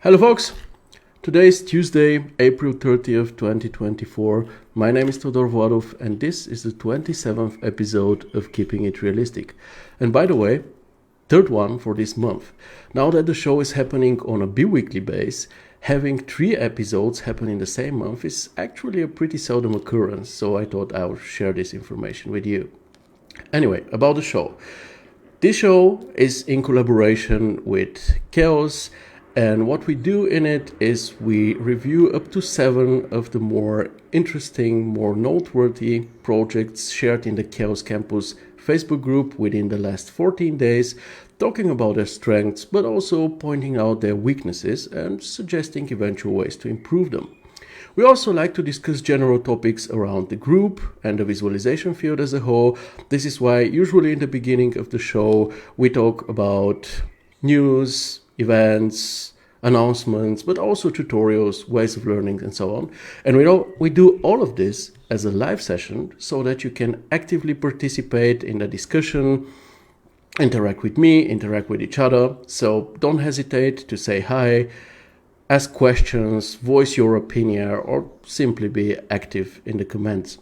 Hello folks, today is Tuesday, April 30th, 2024. My name is Todor Vladov and this is the 27th episode of Keeping It Realistic. And by the way, third one for this month. Now that the show is happening on a bi-weekly base, having 3 episodes happen in the same month is actually a pretty seldom occurrence, so I thought I would share this information with you. Anyway, about the show. This show is in collaboration with Chaos, and what we do in it is we review up to 7 of the more interesting, more noteworthy projects shared in the Chaos Campus Facebook group within the last 14 days, talking about their strengths, but also pointing out their weaknesses and suggesting eventual ways to improve them. We also like to discuss general topics around the group and the visualization field as a whole. This is why usually in the beginning of the show we talk about news, events, announcements, but also tutorials, ways of learning, and so on. And we do all of this as a live session so that you can actively participate in the discussion, interact with me, interact with each other. So don't hesitate to say hi, ask questions, voice your opinion, or simply be active in the comments.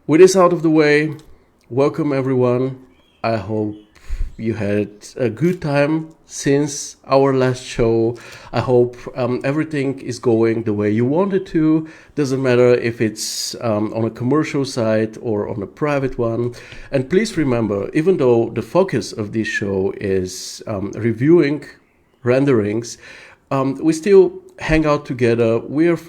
With this out of the way, welcome everyone. I hope you had a good time since our last show. I hope everything is going the way you want it to. Doesn't matter if it's on a commercial site or on a private one. And please remember, even though the focus of this show is reviewing renderings, we still hang out together.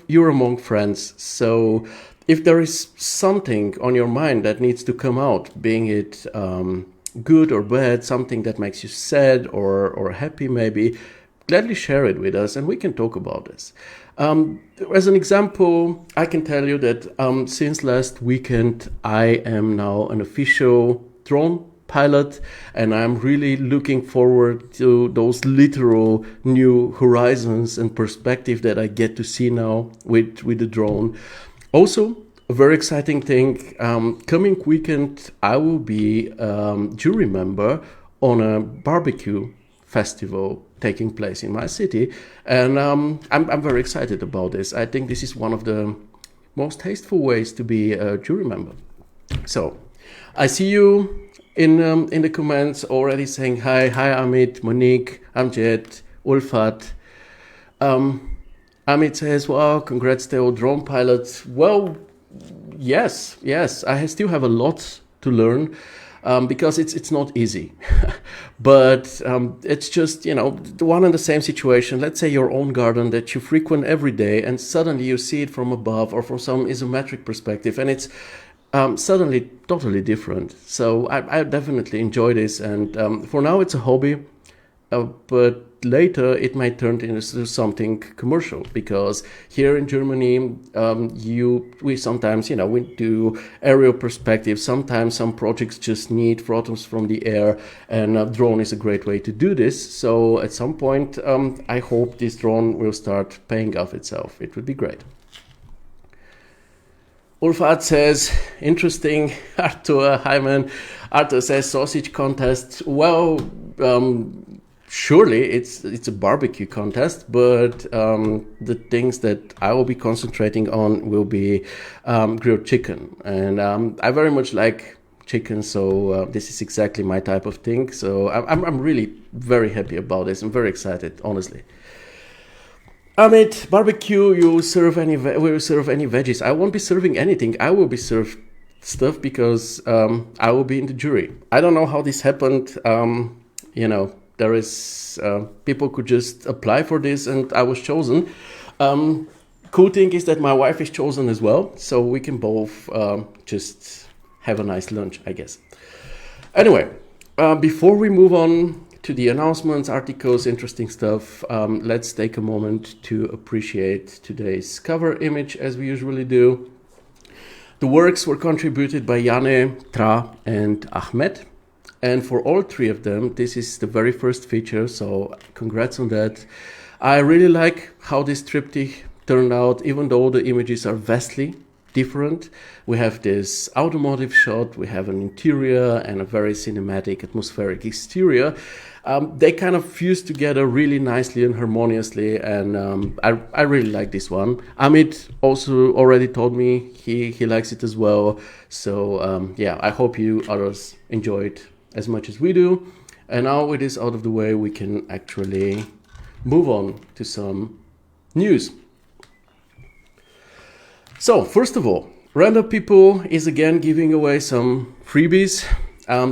You're among friends. So if there is something on your mind that needs to come out, being it good or bad, something that makes you sad or happy maybe, gladly share it with us and we can talk about this. As an example, I can tell you that since last weekend I am now an official drone pilot, and I'm really looking forward to those literal new horizons and perspective that I get to see now with the drone. Also, a very exciting thing, coming weekend I will be jury member on a barbecue festival taking place in my city, and I'm very excited about this. I think this is one of the most tasteful ways to be a jury member. So I see you in the comments already saying hi Ahmed, Monique, Amjad, Ulfat. Ahmed says, wow, congrats Theo, drone pilot. Well, yes, I still have a lot to learn because it's not easy. But it's just, the one and the same situation. Let's say your own garden that you frequent every day and suddenly you see it from above or from some isometric perspective, and it's suddenly totally different. So I definitely enjoy this, and for now it's a hobby, but later it might turn into something commercial, because here in Germany we sometimes we do aerial perspective. Sometimes some projects just need photos from the air, and a drone is a great way to do this. So at some point I hope this drone will start paying off itself. It would be great. Ulfat says, interesting. Arthur, hi man. Arthur says, sausage contest. Well, surely it's a barbecue contest, but the things that I will be concentrating on will be grilled chicken. And I very much like chicken, so this is exactly my type of thing. So I'm really very happy about this. I'm very excited, honestly. Ahmed, barbecue, will you serve any veggies? I won't be serving anything. I will be served stuff because I will be in the jury. I don't know how this happened. There is people could just apply for this and I was chosen. Cool thing is that my wife is chosen as well, so we can both just have a nice lunch, I guess. Anyway, before we move on to the announcements, articles, interesting stuff, let's take a moment to appreciate today's cover image as we usually do. The works were contributed by Yane, Tra, and Ahmed. And for all 3 of them, this is the very first feature, so congrats on that. I really like how this triptych turned out, even though the images are vastly different. We have this automotive shot, we have an interior and a very cinematic, atmospheric exterior. They kind of fuse together really nicely and harmoniously, and I really like this one. Ahmed also already told me he likes it as well. So yeah, I hope you others enjoy it as much as we do. And now with this out of the way, we can actually move on to some news. So first of all, Render People is again giving away some freebies.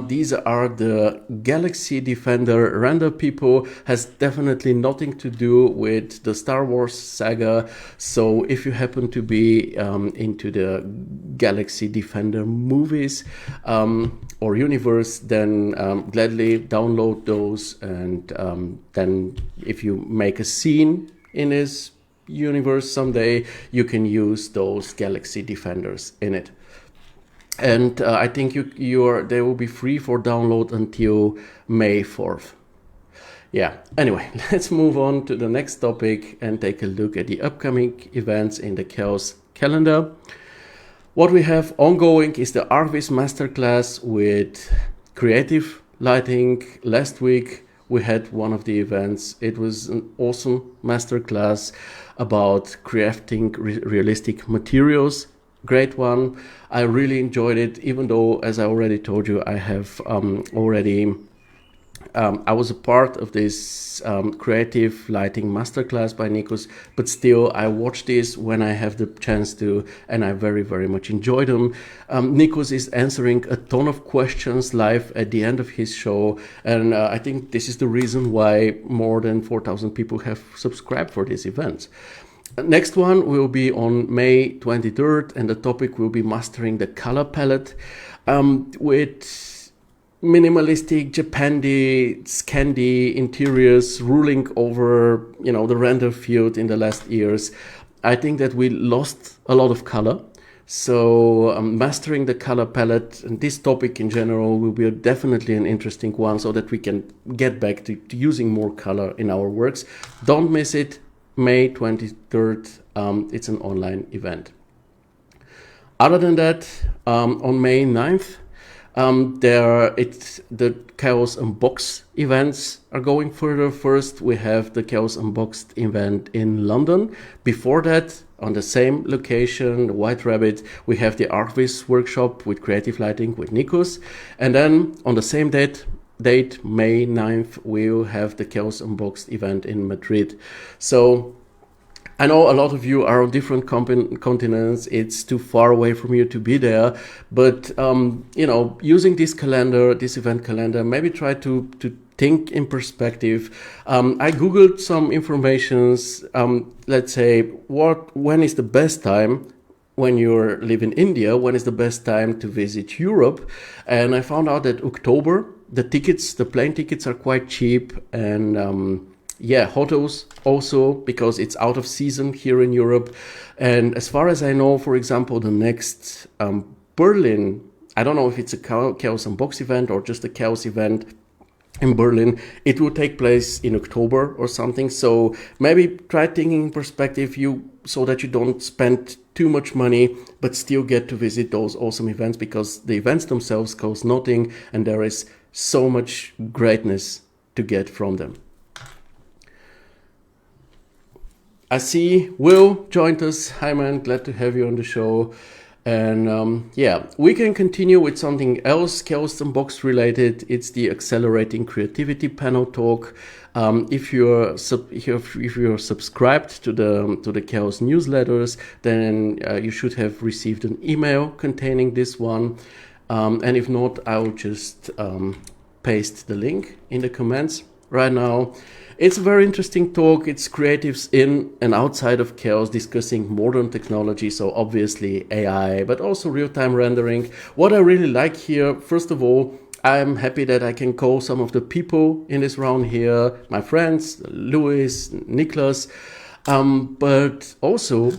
These are the Galaxy Defender. Render People has definitely nothing to do with the Star Wars saga. So if you happen to be into the Galaxy Defender movies or universe, then gladly download those. And then if you make a scene in this universe someday, you can use those Galaxy Defenders in it. And I think they will be free for download until May 4th. Yeah, anyway, let's move on to the next topic and take a look at the upcoming events in the Chaos calendar. What we have ongoing is the Arvis Masterclass with creative lighting. Last week we had one of the events. It was an awesome masterclass about crafting realistic materials. Great one. I really enjoyed it, even though, as I already told you, I have I was a part of this creative lighting masterclass by Nikos, but still I watch this when I have the chance to, and I very, very much enjoy them. Nikos is answering a ton of questions live at the end of his show, and I think this is the reason why more than 4,000 people have subscribed for this event. Next one will be on May 23rd, and the topic will be mastering the color palette with minimalistic Japandi, Scandi interiors ruling over, the render field in the last years. I think that we lost a lot of color. So mastering the color palette and this topic in general will be definitely an interesting one, so that we can get back to using more color in our works. Don't miss it. May 23rd, it's an online event. Other than that, on May 9th, the Chaos Unboxed events are going further. First, we have the Chaos Unboxed event in London. Before that, on the same location, the White Rabbit, we have the Arvis workshop with creative lighting with Nikos. And then on the same date, May 9th, we'll have the Chaos Unboxed event in Madrid. So I know a lot of you are on different continents. It's too far away from you to be there. But, using this event calendar, maybe try to think in perspective. I Googled some informations. Let's say, when is the best time? When you live in India, when is the best time to visit Europe? And I found out that October, the plane tickets are quite cheap, and hotels also, because it's out of season here in Europe. And as far as I know, for example, the next Berlin, I don't know if it's a Chaos Unboxed event or just a Chaos event in Berlin, it will take place in October or something. So maybe try thinking in perspective, so that you don't spend too much money, but still get to visit those awesome events, because the events themselves cost nothing, and there is so much greatness to get from them. I see Will joined us. Hi man, glad to have you on the show. And we can continue with something else Chaos Unboxed related. It's the Accelerating Creativity panel talk. If you're subscribed to the Chaos newsletters, then you should have received an email containing this one. And if not, I'll just paste the link in the comments right now. It's a very interesting talk. It's creatives in and outside of Chaos discussing modern technology, so obviously AI, but also real-time rendering. What I really like here, first of all, I'm happy that I can call some of the people in this round here my friends, Louis, Niklas, but also,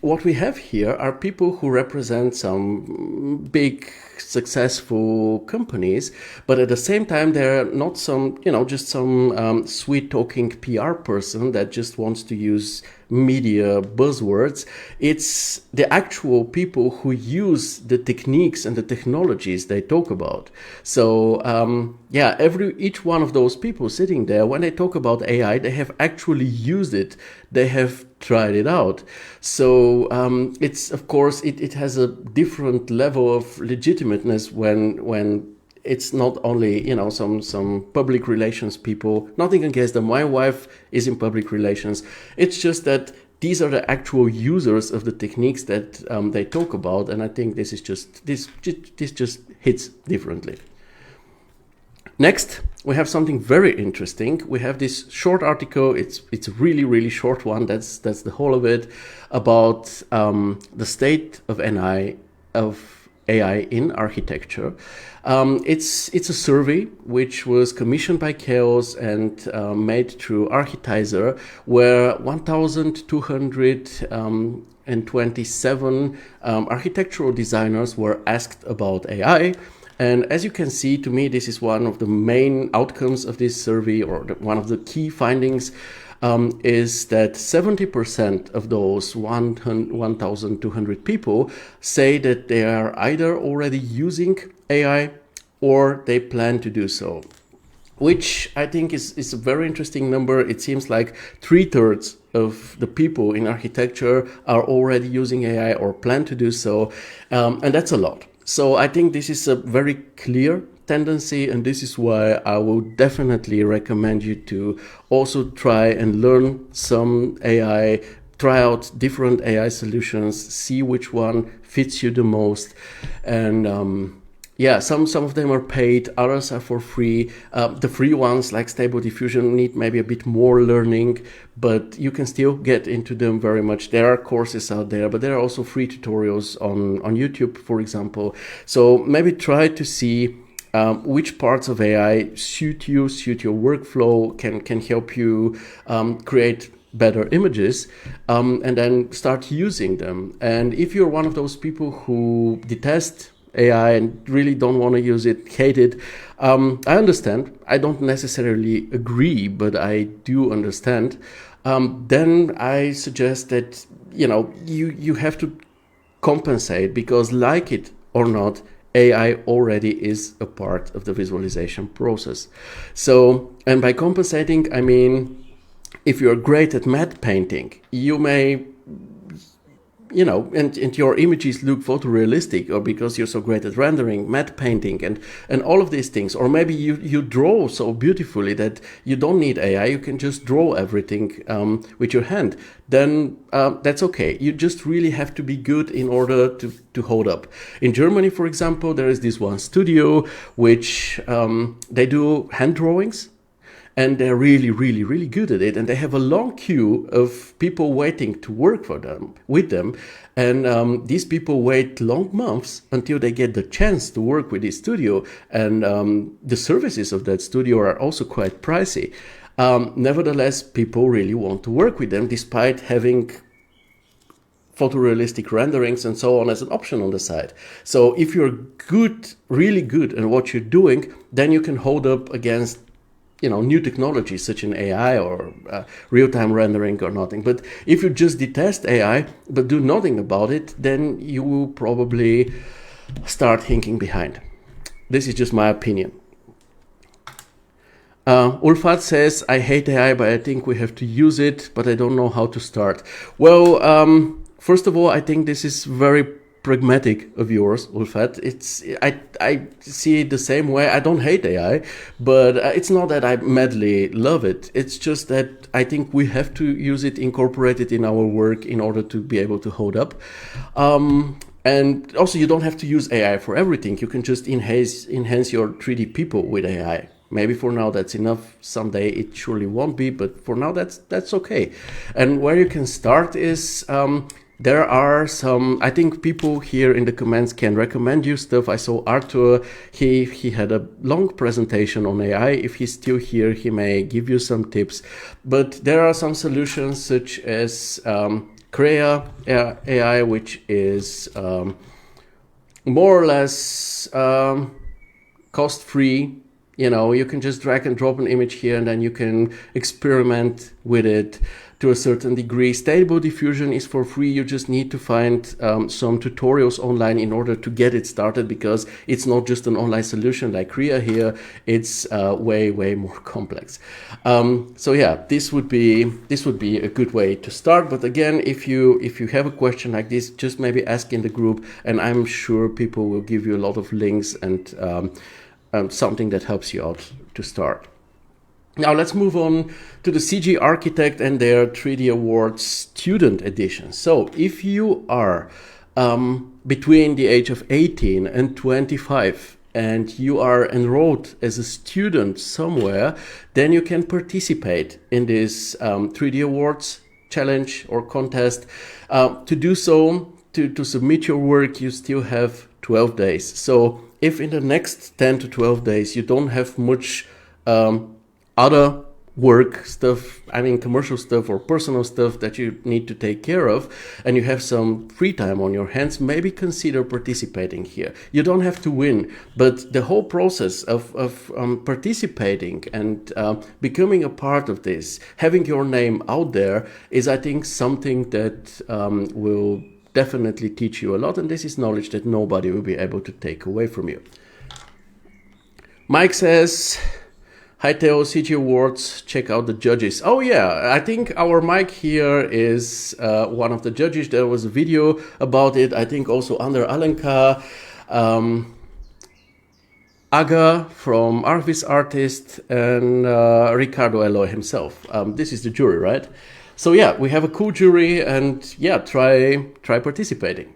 what we have here are people who represent some big successful companies, but at the same time they're not some, just some sweet talking PR person that just wants to use media buzzwords. It's the actual people who use the techniques and the technologies they talk about. So each one of those people sitting there, when they talk about AI, they have actually used it. They have tried it out. So it's, of course, it has a different level of legitimateness when it's not only, some public relations people. Nothing against them. My wife is in public relations. It's just that these are the actual users of the techniques that they talk about, and I think this just hits differently. Next, we have something very interesting. We have this short article. It's a really, really short one. That's the whole of it, about the state of AI in architecture. It's a survey which was commissioned by Chaos and made through Architizer, where 1,227 architectural designers were asked about AI. And as you can see, to me, this is one of the main outcomes of this survey, or one of the key findings, is that 70% of those 1,200 people say that they are either already using AI or they plan to do so, which I think is a very interesting number. It seems like 3/3 of the people in architecture are already using AI or plan to do so, and that's a lot. So I think this is a very clear tendency, and this is why I would definitely recommend you to also try and learn some AI, try out different AI solutions, see which one fits you the most. And some of them are paid, others are for free. The free ones, like Stable Diffusion, need maybe a bit more learning, but you can still get into them very much. There are courses out there, but there are also free tutorials on YouTube, for example. So maybe try to see which parts of AI suit your workflow, can help you create better images, and then start using them. And if you're one of those people who detest AI and really don't want to use it, hate it, I understand. I don't necessarily agree, but I do understand. Then I suggest that you have to compensate, because, like it or not, AI already is a part of the visualization process. So, and by compensating, I mean, if you're great at matte painting, you may, and your images look photorealistic, or because you're so great at rendering, matte painting, and all of these things. Or maybe you draw so beautifully that you don't need AI, you can just draw everything with your hand. Then that's okay. You just really have to be good in order to hold up. In Germany, for example, there is this one studio which they do hand drawings. And they're really, really, really good at it. And they have a long queue of people waiting to work with them. And these people wait long months until they get the chance to work with this studio. And the services of that studio are also quite pricey. Nevertheless, people really want to work with them, despite having photorealistic renderings and so on as an option on the side. So if you're good, really good at what you're doing, then you can hold up against new technologies such as AI or real-time rendering or nothing. But if you just detest AI but do nothing about it, then you will probably start thinking behind. This is just my opinion. Ulfat says, I hate AI, but I think we have to use it, but I don't know how to start. Well, first of all, I think this is very pragmatic of yours, Ulfat. I see it the same way. I don't hate AI, but it's not that I madly love it. It's just that I think we have to use it, incorporate it in our work in order to be able to hold up. And also, you don't have to use AI for everything. You can just enhance your 3D people with AI. Maybe for now that's enough. Someday it surely won't be, but for now that's okay. And where you can start is there are some, I think people here in the comments can recommend you stuff. I saw Arthur, he had a long presentation on AI. If he's still here, he may give you some tips. But there are some solutions such as Crea AI, which is more or less cost-free. You can just drag and drop an image here and then you can experiment with it to a certain degree. Stable diffusion is for free. You just need to find some tutorials online in order to get it started, because it's not just an online solution like Krea here. It's way more complex. So yeah, this would be a good way to start. But again, if you have a question like this, just maybe ask in the group, and I'm sure people will give you a lot of links and something that helps you out to start. Now let's move on to the CG Architect and their 3D Awards Student Edition. So if you are between the age of 18 and 25 and you are enrolled as a student somewhere, then you can participate in this 3D Awards challenge or contest. To do so, to submit your work, you still have 12 days. So if in the next 10 to 12 days you don't have much other work stuff, commercial stuff or personal stuff that you need to take care of, and you have some free time on your hands, maybe consider participating here. You don't have to win, but the whole process of participating and becoming a part of this, having your name out there, is, I think, something that will definitely teach you a lot, and this is knowledge that nobody will be able to take away from you. Mike says, hi Theo, CG Awards, check out the judges. Oh yeah, I think our Mike here is one of the judges. There was a video about it, I think also under Alenka, Aga from Arvis Artist, and Ricardo Eloy himself. This is the jury, right? So yeah, we have a cool jury, and yeah, try participating.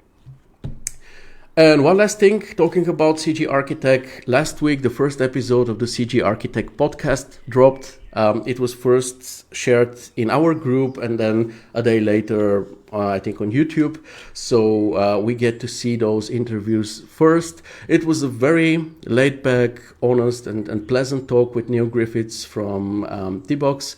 And one last thing, talking about CG Architect, last week the first episode of the CG Architect podcast dropped. It was first shared in our group and then a day later, I think, on YouTube. So we get to see those interviews first. It was a very laid-back, honest and pleasant talk with Neil Griffiths from D-Box.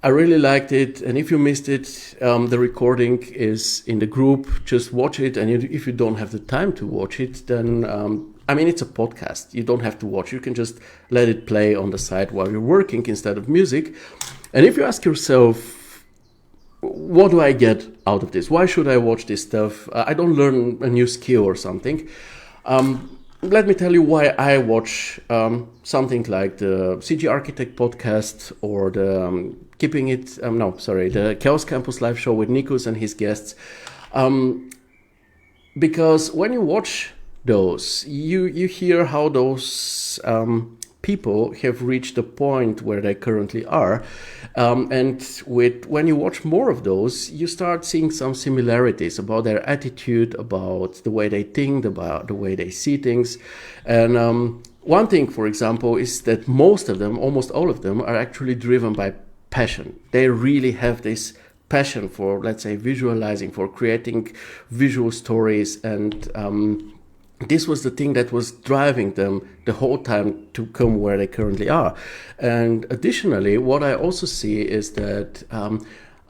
I really liked it, and if you missed it, the recording is in the group. Just watch it, and if you don't have the time to watch it, then it's a podcast. You don't have to watch. You can just let it play on the side while you're working instead of music. And if you ask yourself, what do I get out of this? Why should I watch this stuff? I don't learn a new skill or something. Let me tell you why I watch something like the CG Architect podcast or the the Chaos Campus live show with Nikos and his guests. Because when you watch those, you hear how those people have reached the point where they currently are. And when you watch more of those, you start seeing some similarities about their attitude, about the way they think, about the way they see things. And one thing, for example, is that most of them, almost all of them, are actually driven by passion. They really have this passion for, let's say, visualizing, for creating visual stories, and this was the thing that was driving them the whole time to come where they currently are. And additionally, what I also see is that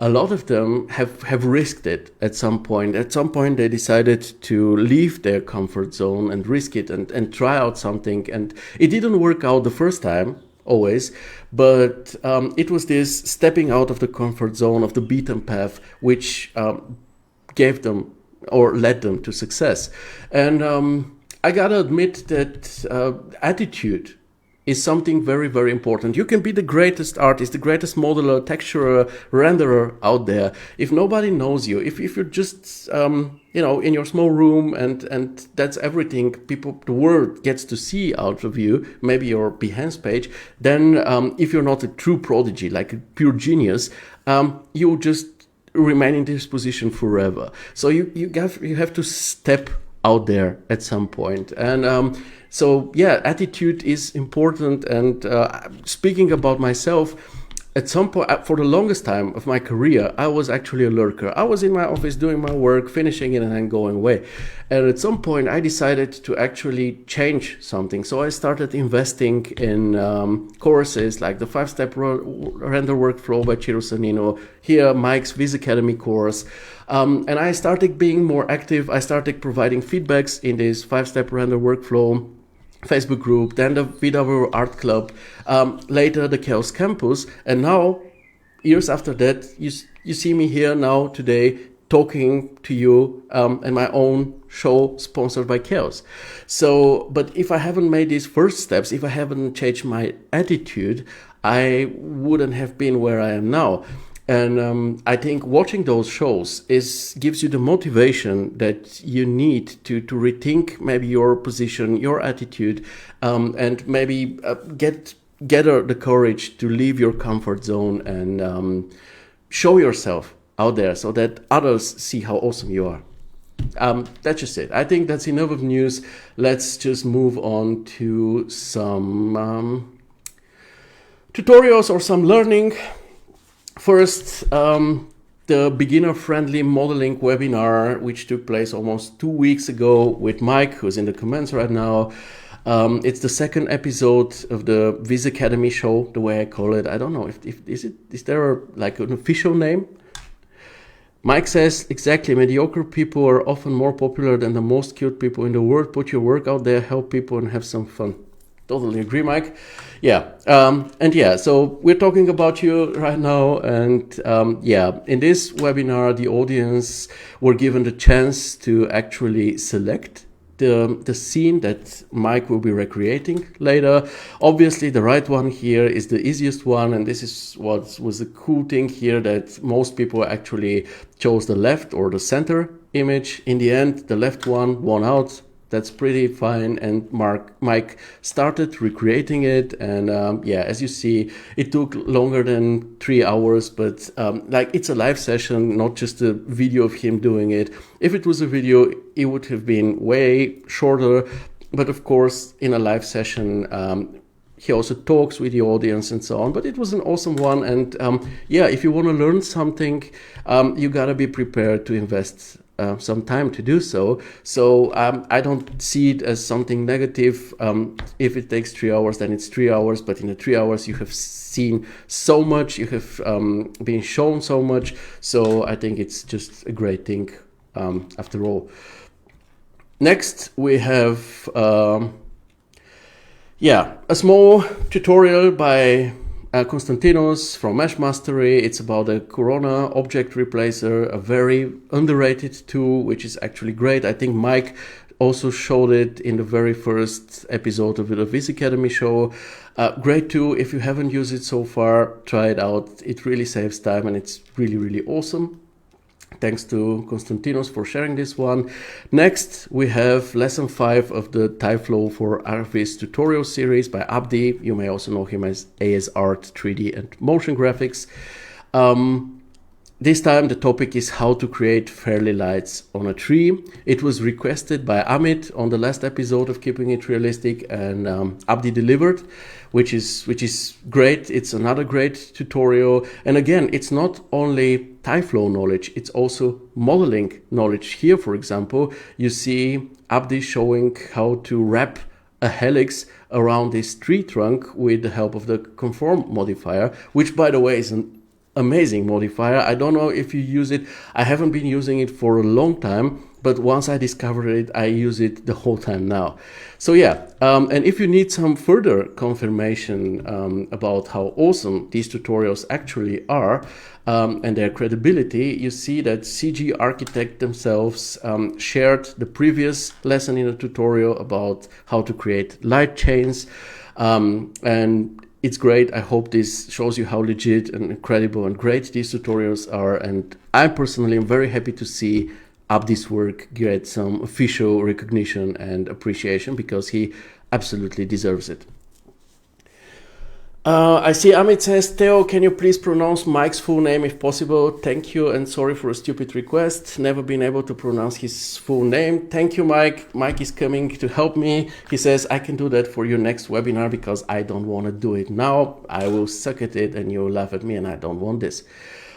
a lot of them have risked it at some point. At some point, they decided to leave their comfort zone and risk it and try out something. And it didn't work out the first time, always, but it was this stepping out of the comfort zone, of the beaten path, which gave them or led them to success. And I gotta admit that attitude is something very, very important. You can be the greatest artist, the greatest modeler, texturer, renderer out there. If nobody knows you, if you're just in your small room and that's everything the world gets to see out of you, maybe your Behance page, then if you're not a true prodigy, like a pure genius, you'll just remain in this position forever. So you have to step out there at some point. And so yeah, attitude is important. And speaking about myself, at some point, for the longest time of my career, I was actually a lurker. I was in my office doing my work, finishing it, and then going away. And at some point, I decided to actually change something. So I started investing in courses like the 5-step render workflow by Ciro Sannino, here Mike's Viz Academy course. And I started being more active. I started providing feedbacks in this 5-step render workflow. Facebook group, then the VW Art Club, later the Chaos Campus, and now, years after that, you see me here now today talking to you in my own show sponsored by Chaos. So, but if I haven't made these first steps, if I haven't changed my attitude, I wouldn't have been where I am now. And I think watching those shows gives you the motivation that you need to rethink maybe your position, your attitude, and maybe gather the courage to leave your comfort zone and show yourself out there so that others see how awesome you are. That's just it. I think that's enough of news. Let's just move on to some tutorials or some learning. First, the beginner-friendly modeling webinar, which took place almost 2 weeks ago with Mike, who's in the comments right now. It's the second episode of the Viz Academy show, the way I call it. I don't know is there like an official name? Mike says, exactly, mediocre people are often more popular than the most cute people in the world. Put your work out there, help people, and have some fun. Totally agree, Mike. Yeah. So we're talking about you right now. And in this webinar, the audience were given the chance to actually select the scene that Mike will be recreating later. Obviously, the right one here is the easiest one. And this is what was the cool thing here, that most people actually chose the left or the center image. In the end, the left one won out. That's pretty fine, and Mike started recreating it, and as you see, it took longer than 3 hours, but it's a live session, not just a video of him doing it. If it was a video, it would have been way shorter, but of course, in a live session, he also talks with the audience and so on, but it was an awesome one, and if you want to learn something, you gotta be prepared to invest some time to do so. So I don't see it as something negative. If it takes 3 hours, then it's 3 hours. But in the 3 hours, you have seen so much. You have been shown so much. So I think it's just a great thing after all. Next, we have a small tutorial by Konstantinos from Mesh Mastery. It's about a Corona object replacer, a very underrated tool, which is actually great. I think Mike also showed it in the very first episode of the Viz Academy show. Great tool. If you haven't used it so far, try it out. It really saves time and it's really, really awesome. Thanks to Konstantinos for sharing this one. Next, we have lesson 5 of the TypeFlow for Arvis tutorial series by Abdi. You may also know him as AS Art, 3D and motion graphics. This time the topic is how to create fairy lights on a tree. It was requested by Ahmed on the last episode of Keeping It Realistic, and Abdi delivered, which is great. It's another great tutorial. And again, it's not only TypeFlow knowledge, it's also modeling knowledge. Here, for example, you see Abdi showing how to wrap a helix around this tree trunk with the help of the conform modifier, which by the way is an amazing modifier. I don't know if you use it. I haven't been using it for a long time, but once I discovered it, I use it the whole time now. So and if you need some further confirmation about how awesome these tutorials actually are and their credibility, you see that CG Architect themselves shared the previous lesson in a tutorial about how to create light chains, and it's great. I hope this shows you how legit and incredible and great these tutorials are. And I personally am very happy to see Abdi's work get some official recognition and appreciation, because he absolutely deserves it. I see Ahmed says, Theo, can you please pronounce Mike's full name if possible? Thank you, and sorry for a stupid request. Never been able to pronounce his full name. Thank you, Mike. Mike is coming to help me. He says, I can do that for your next webinar because I don't want to do it now. I will suck at it and you'll laugh at me, and I don't want this.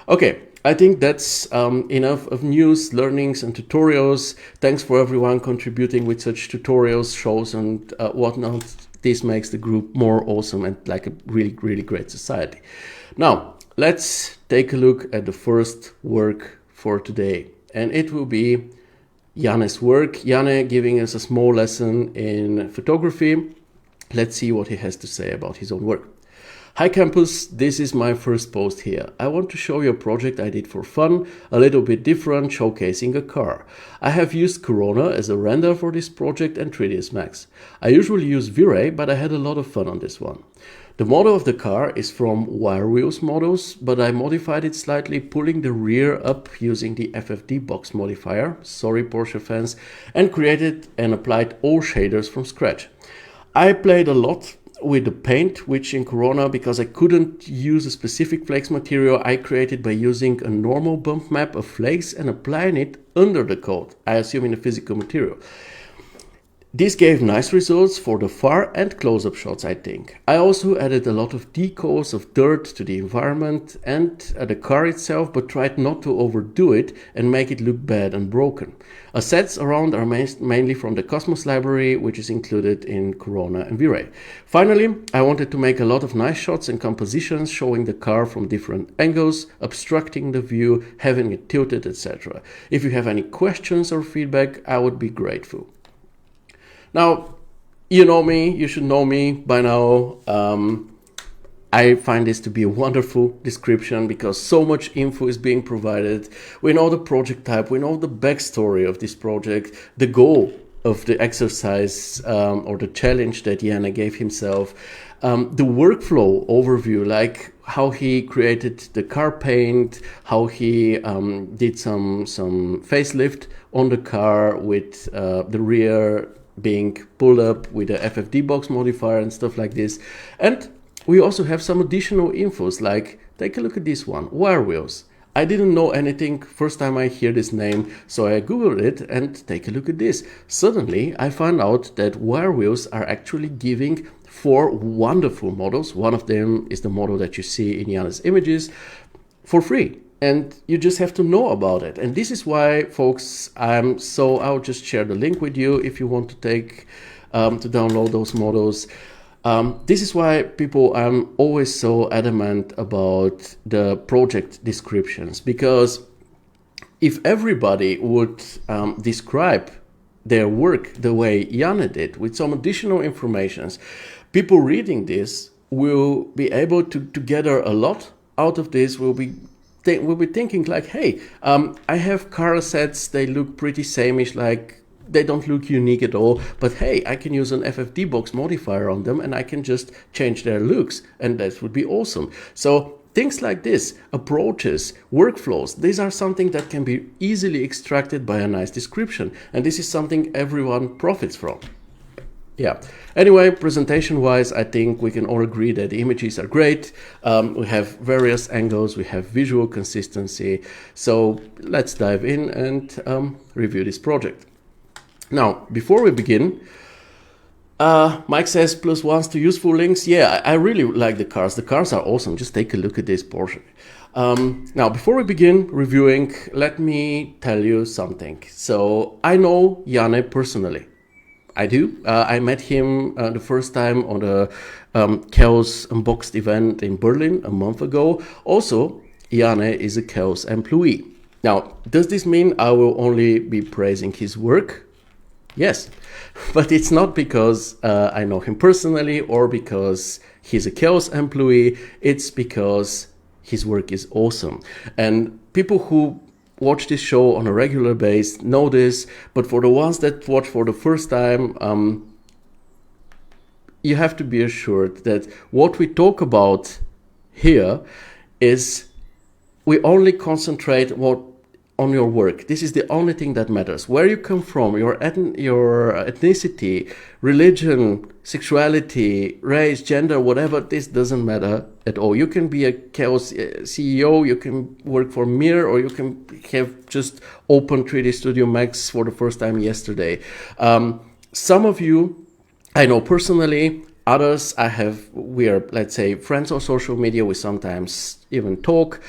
Okay, I think that's enough of news, learnings, and tutorials. Thanks for everyone contributing with such tutorials, shows, and whatnot. This makes the group more awesome and like a really, really great society. Now, let's take a look at the first work for today. And it will be Yane's work. Yane giving us a small lesson in photography. Let's see what he has to say about his own work. Hi campus, this is my first post here. I want to show you a project I did for fun, a little bit different, showcasing a car. I have used Corona as a render for this project and 3ds Max. I usually use V-Ray, but I had a lot of fun on this one. The model of the car is from wire wheels models, but I modified it slightly, pulling the rear up using the FFD box modifier, sorry Porsche fans, and created and applied all shaders from scratch. I played a lot with the paint, which in Corona, because I couldn't use a specific flakes material, I created by using a normal bump map of flakes and applying it under the coat, I assume in a physical material. This gave nice results for the far and close-up shots, I think. I also added a lot of decals of dirt to the environment and the car itself, but tried not to overdo it and make it look bad and broken. Assets around are mainly from the Cosmos library, which is included in Corona and V-Ray. Finally, I wanted to make a lot of nice shots and compositions showing the car from different angles, obstructing the view, having it tilted, etc. If you have any questions or feedback, I would be grateful. Now, you know me, you should know me by now. I find this to be a wonderful description because so much info is being provided. We know the project type, we know the backstory of this project, the goal of the exercise or the challenge that Yane gave himself, the workflow overview, like how he created the car paint, how he did some facelift on the car with the rear being pulled up with the FFD box modifier and stuff like this. And we also have some additional infos, like take a look at this one, wire wheels. I didn't know anything first time I hear this name, so I googled it and take a look at this. Suddenly I found out that wire wheels are actually giving 4 wonderful models. One of them is the model that you see in Yane's images for free. And you just have to know about it. And this is why, folks, I'll just share the link with you if you want to take to download those models. This is why I'm always so adamant about the project descriptions, because if everybody would describe their work the way Yane did, with some additional informations, people reading this will be able to gather a lot out of this, will be thinking like, hey, I have car sets, they look pretty sameish, like they don't look unique at all, but hey, I can use an FFD box modifier on them and I can just change their looks, and that would be awesome. So things like this, approaches, workflows, these are something that can be easily extracted by a nice description, and this is something everyone profits from. Yeah. Anyway, presentation-wise, I think we can all agree that the images are great. We have various angles, we have visual consistency. So let's dive in and review this project. Now, before we begin, Mike says +1s to useful links. Yeah, I really like the cars. The cars are awesome. Just take a look at this Porsche. Now, before we begin reviewing, let me tell you something. So I know Yane personally. I do. I met him the first time on the Chaos Unboxed event in Berlin a month ago. Also, Yane is a Chaos employee. Now, does this mean I will only be praising his work? Yes, but it's not because I know him personally or because he's a Chaos employee. It's because his work is awesome. And people who watch this show on a regular basis know this, but for the ones that watch for the first time, you have to be assured that what we talk about here is we only concentrate on your work. This is the only thing that matters. Where you come from, your ethnicity, religion, sexuality, race, gender, whatever, this doesn't matter at all. You can be a Chaos CEO, you can work for Mir, or you can have just opened 3D Studio Max for the first time yesterday. Some of you I know personally, others we are, let's say, friends on social media, we sometimes even talk.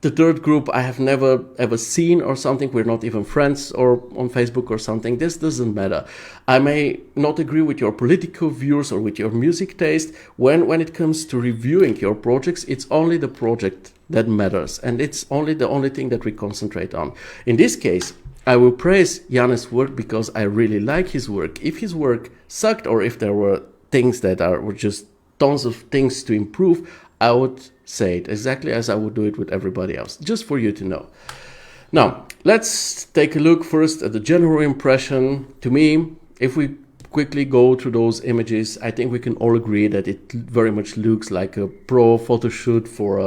The third group I have never ever seen or something. We're not even friends or on Facebook or something. This doesn't matter. I may not agree with your political views or with your music taste. When it comes to reviewing your projects, it's only the project that matters, and it's only the only thing that we concentrate on. In this case, I will praise Yane's work because I really like his work. If his work sucked, or if there were things that were just tons of things to improve, I would say it exactly as I would do it with everybody else, just for you to know. Now, let's take a look first at the general impression. To me, if we quickly go through those images, I think we can all agree that it very much looks like a pro photo shoot for,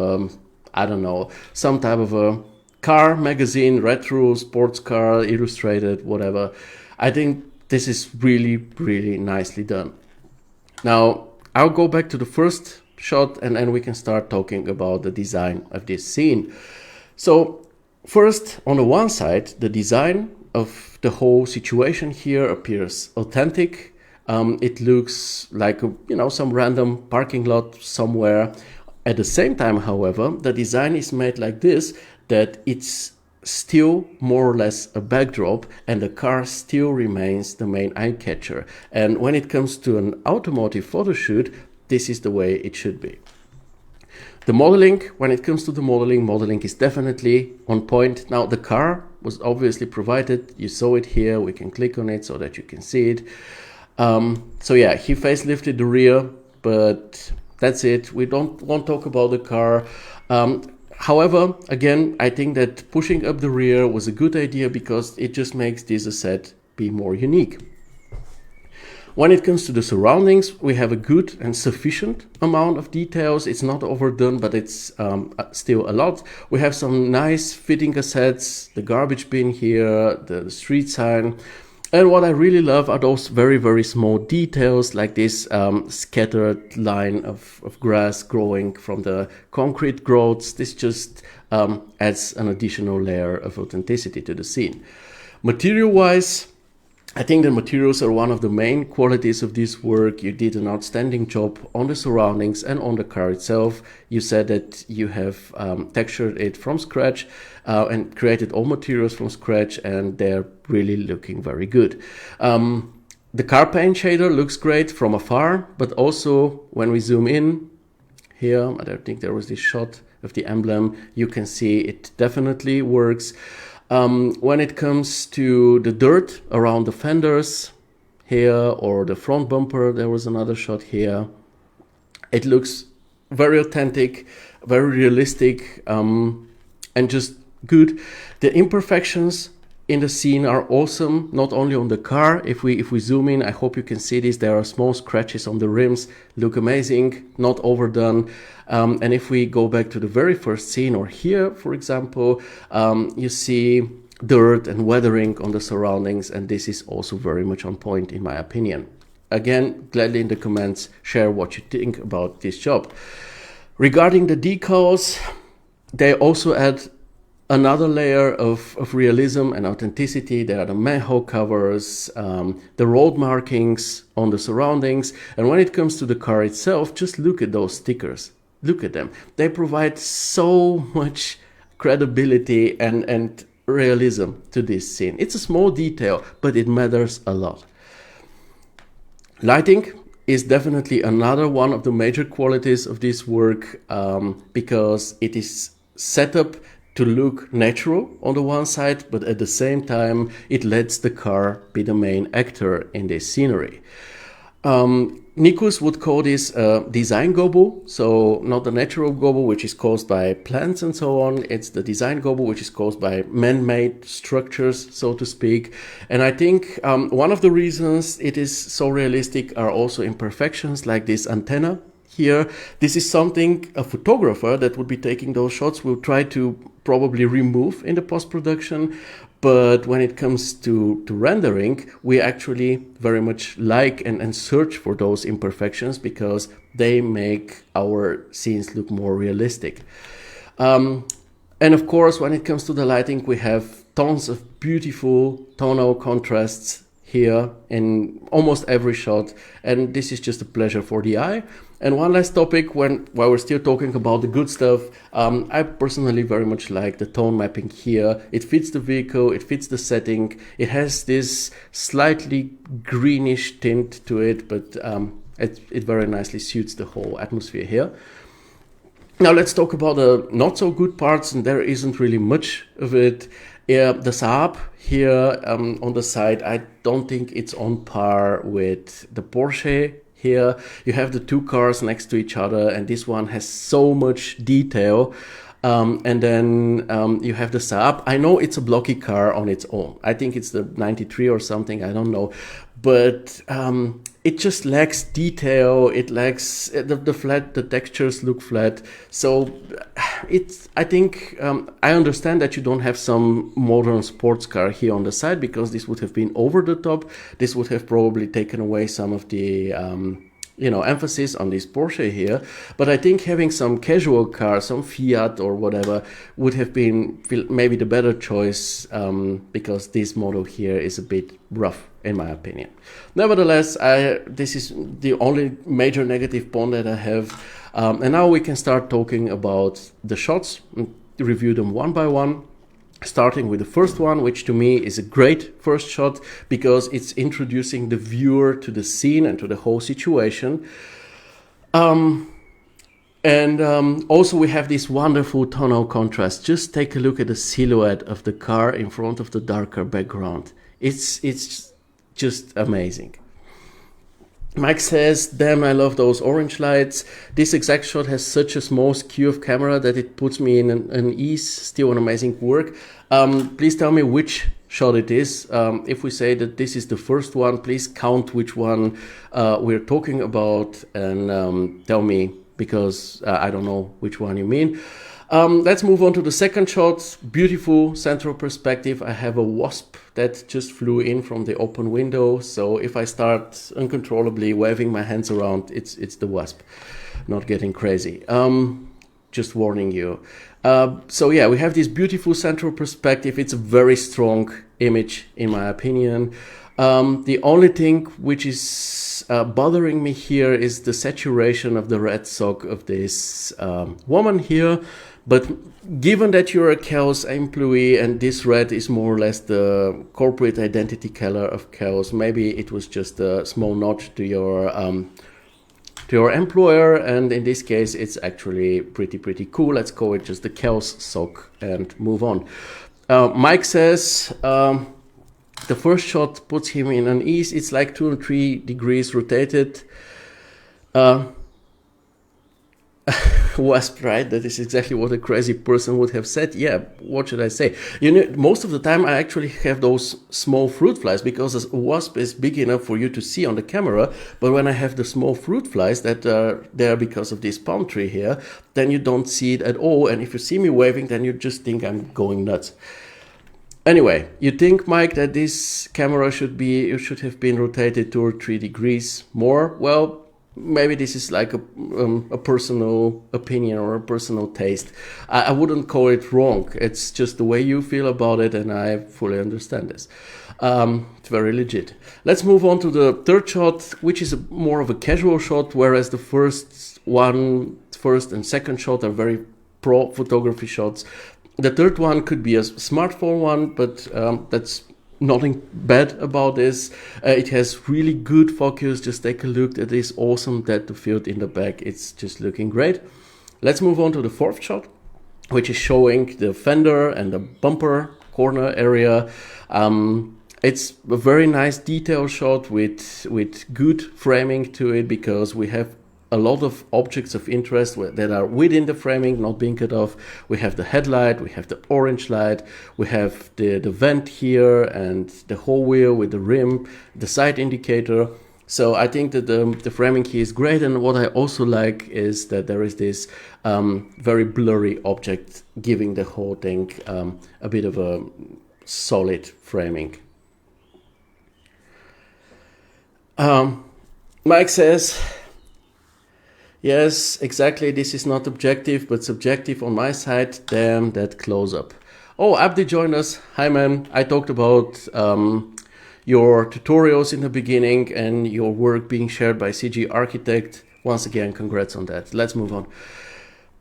I don't know, some type of a car magazine, retro, sports car, illustrated, whatever. I think this is really, really nicely done. Now, I'll go back to the first shot and then we can start talking about the design of this scene. So, first, on the one side, the design of the whole situation here appears authentic. It looks like some random parking lot somewhere. At the same time, however, the design is made like this, that it's still more or less a backdrop and the car still remains the main eye catcher. And when it comes to an automotive photo shoot, this is the way it should be. The modeling, when it comes to the modeling is definitely on point. Now, the car was obviously provided. You saw it here. We can click on it so that you can see it. So yeah, he facelifted the rear, but that's it. We won't talk about the car. However, again, I think that pushing up the rear was a good idea because it just makes this asset be more unique. When it comes to the surroundings, we have a good and sufficient amount of details. It's not overdone, but it's still a lot. We have some nice fitting assets, the garbage bin here, the street sign. And what I really love are those very, very small details, like this scattered line of grass growing from the concrete growths. This just adds an additional layer of authenticity to the scene. Material-wise, I think the materials are one of the main qualities of this work. You did an outstanding job on the surroundings and on the car itself. You said that you have textured it from scratch and created all materials from scratch, and they're really looking very good. The car paint shader looks great from afar, but also when we zoom in here, I don't think there was this shot of the emblem, you can see it definitely works. When it comes to the dirt around the fenders here or the front bumper, there was another shot here. It looks very authentic, very realistic, and just good. The imperfections in the scene are awesome, not only on the car. If we zoom in, I hope you can see this. There are small scratches on the rims, look amazing, not overdone. And if we go back to the very first scene, or here, for example, you see dirt and weathering on the surroundings, and this is also very much on point in my opinion. Again, gladly in the comments, share what you think about this job. Regarding the decals, they also add another layer of realism and authenticity. There are the manhole covers, the road markings on the surroundings. And when it comes to the car itself, just look at those stickers. Look at them. They provide so much credibility and realism to this scene. It's a small detail, but it matters a lot. Lighting is definitely another one of the major qualities of this work, because it is set up to look natural on the one side, but at the same time, it lets the car be the main actor in this scenery. Nikus would call this design gobo, so not the natural gobo, which is caused by plants and so on. It's the design gobo, which is caused by man-made structures, so to speak. And I think one of the reasons it is so realistic are also imperfections, like this antenna here. This is something a photographer that would be taking those shots will try to probably remove in the post-production. But when it comes to rendering, we actually very much like and search for those imperfections because they make our scenes look more realistic. And of course, when it comes to the lighting, we have tons of beautiful tonal contrasts here in almost every shot, and this is just a pleasure for the eye. And one last topic, while we're still talking about the good stuff, I personally very much like the tone mapping here. It fits the vehicle, it fits the setting, it has this slightly greenish tint to it, but it very nicely suits the whole atmosphere here. Now let's talk about the not so good parts, and there isn't really much of it. The Saab here on the side, I don't think it's on par with the Porsche here. You have the two cars next to each other, and this one has so much detail. And then you have the Saab. I know it's a blocky car on its own. I think it's the 93 or something, I don't know. But it just lacks detail. It lacks the textures look flat. So I think I understand that you don't have some modern sports car here on the side, because this would have been over the top. This would have probably taken away some of the emphasis on this Porsche here. But I think having some casual car, some Fiat or whatever, would have been maybe the better choice, because this model here is a bit rough, in my opinion. Nevertheless, this is the only major negative point that I have. And now we can start talking about the shots, and review them one by one. Starting with the first one, which to me is a great first shot, because it's introducing the viewer to the scene and to the whole situation. Also we have this wonderful tonal contrast. Just take a look at the silhouette of the car in front of the darker background. It's just amazing. Mike says, damn, I love those orange lights. This exact shot has such a small skew of camera that it puts me in an ease. Still an amazing work. Please tell me which shot it is. If we say that this is the first one, please count which one we're talking about, and tell me, because I don't know which one you mean. Let's move on to the second shot. Beautiful central perspective. I have a wasp that just flew in from the open window. So if I start uncontrollably waving my hands around, it's the wasp. Not getting crazy. Just warning you. So yeah, we have this beautiful central perspective. It's a very strong image, in my opinion. The only thing which is bothering me here is the saturation of the red sock of this woman here. But given that you're a Chaos employee and this red is more or less the corporate identity color of Chaos, maybe it was just a small nod to your employer, and in this case it's actually pretty cool. Let's call it just the Chaos sock and move on. Mike says the first shot puts him in an ease. It's like 2 or 3 degrees rotated. Wasp, right? That is exactly what a crazy person would have said. Yeah, what should I say? Most of the time I actually have those small fruit flies, because a wasp is big enough for you to see on the camera. But when I have the small fruit flies that are there because of this palm tree here, then you don't see it at all. And if you see me waving, then you just think I'm going nuts. Anyway, you think, Mike, that this camera should have been rotated 2 or 3 degrees more? Well, maybe this is like a personal opinion or a personal taste. I wouldn't call it wrong. It's just the way you feel about it, and I fully understand this. It's very legit. Let's move on to the third shot, which is more of a casual shot, whereas the first and second shot are very pro photography shots. The third one could be a smartphone one, but that's nothing bad about this. It has really good focus. Just take a look at this awesome depth of field in the back. It's just looking great. Let's move on to the fourth shot, which is showing the fender and the bumper corner area. It's a very nice detail shot with good framing to it, because we have a lot of objects of interest that are within the framing, not being cut off. We have the headlight, we have the orange light, we have the vent here, and the whole wheel with the rim, the side indicator. So I think that the framing here is great, and what I also like is that there is this very blurry object giving the whole thing a bit of a solid framing. Mike says, yes, exactly, this is not objective, but subjective on my side. Damn, that close-up. Oh, Abdi joined us. Hi, man. I talked about your tutorials in the beginning and your work being shared by CG Architect. Once again, congrats on that. Let's move on.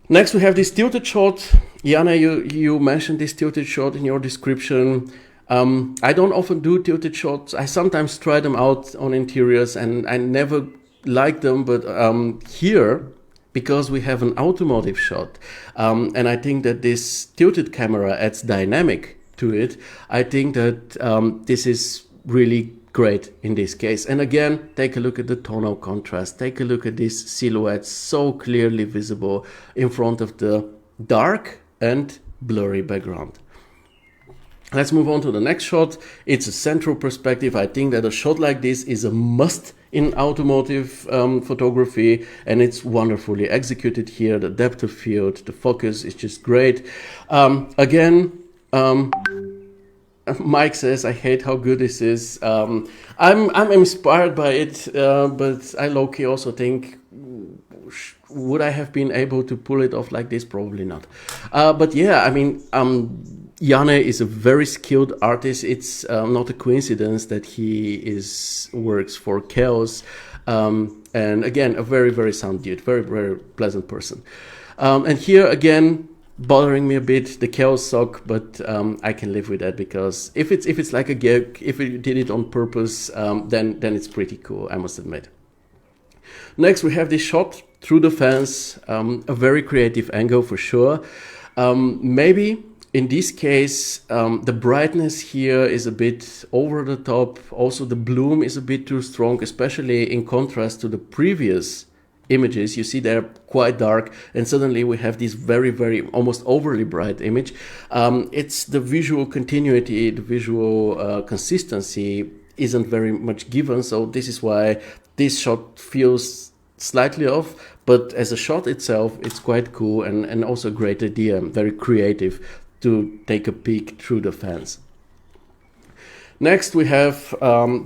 Next, we have this tilted shot. Jana, you mentioned this tilted shot in your description. I don't often do tilted shots. I sometimes try them out on interiors, and I never like them, but here because we have an automotive shot. And I think that this tilted camera adds dynamic to it. I think that this is really great in this case. And again, take a look at the tonal contrast. Take a look at this silhouette, so clearly visible in front of the dark and blurry background. Let's move on to the next shot. It's a central perspective. I think that a shot like this is a must in automotive photography, and it's wonderfully executed here. The depth of field, the focus is just great. Mike says, I hate how good this is. I'm inspired by it, but I low-key also think, would I have been able to pull it off like this? Probably not. But yeah, I mean, Yane is a very skilled artist. It's not a coincidence that he works for Chaos. And again, a very, very sound dude, very, very pleasant person. And here again, bothering me a bit, the Chaos sock, but I can live with that, because if it's like a gag, if you did it on purpose, then it's pretty cool, I must admit. Next, we have this shot through the fence, a very creative angle for sure. Maybe in this case, the brightness here is a bit over the top. Also, the bloom is a bit too strong, especially in contrast to the previous images. You see they're quite dark, and suddenly we have this very, very almost overly bright image. It's the visual continuity, the visual consistency isn't very much given, so this is why this shot feels slightly off, but as a shot itself, it's quite cool and also a great idea, very creative to take a peek through the fence. Next, we have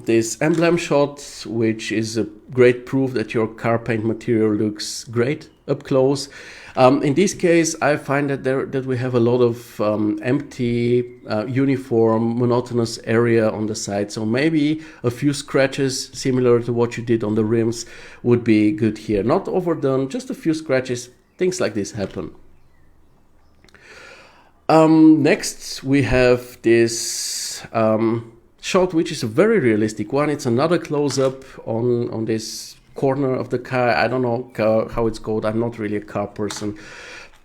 this emblem shot, which is a great proof that your car paint material looks great up close. In this case, I find that we have a lot of empty, uniform, monotonous area on the side. So maybe a few scratches, similar to what you did on the rims, would be good here. Not overdone, just a few scratches. Things like this happen. Next, we have this shot, which is a very realistic one. It's another close-up on this corner of the car. I don't know how it's called. I'm not really a car person,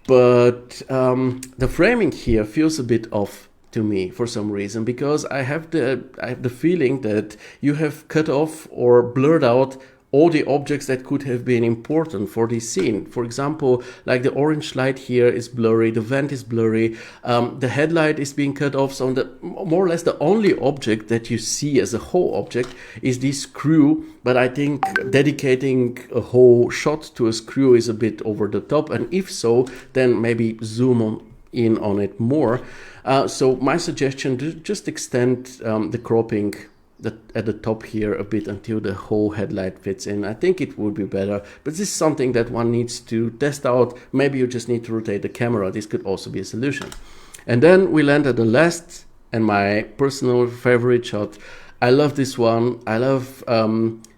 but the framing here feels a bit off to me for some reason, because I have the feeling that you have cut off or blurred out all the objects that could have been important for this scene. For example, like the orange light here is blurry, the vent is blurry, the headlight is being cut off, so more or less the only object that you see as a whole object is this screw. But I think dedicating a whole shot to a screw is a bit over the top, and if so, then maybe zoom in on it more. So my suggestion, just extend the cropping at the top here a bit until the whole headlight fits in. I think it would be better, but this is something that one needs to test out. Maybe you just need to rotate the camera. This could also be a solution. And then we land at the last and my personal favorite shot. I love this one. I love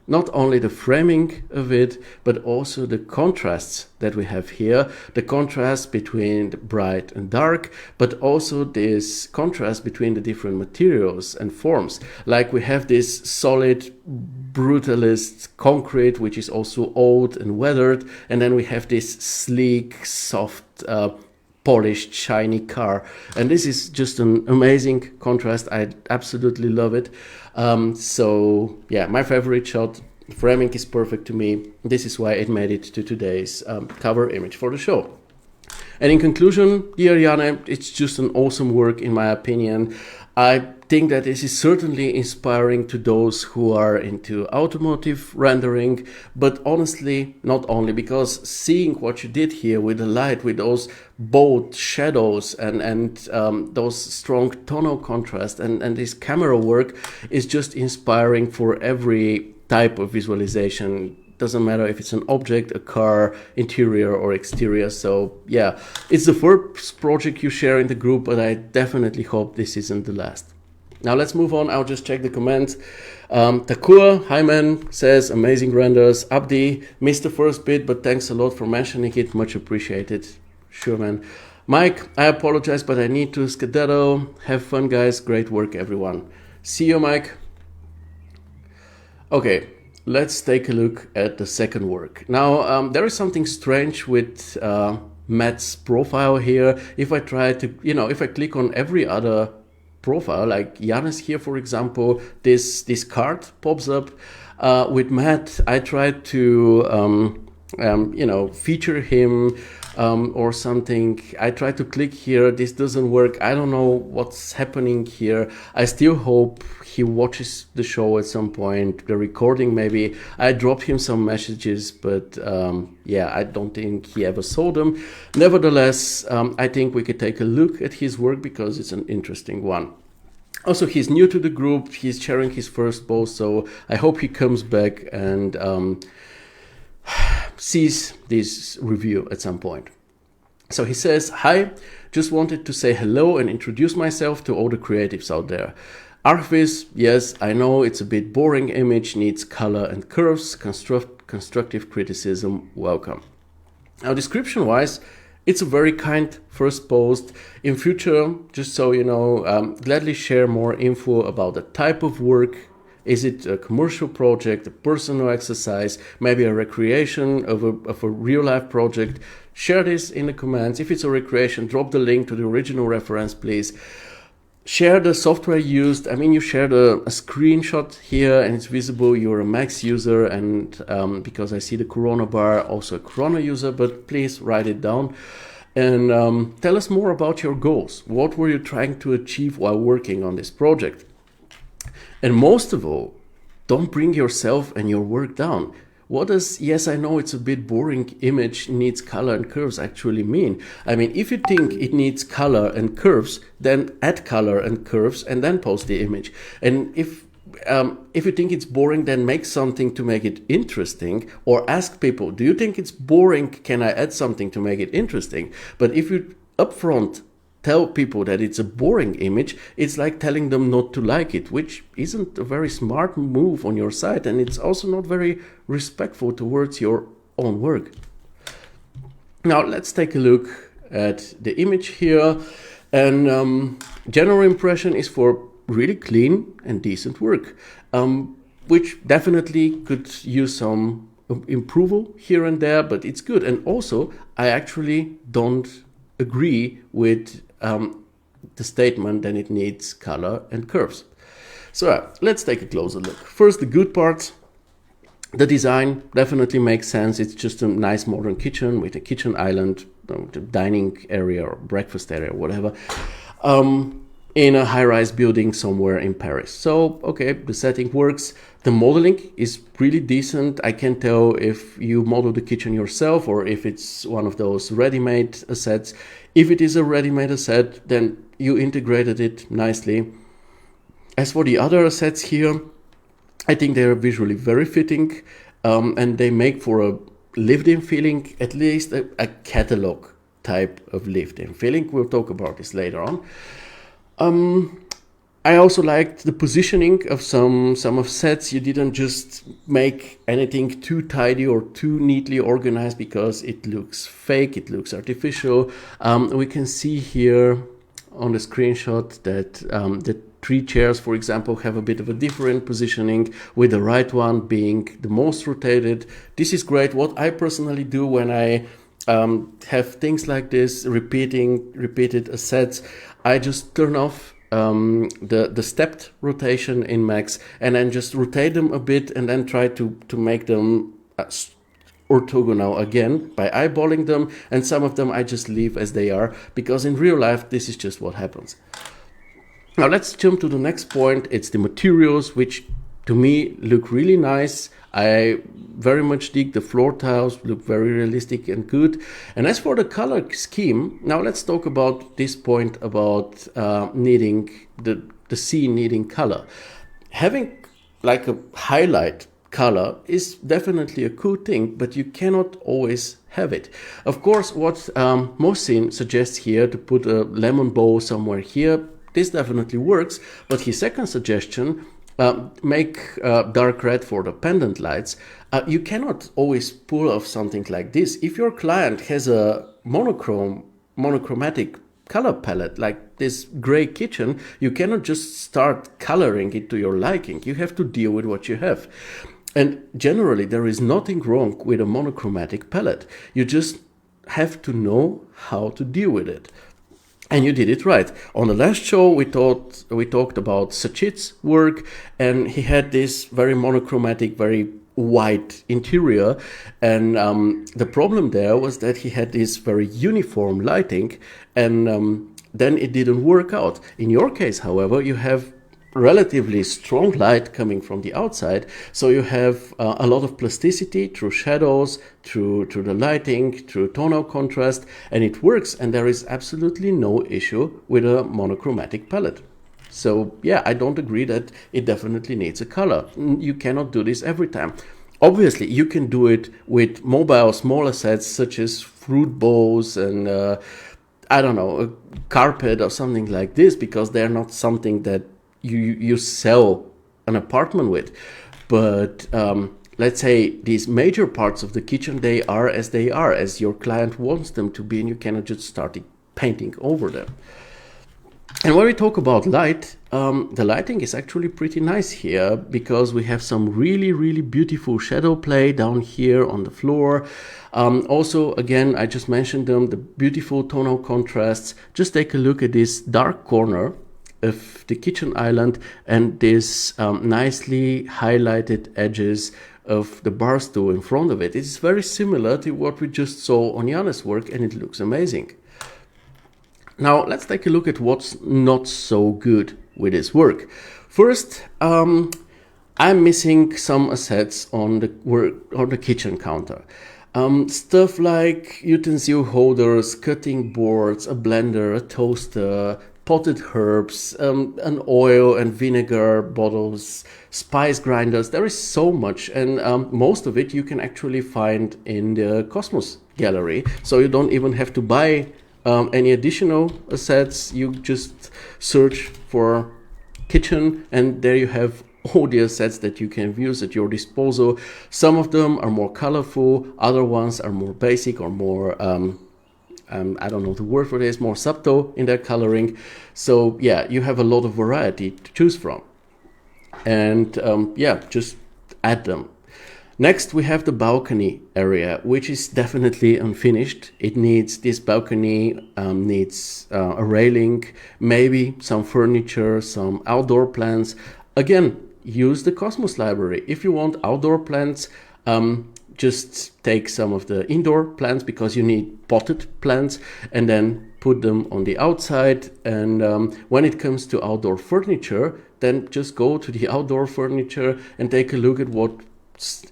not only the framing of it, but also the contrasts that we have here. The contrast between the bright and dark, but also this contrast between the different materials and forms. Like we have this solid brutalist concrete, which is also old and weathered. And then we have this sleek, soft, polished, shiny car. And this is just an amazing contrast. I absolutely love it. So yeah, my favorite shot. Framing is perfect to me. This is why it made it to today's cover image for the show. And in conclusion, dear Yane, it's just an awesome work in my opinion. I think that this is certainly inspiring to those who are into automotive rendering, but honestly, not only, because seeing what you did here with the light, with those bold shadows and those strong tonal contrast and this camera work is just inspiring for every type of visualization. Doesn't matter if it's an object, a car, interior or exterior. So yeah, it's the first project you share in the group, but I definitely hope this isn't the last. Now let's move on. I'll just check the comments. Takur, hi man, says amazing renders. Abdi, missed the first bit, but thanks a lot for mentioning it. Much appreciated. Sure, man. Mike, I apologize, but I need to skedaddle. Have fun, guys. Great work, everyone. See you, Mike. Okay. let's take a look at the second work. Now, there is something strange with Matt's profile here. If I try to, if I click on every other profile, like Yane's here, for example, this card pops up. With Matt, I tried to, feature him or something. I try to click here. This doesn't work. I don't know what's happening here. I still hope he watches the show at some point, the recording maybe. I dropped him some messages, but I don't think he ever saw them. Nevertheless, I think we could take a look at his work because it's an interesting one. Also, he's new to the group. He's sharing his first post, so I hope he comes back and sees this review at some point. So he says, "Hi, just wanted to say hello and introduce myself to all the creatives out there. Archviz, yes, I know it's a bit boring image, needs color and curves, constructive criticism, welcome." Now, description-wise, it's a very kind first post. In future, just so you know, gladly share more info about the type of work. Is it a commercial project, a personal exercise, maybe a recreation of a real-life project? Share this in the comments. If it's a recreation, drop the link to the original reference, please. Share the software used. I mean, you shared a screenshot here and it's visible you're a Max user, and because I see the Corona bar, also a Corona user, but please write it down. And tell us more about your goals. What were you trying to achieve while working on this project? And most of all, don't bring yourself and your work down. What does, yes, I know it's a bit boring, image needs color and curves actually mean? I mean, if you think it needs color and curves, then add color and curves and then post the image. And if you think it's boring, then make something to make it interesting, or ask people, do you think it's boring? Can I add something to make it interesting? But if you upfront tell people that it's a boring image, it's like telling them not to like it, which isn't a very smart move on your side, and it's also not very respectful towards your own work. Now let's take a look at the image here, and general impression is for really clean and decent work, which definitely could use some improvement here and there, but it's good. And also, I actually don't agree with the statement that it needs color and curves. So let's take a closer look. First, the good parts. The design definitely makes sense. It's just a nice modern kitchen with a kitchen island, the dining area or breakfast area, or whatever, in a high-rise building somewhere in Paris. So, okay, the setting works. The modeling is really decent. I can't tell if you model the kitchen yourself or if it's one of those ready-made assets. If it is a ready-made asset, then you integrated it nicely. As for the other assets here, I think they are visually very fitting, and they make for a lived-in feeling, at least a catalog type of lived-in feeling. We'll talk about this later on. I also liked the positioning of some of sets. You didn't just make anything too tidy or too neatly organized because it looks fake, it looks artificial. We can see here on the screenshot that the 3 chairs, for example, have a bit of a different positioning, with the right one being the most rotated. This is great. What I personally do when I have things like this, repeated assets, I just turn off the stepped rotation in Max and then just rotate them a bit and then try to make them orthogonal again by eyeballing them, and some of them I just leave as they are because in real life this is just what happens. Now let's jump to the next point. It's the materials, which to me look really nice. I very much dig the floor tiles, look very realistic and good. And as for the color scheme, now let's talk about this point about needing the scene needing color. Having like a highlight color is definitely a cool thing, but you cannot always have it. Of course, what Mohsin suggests here, to put a lemon bow somewhere here, this definitely works, but his second suggestion, make dark red for the pendant lights. You cannot always pull off something like this. If your client has a monochromatic color palette like this gray kitchen, you cannot just start coloring it to your liking. You have to deal with what you have. And generally, there is nothing wrong with a monochromatic palette. You just have to know how to deal with it. And you did it right. On the last show, we talked about Sachit's work, and he had this very monochromatic, very white interior. And the problem there was that he had this very uniform lighting, and then it didn't work out. In your case, however, you have relatively strong light coming from the outside, so you have a lot of plasticity through shadows, through the lighting, through tonal contrast, and it works, and there is absolutely no issue with a monochromatic palette. So yeah, I don't agree that it definitely needs a color. You cannot do this every time. Obviously, you can do it with mobile smaller sets such as fruit bowls and I don't know, a carpet or something like this, because they're not something that you sell an apartment with. But let's say these major parts of the kitchen, they are as your client wants them to be, and you cannot just start painting over them. And when we talk about light, the lighting is actually pretty nice here, because we have some really, really beautiful shadow play down here on the floor. Also, again, I just mentioned them, the beautiful tonal contrasts. Just take a look at this dark corner of the kitchen island and this nicely highlighted edges of the bar stool in front of it. It's very similar to what we just saw on Yane's work, and it looks amazing. Now let's take a look at what's not so good with this work. First, I'm missing some assets on the kitchen counter. Stuff like utensil holders, cutting boards, a blender, a toaster, potted herbs, an oil and vinegar bottles, spice grinders. There is so much, and most of it you can actually find in the Cosmos gallery. So you don't even have to buy any additional assets. You just search for kitchen, and there you have all the assets that you can use at your disposal. Some of them are more colorful, other ones are more basic or more I don't know the word for this, more subtle in their coloring. So yeah, you have a lot of variety to choose from, and yeah, just add them. Next, we have the balcony area, which is definitely unfinished. This balcony needs a railing, maybe some furniture, some outdoor plants. Again, use the Cosmos library. If you want outdoor plants, just take some of the indoor plants, because you need potted plants, and then put them on the outside. And when it comes to outdoor furniture, then just go to the outdoor furniture and take a look at what's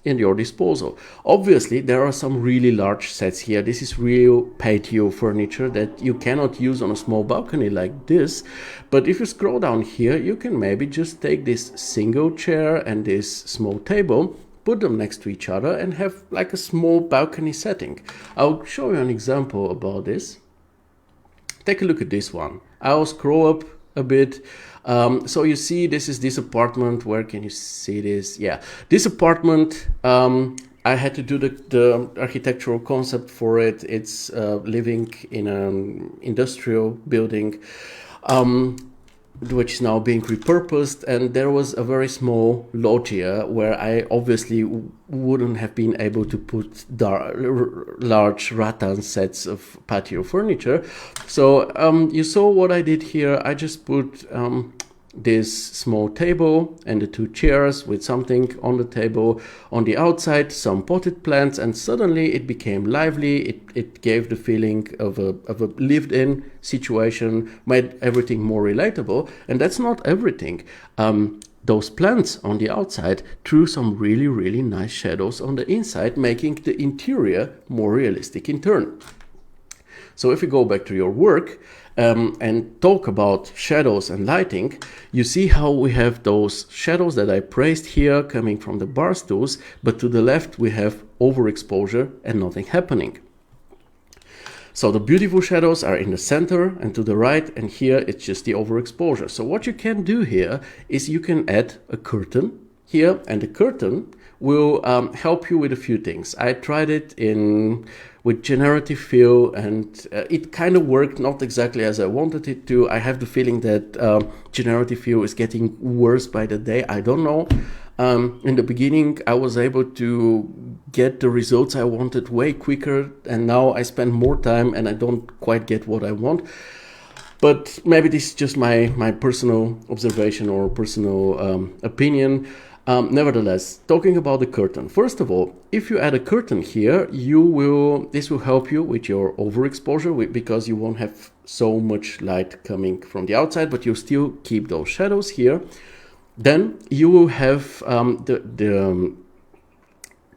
in your disposal. Obviously, there are some really large sets here. This is real patio furniture that you cannot use on a small balcony like this. But if you scroll down here, you can maybe just take this single chair and this small table, put them next to each other, and have like a small balcony setting. I'll show you an example about this. Take a look at this one. I'll scroll up a bit. So you see, this apartment. Where can you see this? Yeah, this apartment, I had to do the architectural concept for it. It's living in an industrial building, which is now being repurposed, and there was a very small loggia where I obviously wouldn't have been able to put large rattan sets of patio furniture. So you saw what I did here. I just put this small table and the two chairs with something on the table. On the outside, some potted plants, and suddenly it became lively. It gave the feeling of a lived-in situation, made everything more relatable. And that's not everything. Those plants on the outside threw some really, really nice shadows on the inside, making the interior more realistic in turn. So if we go back to your work and talk about shadows and lighting, you see how we have those shadows that I praised here coming from the bar stools, but to the left we have overexposure and nothing happening. So the beautiful shadows are in the center and to the right, and here it's just the overexposure. So what you can do here is you can add a curtain here, and the curtain will help you with a few things. I tried it with generative fill, and it kind of worked not exactly as I wanted it to. I have the feeling that generative fill is getting worse by the day. I don't know. In the beginning, I was able to get the results I wanted way quicker, and now I spend more time and I don't quite get what I want. But maybe this is just my personal observation or personal opinion. Nevertheless, talking about the curtain. First of all, if you add a curtain here, this will help you with your overexposure because you won't have so much light coming from the outside, but you still keep those shadows here. Then you will have the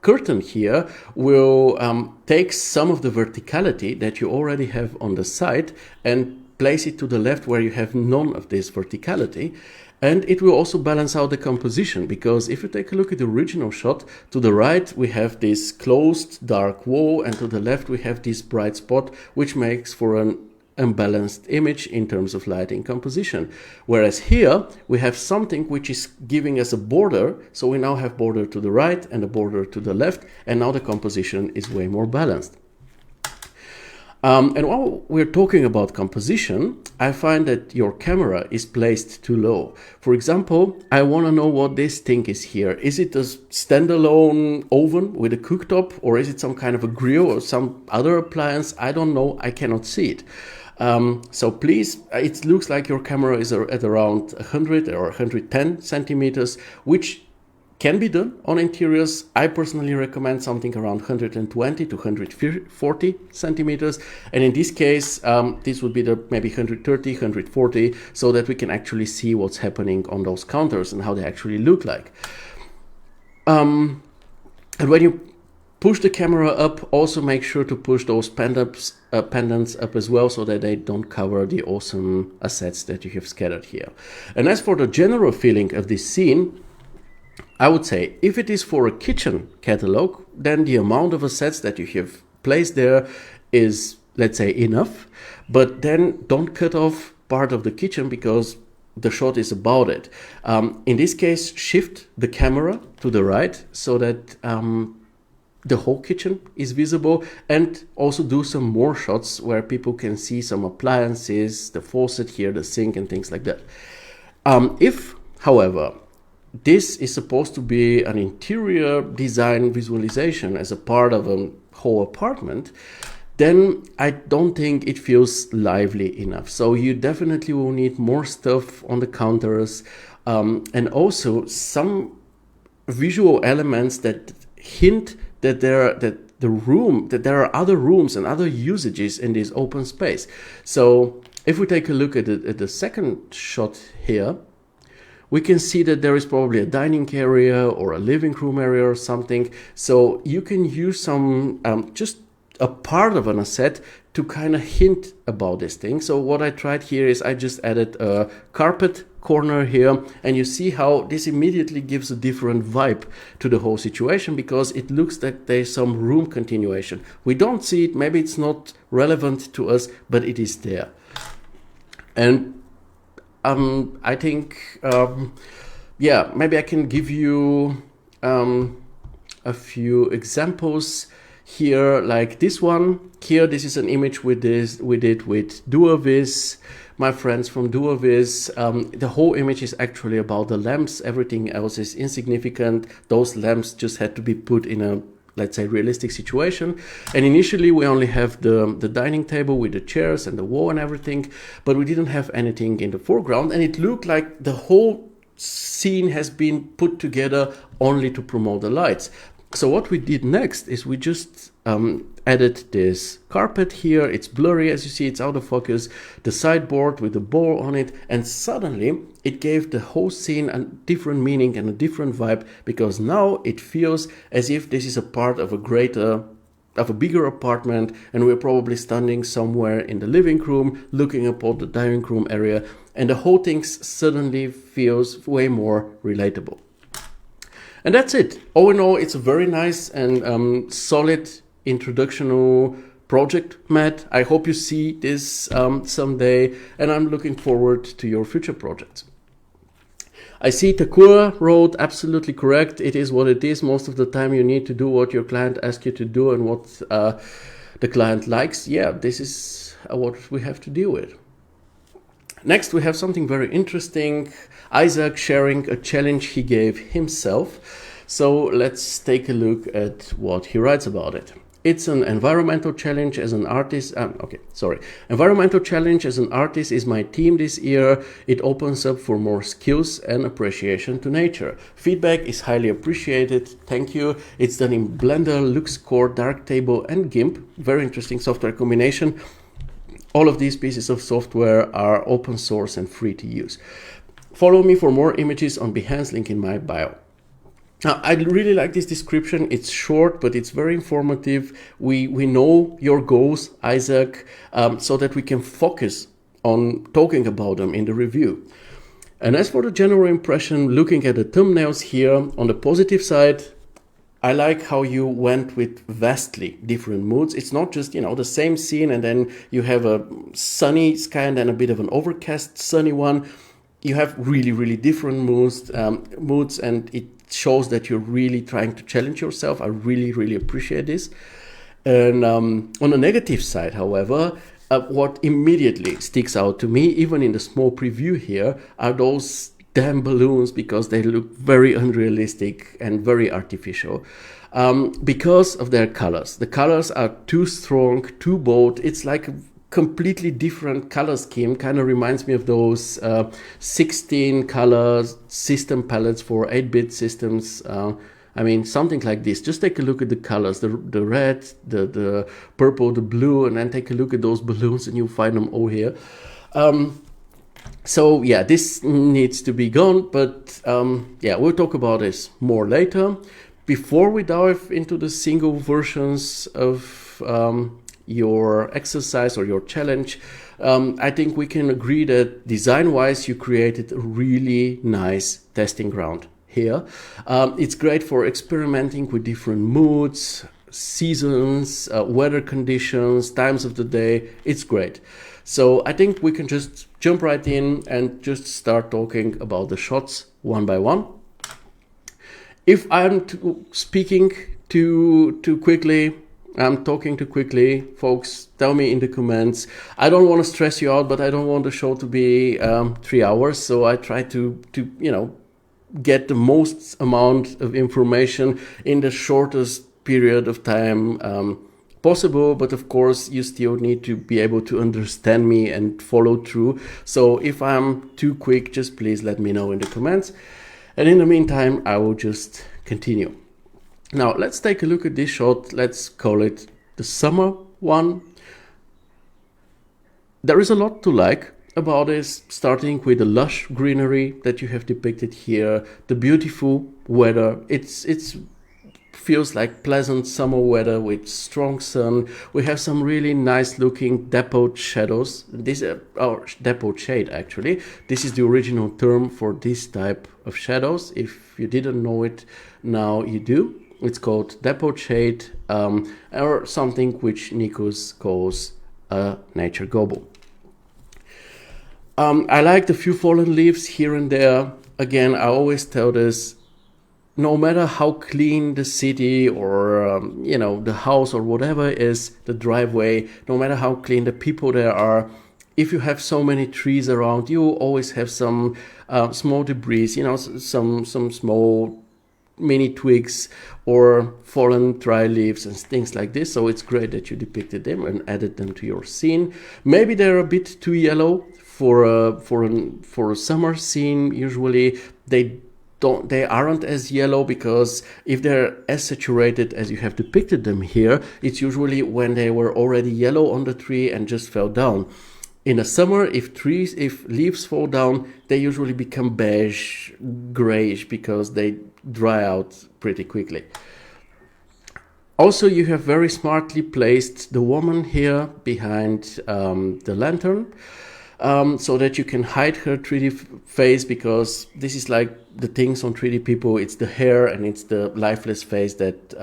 curtain here will take some of the verticality that you already have on the side and place it to the left where you have none of this verticality. And it will also balance out the composition, because if you take a look at the original shot, to the right we have this closed dark wall, and to the left we have this bright spot, which makes for an unbalanced image in terms of lighting composition. Whereas here we have something which is giving us a border, so we now have border to the right and a border to the left, and now the composition is way more balanced. And while we're talking about composition, I find that your camera is placed too low. For example, I want to know what this thing is here. Is it a standalone oven with a cooktop, or is it some kind of a grill or some other appliance? I don't know. I cannot see it. So please, it looks like your camera is at around 100 or 110 centimeters, which can be done on interiors. I personally recommend something around 120 to 140 centimeters. And in this case, this would be maybe 130, 140, so that we can actually see what's happening on those counters and how they actually look like. And when you push the camera up, also make sure to push those pendants up as well, so that they don't cover the awesome assets that you have scattered here. And as for the general feeling of this scene, I would say if it is for a kitchen catalog, then the amount of assets that you have placed there is, let's say, enough. But then don't cut off part of the kitchen because the shot is about it. In this case, shift the camera to the right so that the whole kitchen is visible, and also do some more shots where people can see some appliances, the faucet here, the sink and things like that. If, however, this is supposed to be an interior design visualization as a part of a whole apartment, then I don't think it feels lively enough. So you definitely will need more stuff on the counters, and also some visual elements that hint that there are other rooms and other usages in this open space. So if we take a look at the second shot here, we can see that there is probably a dining area or a living room area or something. So you can use some, just a part of an asset to kind of hint about this thing. So what I tried here is I just added a carpet corner here, and you see how this immediately gives a different vibe to the whole situation, because it looks like there's some room continuation. We don't see it, maybe it's not relevant to us, but it is there. And I think, maybe I can give you a few examples here, like this one here. This is an image we did with DuoViz, my friends from DuoViz. The whole image is actually about the lamps. Everything else is insignificant. Those lamps just had to be put in a, let's say, realistic situation. And initially we only have the dining table with the chairs and the wall and everything, but we didn't have anything in the foreground, and it looked like the whole scene has been put together only to promote the lights. So what we did next is we just added this carpet here. It's blurry, as you see, it's out of focus, the sideboard with the ball on it, and suddenly it gave the whole scene a different meaning and a different vibe, because now it feels as if this is a part of a bigger apartment, and we're probably standing somewhere in the living room looking upon the dining room area, and the whole thing suddenly feels way more relatable. And that's it. All in all, it's a very nice and solid introductional project, Matt. I hope you see this someday, and I'm looking forward to your future projects. I see Takura wrote, absolutely correct. It is what it is. Most of the time you need to do what your client asks you to do and what the client likes, yeah, this is what we have to deal with. Next, we have something very interesting. Isaac sharing a challenge he gave himself. So let's take a look at what he writes about it. It's an environmental challenge as an artist. Environmental challenge as an artist is my theme this year. It opens up for more skills and appreciation to nature. Feedback is highly appreciated. Thank you. It's done in Blender, LuxCore, Darktable, and GIMP. Very interesting software combination. All of these pieces of software are open source and free to use. Follow me for more images on Behance, link in my bio. Now, I really like this description. It's short, but it's very informative. We know your goals, Isaac, so that we can focus on talking about them in the review. And as for the general impression, looking at the thumbnails here, on the positive side, I like how you went with vastly different moods. It's not just, the same scene and then you have a sunny sky and then a bit of an overcast sunny one. You have really, really different moods, and it shows that you're really trying to challenge yourself. I really, really appreciate this. And on the negative side, however, what immediately sticks out to me, even in the small preview here, are those damn balloons, because they look very unrealistic and very artificial because of their colors. The colors are too strong, too bold. It's like a completely different color scheme. Kind of reminds me of those 16 color system palettes for 8-bit systems. Something like this. Just take a look at the colors, the red, the purple, the blue, and then take a look at those balloons and you'll find them all here. So yeah, this needs to be gone, but we'll talk about this more later. Before we dive into the single versions of your exercise or your challenge, I think we can agree that design-wise you created a really nice testing ground here. It's great for experimenting with different moods, seasons, weather conditions, times of the day. It's great. So I think we can just jump right in and just start talking about the shots one by one. If I'm speaking too quickly, I'm talking too quickly, folks, tell me in the comments. I don't want to stress you out, but I don't want the show to be 3 hours. So I try to get the most amount of information in the shortest period of time possible. But of course, you still need to be able to understand me and follow through. So if I'm too quick, just please let me know in the comments. And in the meantime, I will just continue. Now, let's take a look at this shot. Let's call it the summer one. There is a lot to like about this, starting with the lush greenery that you have depicted here, the beautiful weather. It's feels like pleasant summer weather with strong sun. We have some really nice looking depot shadows. This depot shade, actually. This is the original term for this type of shadows. If you didn't know it, now you do. It's called depot shade, or something which Nikos calls a nature gobble. I like the few fallen leaves here and there. Again, I always tell this, no matter how clean the city or, the house or whatever is, the driveway, no matter how clean the people there are, if you have so many trees around, you always have some small debris, some small mini twigs or fallen dry leaves and things like this. So it's great that you depicted them and added them to your scene. Maybe they're a bit too yellow for a summer scene. Usually they aren't as yellow, because if they're as saturated as you have depicted them here, it's usually when they were already yellow on the tree and just fell down. In the summer, if leaves fall down, they usually become beige, grayish, because they dry out pretty quickly. Also, you have very smartly placed the woman here behind the lantern, so that you can hide her 3D face, because this is like the things on 3D people. It's the hair and it's the lifeless face that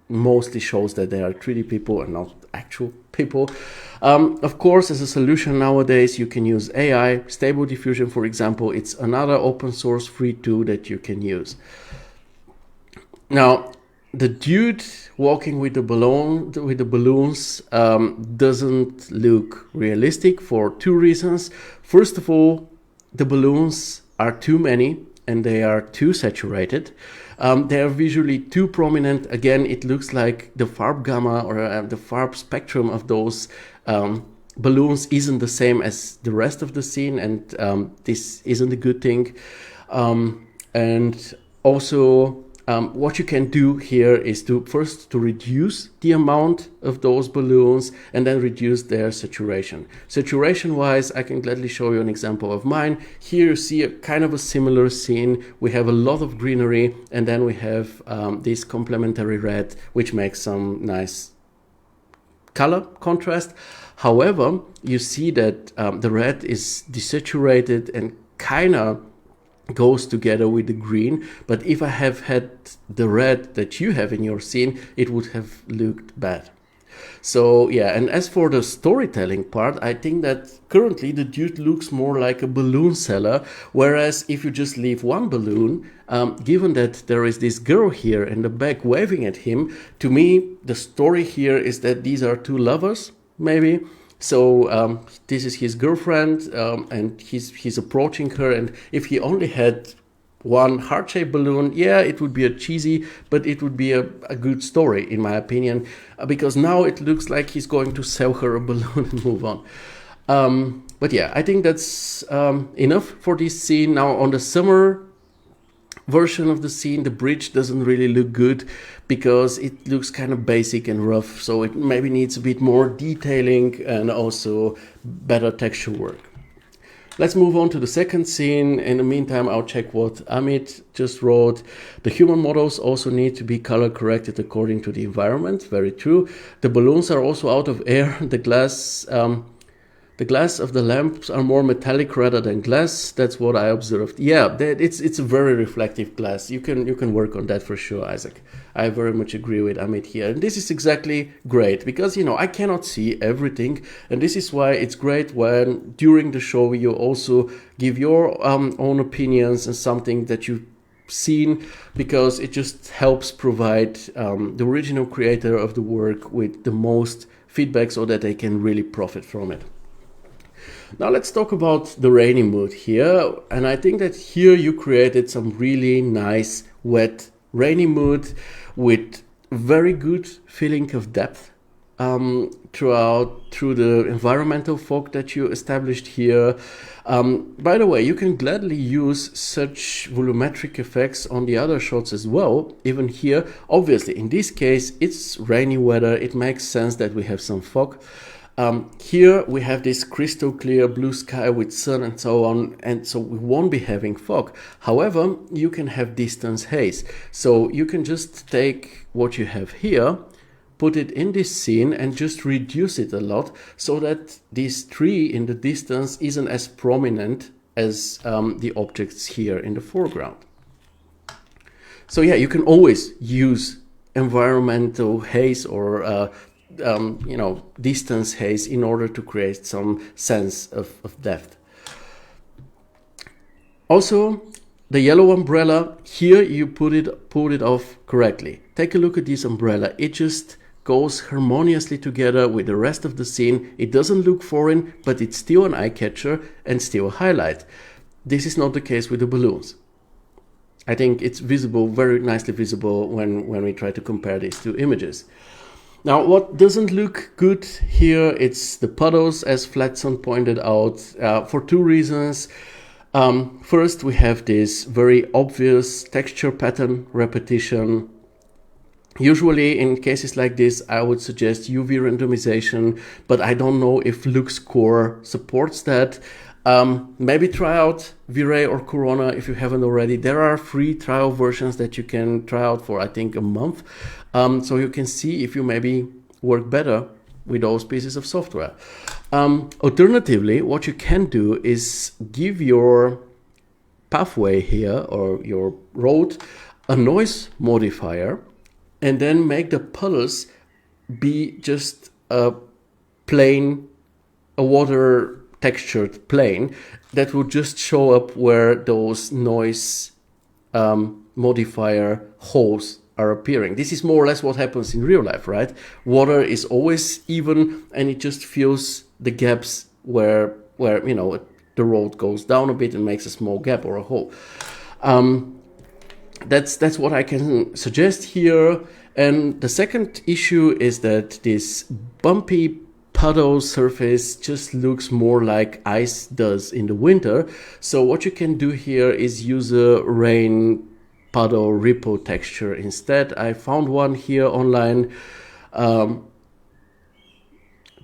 mostly shows that they are 3D people and not actual people. Of course, as a solution nowadays, you can use AI, Stable Diffusion, for example. It's another open source free tool that you can use. Now, the dude walking with the balloons doesn't look realistic for two reasons. First of all, the balloons are too many and they are too saturated. They are visually too prominent. Again, it looks like the Farb gamma or the Farb spectrum of those balloons isn't the same as the rest of the scene, and this isn't a good thing. And also, what you can do here is to first to reduce the amount of those balloons and then reduce their saturation. Saturation wise, I can gladly show you an example of mine. Here you see a kind of a similar scene. We have a lot of greenery and then we have this complementary red, which makes some nice color contrast. However, you see that the red is desaturated and kind of goes together with the green, but if I have had the red that you have in your scene, it would have looked bad. So yeah, and as for the storytelling part, I think that currently the dude looks more like a balloon seller, whereas if you just leave one balloon, given that there is this girl here in the back waving at him, to me the story here is that these are two lovers, maybe. So this is his girlfriend, and he's approaching her, and if he only had one heart-shaped balloon, yeah, it would be a cheesy, but it would be a good story in my opinion, because now it looks like he's going to sell her a balloon and move on. But yeah, I think that's enough for this scene. Now on the summer version of the scene, the bridge doesn't really look good because it looks kind of basic and rough, so it maybe needs a bit more detailing and also better texture work. Let's move on to the second scene. In the meantime, I'll check what Ahmed just wrote. The human models also need to be color corrected according to the environment. Very true. The balloons are also out of air. The glass of the lamps are more metallic rather than glass. That's what I observed. Yeah, it's a very reflective glass. You can work on that for sure, Isaac. I very much agree with Ahmed here. And this is exactly great because, you know, I cannot see everything. And this is why it's great when during the show you also give your own opinions and something that you've seen, because it just helps provide the original creator of the work with the most feedback so that they can really profit from it. Now let's talk about the rainy mood here, and I think that here you created some really nice wet rainy mood with very good feeling of depth through the environmental fog that you established here. By the way, you can gladly use such volumetric effects on the other shots as well, even here. Obviously, in this case, it's rainy weather. It makes sense that we have some fog. Here we have this crystal clear blue sky with sun and so on, and so we won't be having fog. However, you can have distance haze. So you can just take what you have here, put it in this scene and just reduce it a lot so that this tree in the distance isn't as prominent as the objects here in the foreground. So yeah, you can always use environmental haze or distance haze in order to create some sense of depth. Also, the yellow umbrella, here you pulled it off correctly. Take a look at this umbrella. It just goes harmoniously together with the rest of the scene. It doesn't look foreign, but it's still an eye catcher and still a highlight. This is not the case with the balloons. I think it's visible, very nicely visible when we try to compare these two images. Now, what doesn't look good here, it's the puddles, as Flatson pointed out, for two reasons. First, we have this very obvious texture pattern repetition. Usually, in cases like this, I would suggest UV randomization, but I don't know if Lux Core supports that. Maybe try out V-Ray or Corona if you haven't already. There are free trial versions that you can try out for, I think, a month. So you can see if you maybe work better with those pieces of software. Alternatively, what you can do is give your pathway here or your road a noise modifier and then make the puddles be just a water textured plane that would just show up where those noise modifier holes are appearing. This is more or less what happens in real life, right? Water is always even, and it just fills the gaps where you know, the road goes down a bit and makes a small gap or a hole. That's what I can suggest here. And the second issue is that this bumpy puddle surface just looks more like ice does in the winter. So what you can do here is use a rain puddle ripple texture instead. I found one here online.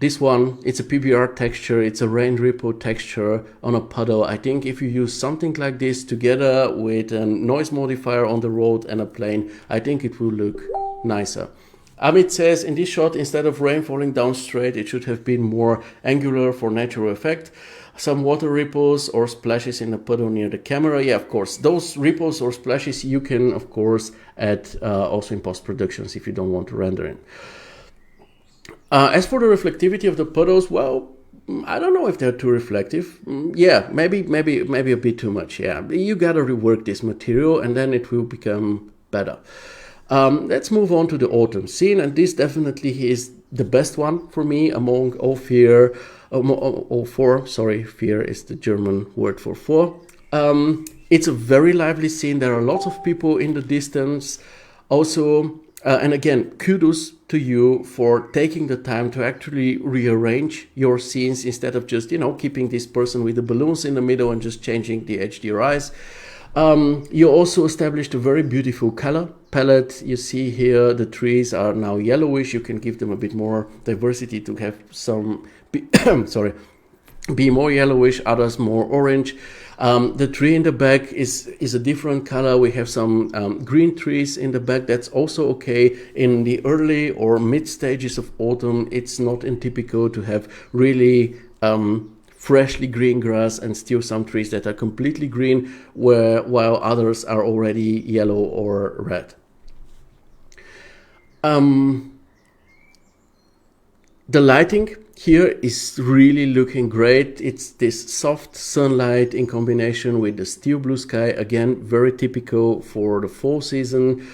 This one, it's a PBR texture, it's a rain ripple texture on a puddle. I think if you use something like this together with a noise modifier on the road and a plane, I think it will look nicer. Ahmed says in this shot, instead of rain falling down straight, it should have been more angular for natural effect. Some water ripples or splashes in the puddle near the camera. Yeah, of course, those ripples or splashes you can, of course, add also in post-productions if you don't want to render in. As for the reflectivity of the puddles, well, I don't know if they're too reflective. Yeah, maybe a bit too much. Yeah, you gotta rework this material and then it will become better. Let's move on to the autumn scene, and this definitely is the best one for me among all four. Sorry, fear is the German word for four. It's a very lively scene. There are lots of people in the distance. Also, and again, kudos to you for taking the time to actually rearrange your scenes instead of just, you know, keeping this person with the balloons in the middle and just changing the HDRIs. You also established a very beautiful color palette. You see here the trees are now yellowish. You can give them a bit more diversity to have some be more yellowish, others more orange. The tree in the back is a different color. We have some green trees in the back. That's also okay. In the early or mid stages of autumn, it's not untypical to have really freshly green grass and still some trees that are completely green, while others are already yellow or red. The lighting here is really looking great. It's this soft sunlight in combination with the steel blue sky. Again, very typical for the fall season.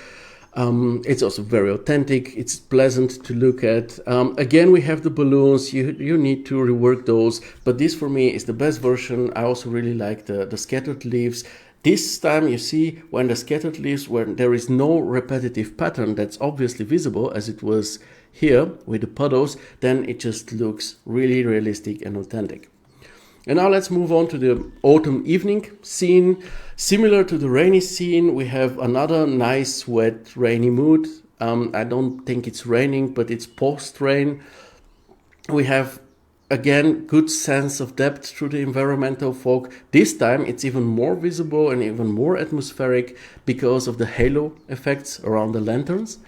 It's also very authentic. It's pleasant to look at. Again, we have the balloons. You need to rework those, but this for me is the best version. I also really like the scattered leaves. This time you see when the scattered leaves, where there is no repetitive pattern that's obviously visible as it was here with the puddles, then it just looks really realistic and authentic. And now let's move on to the autumn evening scene. Similar to the rainy scene, we have another nice, wet, rainy mood. I don't think it's raining, but it's post-rain. We have, again, good sense of depth through the environmental fog. This time it's even more visible and even more atmospheric because of the halo effects around the lanterns.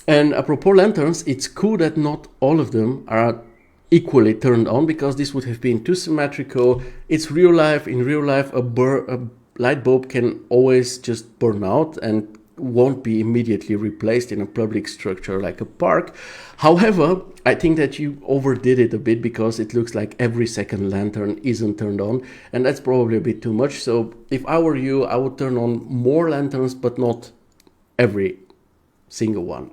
And apropos lanterns, it's cool that not all of them are equally turned on, because this would have been too symmetrical. It's real life. In real life, a light bulb can always just burn out and won't be immediately replaced in a public structure like a park. However, I think that you overdid it a bit, because it looks like every second lantern isn't turned on, and that's probably a bit too much. So if I were you, I would turn on more lanterns, but not every single one.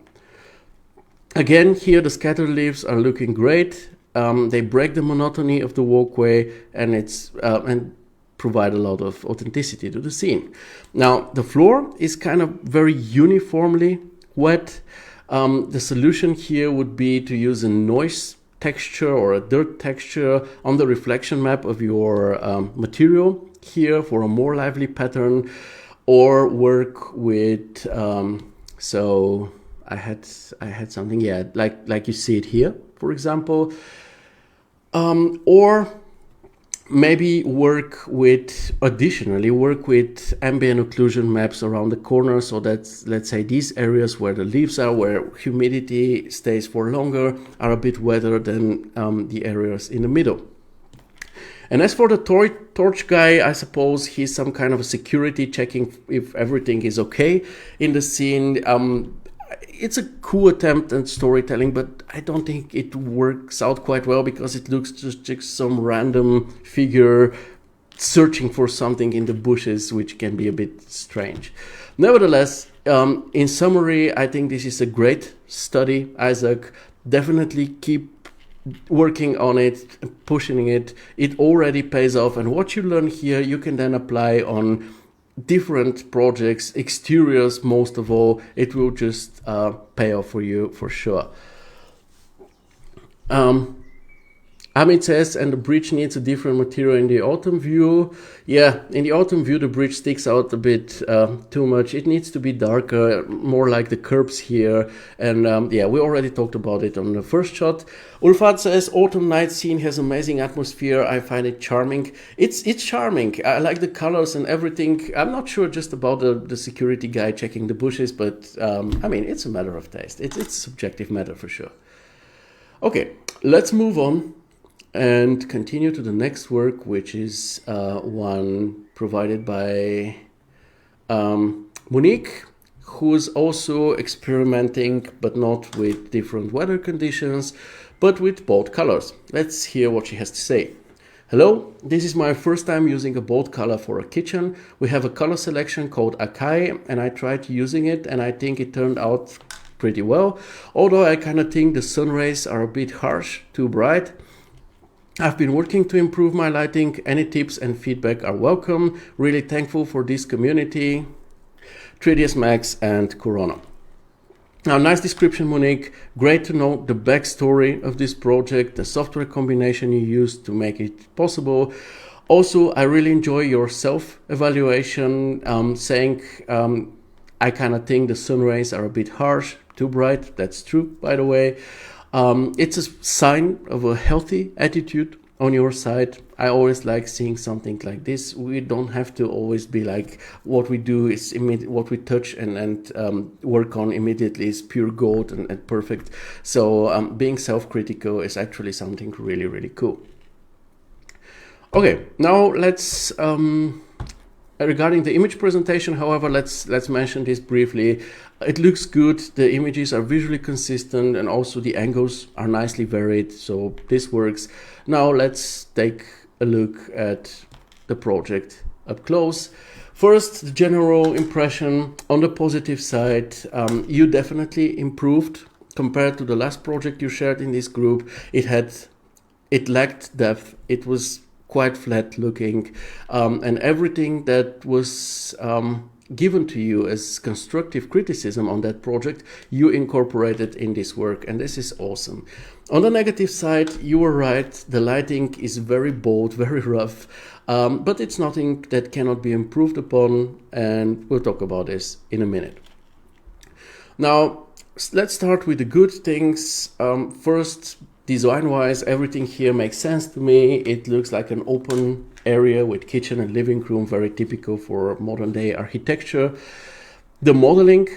Again, here the scattered leaves are looking great. They break the monotony of the walkway, and and provide a lot of authenticity to the scene. Now, the floor is kind of very uniformly wet. The solution here would be to use a noise texture or a dirt texture on the reflection map of your material here for a more lively pattern, or work with so I had something, yeah, like you see it here, for example, or maybe additionally work with ambient occlusion maps around the corner, so that, let's say, these areas where the leaves are, where humidity stays for longer, are a bit wetter than the areas in the middle. And as for the torch guy, I suppose he's some kind of a security, checking if everything is okay in the scene. It's a cool attempt at storytelling, but I don't think it works out quite well, because it looks just some random figure searching for something in the bushes, which can be a bit strange. Nevertheless, in summary, I think this is a great study, Isaac. Definitely keep working on it, pushing it. It already pays off, and what you learn here, you can then apply on different projects, exteriors most of all. It will just pay off for you for sure. Ahmed says, and the bridge needs a different material in the autumn view. Yeah, in the autumn view, the bridge sticks out a bit too much. It needs to be darker, more like the curbs here. And yeah, we already talked about it on the first shot. Ulfat says, autumn night scene has amazing atmosphere. I find it charming. It's charming. I like the colors and everything. I'm not sure just about the security guy checking the bushes, but I mean, it's a matter of taste. It's a subjective matter for sure. Okay, let's move on and continue to the next work, which is one provided by Monique, who's also experimenting, but not with different weather conditions, but with bold colors. Let's hear what she has to say. Hello, this is my first time using a bold color for a kitchen. We have a color selection called Akai, and I tried using it, and I think it turned out pretty well, although I kind of think the sun rays are a bit harsh, too bright. I've been working to improve my lighting. Any tips and feedback are welcome. Really thankful for this community. 3ds Max and Corona. Now, nice description, Monique. Great to know the backstory of this project, the software combination you used to make it possible. Also, I really enjoy your self-evaluation, saying I kind of think the sun rays are a bit harsh, too bright. That's true, by the way. It's a sign of a healthy attitude on your side. I always like seeing something like this. We don't have to always be like, what we do is what we touch and work on immediately is pure gold and perfect. So being self-critical is actually something really, really cool. Okay, now let's regarding the image presentation, however, let's mention this briefly. It looks good, the images are visually consistent, and also the angles are nicely varied, so this works. Now let's take a look at the project up close. First, the general impression. On the positive side, you definitely improved compared to the last project you shared in this group. It lacked depth, it was quite flat looking, and everything that was given to you as constructive criticism on that project, you incorporated in this work, and this is awesome. On the negative side, you were right, the lighting is very bold, very rough, but it's nothing that cannot be improved upon, and we'll talk about this in a minute. Now, let's start with the good things. First, design-wise, everything here makes sense to me. It looks like an open area with kitchen and living room, very typical for modern-day architecture. The modeling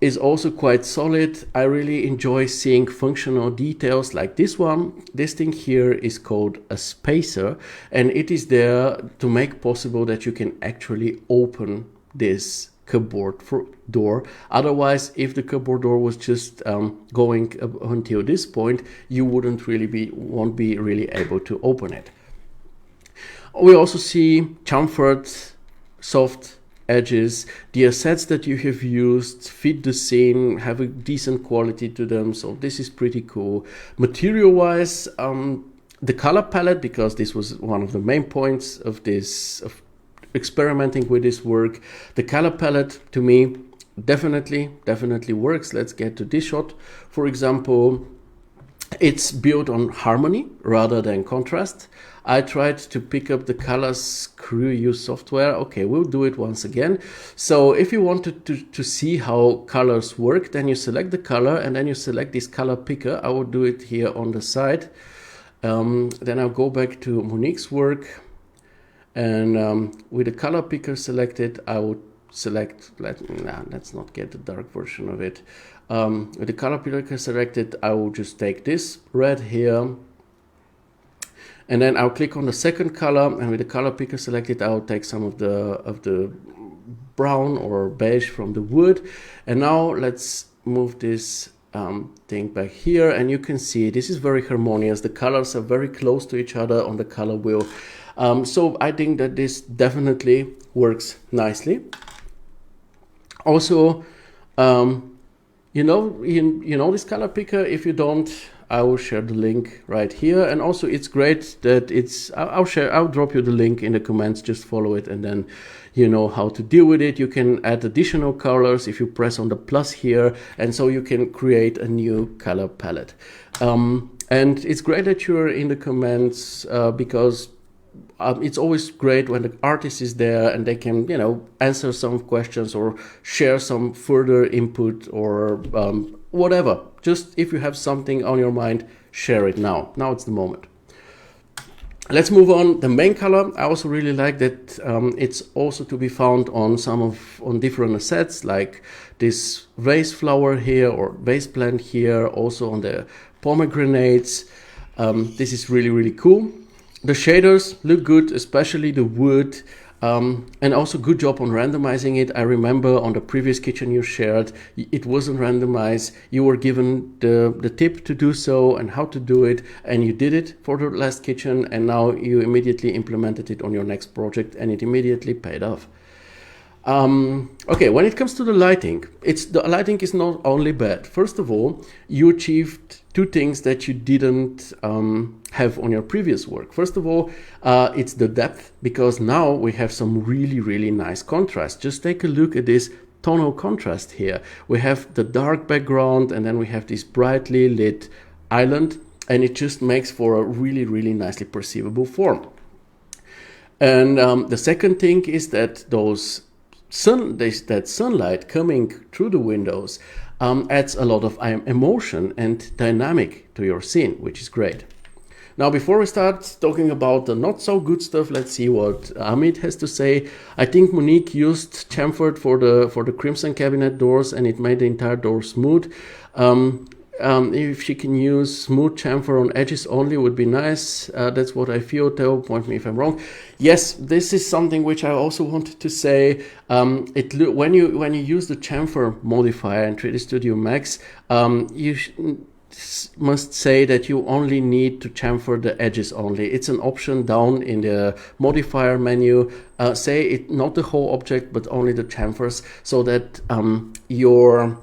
is also quite solid. I really enjoy seeing functional details like this one. This thing here is called a spacer, and it is there to make possible that you can actually open this cupboard door. Otherwise, if the cupboard door was just going up until this point, you won't be really able to open it. We also see chamfered soft edges. The assets that you have used fit the scene, have a decent quality to them, so this is pretty cool. Material wise, the color palette, because this was one of the main points of experimenting with this work, the color palette to me definitely works. Let's get to this shot. For example, it's built on harmony rather than contrast. I tried to pick up the colors, screw you software. Okay, we'll do it once again. So if you wanted to see how colors work, then you select the color and then you select this color picker. I will do it here on the side. Then I'll go back to Monique's work, and with the color picker selected, I would select, let's not get the dark version of it. With the color picker selected, I will just take this red here, and then I'll click on the second color, and with the color picker selected, I'll take some of the brown or beige from the wood. And now let's move this thing back here, and you can see this is very harmonious. The colors are very close to each other on the color wheel. So I think that this definitely works nicely. Also, you know this color picker. If you don't, I will share the link right here. And also, it's great that I'll drop you the link in the comments. Just follow it, and then you know how to deal with it. You can add additional colors if you press on the plus here, and so you can create a new color palette. And it's great that you're in the comments because it's always great when the artist is there and they can, answer some questions or share some further input or whatever. Just if you have something on your mind, share it now. Now it's the moment. Let's move on. The main color, I also really like that it's also to be found on on different assets, like this vase flower here or vase plant here, also on the pomegranates. This is really, really cool. The shaders look good, especially the wood, and also good job on randomizing it. I remember on the previous kitchen you shared, it wasn't randomized. You were given the tip to do so and how to do it, and you did it for the last kitchen, and now you immediately implemented it on your next project, and it immediately paid off. Okay, when it comes to the lighting, the lighting is not only bad. First of all, you achieved two things that you didn't have on your previous work. First of all, it's the depth, because now we have some really, really nice contrast. Just take a look at this tonal contrast here. We have the dark background, and then we have this brightly lit island, and it just makes for a really, really nicely perceivable form. And the second thing is that that sunlight coming through the windows adds a lot of emotion and dynamic to your scene, which is great. Now, before we start talking about the not so good stuff, let's see what Ahmed has to say. I think Monique used chamfered for the crimson cabinet doors, and it made the entire door smooth. If she can use smooth chamfer on edges only, would be nice. That's what I feel. Theo, point me if I'm wrong. Yes, this is something which I also wanted to say. When you use the chamfer modifier in 3D Studio Max, you must say that you only need to chamfer the edges only. It's an option down in the modifier menu. Say it not the whole object, but only the chamfers, so that your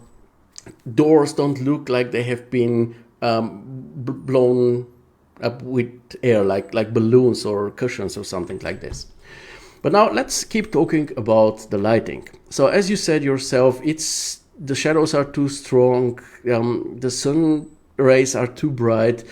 doors don't look like they have been blown up with air, like balloons or cushions or something like this. But now let's keep talking about the lighting. So as you said yourself, the shadows are too strong, the sun rays are too bright,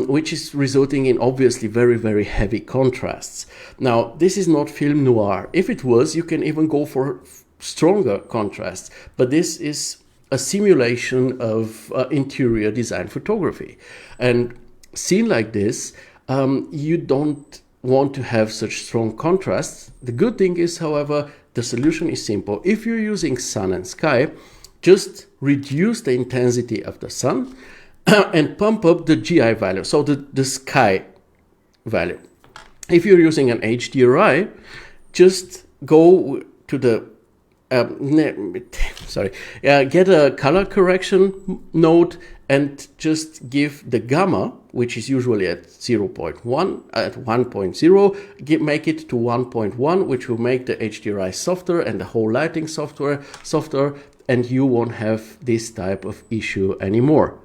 which is resulting in obviously very, very heavy contrasts. Now, this is not film noir. If it was, you can even go for stronger contrasts, but this is a simulation of interior design photography. And seen like this, you don't want to have such strong contrasts. The good thing is, however, the solution is simple. If you're using sun and sky, just reduce the intensity of the sun and pump up the GI value, so the sky value. If you're using an HDRI, just go to the get a color correction node and just give the gamma, which is usually at 0.1, at 1.0, make it to 1.1, which will make the HDRI softer and the whole lighting software softer, and you won't have this type of issue anymore.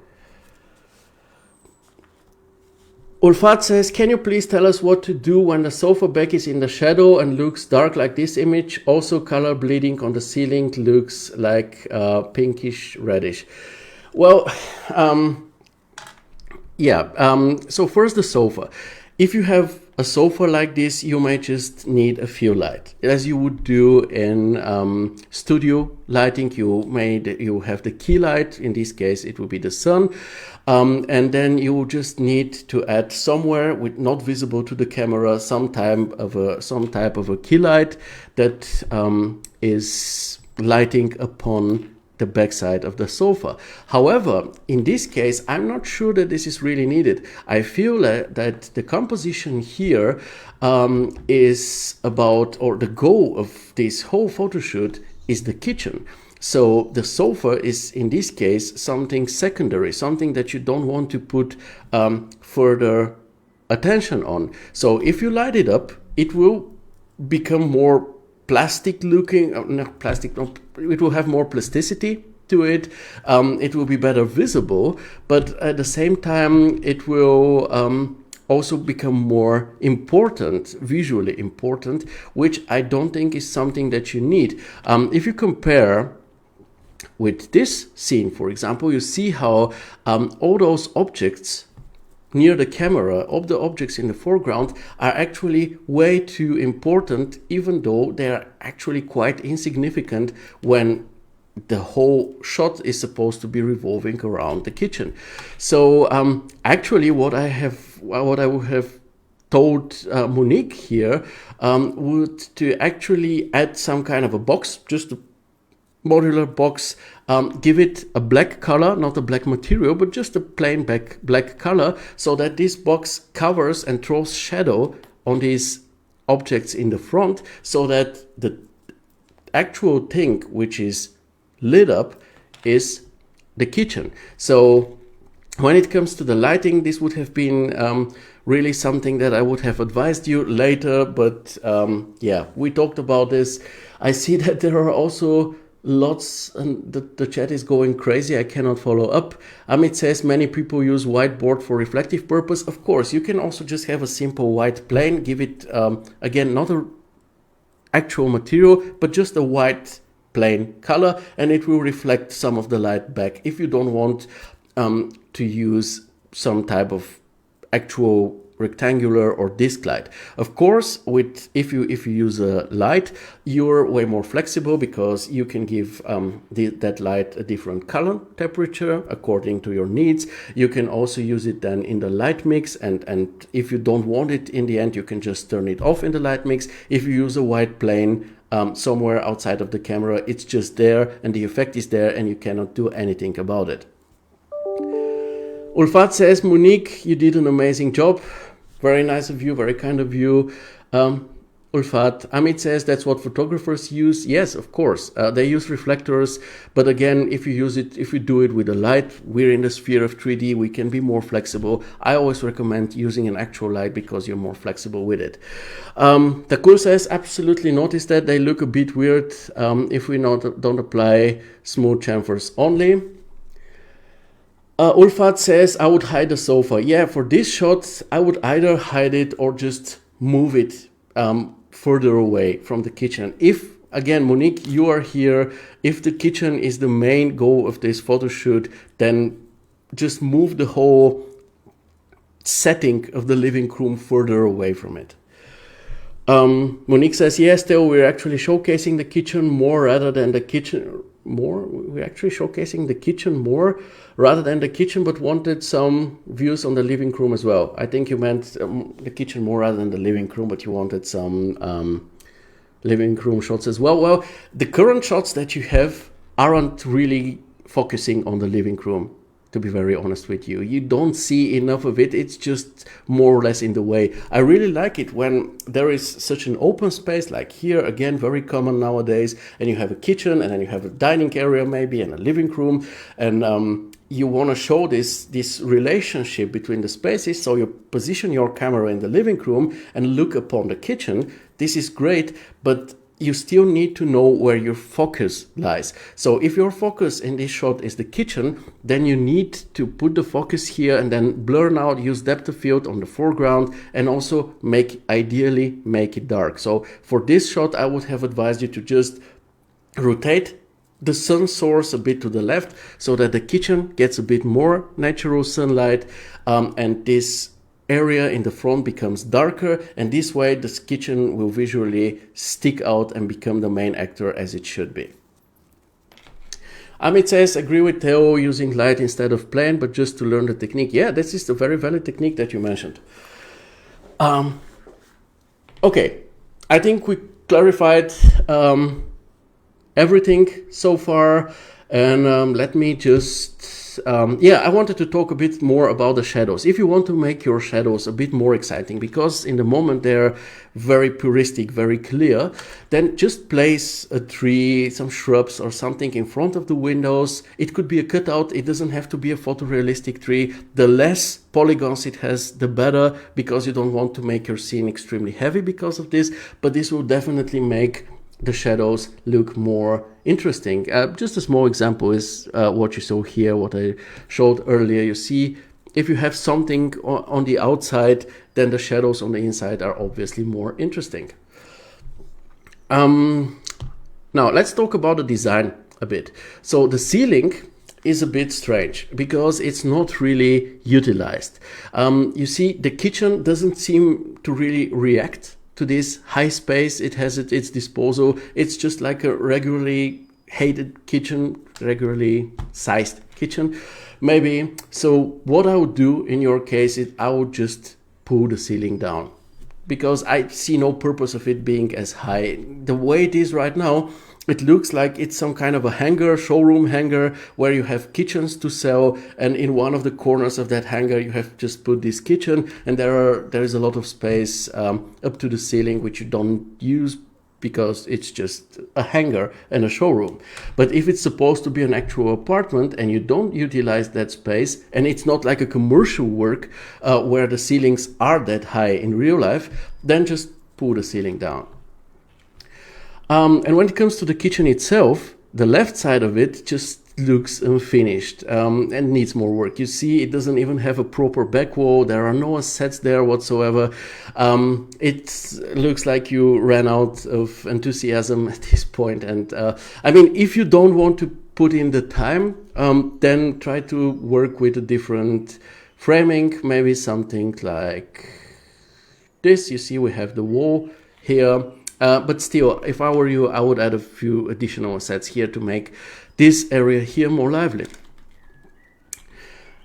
Ulfat says, can you please tell us what to do when the sofa back is in the shadow and looks dark like this image? Also, color bleeding on the ceiling looks like pinkish reddish. Well, so first the sofa. If you have a sofa like this, you may just need a few light. As you would do in studio lighting, you have the key light. In this case, it will be the sun. And then you just need to add somewhere with not visible to the camera some type of a key light that is lighting upon the backside of the sofa. However, in this case, I'm not sure that this is really needed. I feel that the composition here is about, or the goal of this whole photo shoot is the kitchen. So the sofa is, in this case, something secondary, something that you don't want to put further attention on. So if you light it up, it will become more plastic looking, it will have more plasticity to it. It will be better visible, but at the same time, it will also become more important, visually important, which I don't think is something that you need. If you compare with this scene, for example, you see how all those objects near the camera, of the objects in the foreground, are actually way too important, even though they are actually quite insignificant when the whole shot is supposed to be revolving around the kitchen. So actually what I would have told Monique here would to actually add some kind of a box, just a modular box, give it a black color, not a black material, but just a plain black color, so that this box covers and throws shadow on these objects in the front, so that the actual thing which is lit up is the kitchen. So when it comes to the lighting, this would have been really something that I would have advised you later, but yeah, we talked about this. I see that there are also lots, and the chat is going crazy. I cannot follow up. Ahmed says many people use whiteboard for reflective purpose. Of course, you can also just have a simple white plane, give it again, not a actual material, but just a white plain color, and it will reflect some of the light back if you don't want to use some type of actual rectangular or disc light. Of course, if you use a light, you're way more flexible, because you can give that light a different color temperature according to your needs. You can also use it then in the light mix, and if you don't want it in the end, you can just turn it off in the light mix. If you use a white plane somewhere outside of the camera, it's just there and the effect is there and you cannot do anything about it. Ulfat says, Monique, you did an amazing job. Very nice of you, very kind of you. Ulfat. Ahmed says that's what photographers use. Yes, of course. They use reflectors, but again, if you do it with a light, we're in the sphere of 3D, we can be more flexible. I always recommend using an actual light because you're more flexible with it. Takur says, absolutely notice that they look a bit weird if we don't apply smooth chamfers only. Ulfat says, I would hide the sofa. Yeah, for this shot, I would either hide it or just move it further away from the kitchen. If, again, Monique, you are here, if the kitchen is the main goal of this photo shoot, then just move the whole setting of the living room further away from it. Monique says, yes, Theo, we're actually showcasing the kitchen more rather than the kitchen. We're actually showcasing the kitchen more rather than the kitchen, but wanted some views on the living room as well. I think you meant the kitchen more rather than the living room, but you wanted some living room shots as well. Well, the current shots that you have aren't really focusing on the living room, to be very honest with you. You don't see enough of it. It's just more or less in the way. I really like it when there is such an open space like here, again, very common nowadays, and you have a kitchen and then you have a dining area maybe and a living room, and you want to show this relationship between the spaces, so you position your camera in the living room and look upon the kitchen. This is great, but you still need to know where your focus lies. So if your focus in this shot is the kitchen, then you need to put the focus here and then blur out, use depth of field on the foreground, and also ideally make it dark. So for this shot, I would have advised you to just rotate the sun source a bit to the left so that the kitchen gets a bit more natural sunlight, and this area in the front becomes darker, and this way the kitchen will visually stick out and become the main actor as it should be. Ahmed says, agree with Theo, using light instead of plane, but just to learn the technique. Yeah, this is a very valid technique that you mentioned. Okay, I think we clarified everything so far, and let me just I wanted to talk a bit more about the shadows. If you want to make your shadows a bit more exciting, because in the moment they're very puristic, very clear, then just place a tree, some shrubs or something in front of the windows. It could be a cutout, it doesn't have to be a photorealistic tree. The less polygons it has, the better, because you don't want to make your scene extremely heavy because of this, but this will definitely make the shadows look more interesting. Just a small example is what you saw here, what I showed earlier. You see, if you have something on the outside, then the shadows on the inside are obviously more interesting. Now let's talk about the design a bit. So the ceiling is a bit strange because it's not really utilized. You see, the kitchen doesn't seem to really react to this high space it has at its disposal. It's just like a regularly hated kitchen, regularly sized kitchen, maybe. So what I would do in your case is I would just pull the ceiling down, because I see no purpose of it being as high. The way it is right now, it looks like it's some kind of a hanger, showroom hanger, where you have kitchens to sell, and in one of the corners of that hanger you have just put this kitchen, and there is a lot of space up to the ceiling which you don't use because it's just a hanger and a showroom. But if it's supposed to be an actual apartment and you don't utilize that space, and it's not like a commercial work where the ceilings are that high in real life, then just pull the ceiling down. And when it comes to the kitchen itself, the left side of it just looks unfinished and needs more work. You see, it doesn't even have a proper back wall. There are no sets there whatsoever. It looks like you ran out of enthusiasm at this point. And I mean, if you don't want to put in the time, then try to work with a different framing, maybe something like this. You see, we have the wall here. But still, if I were you, I would add a few additional sets here to make this area here more lively.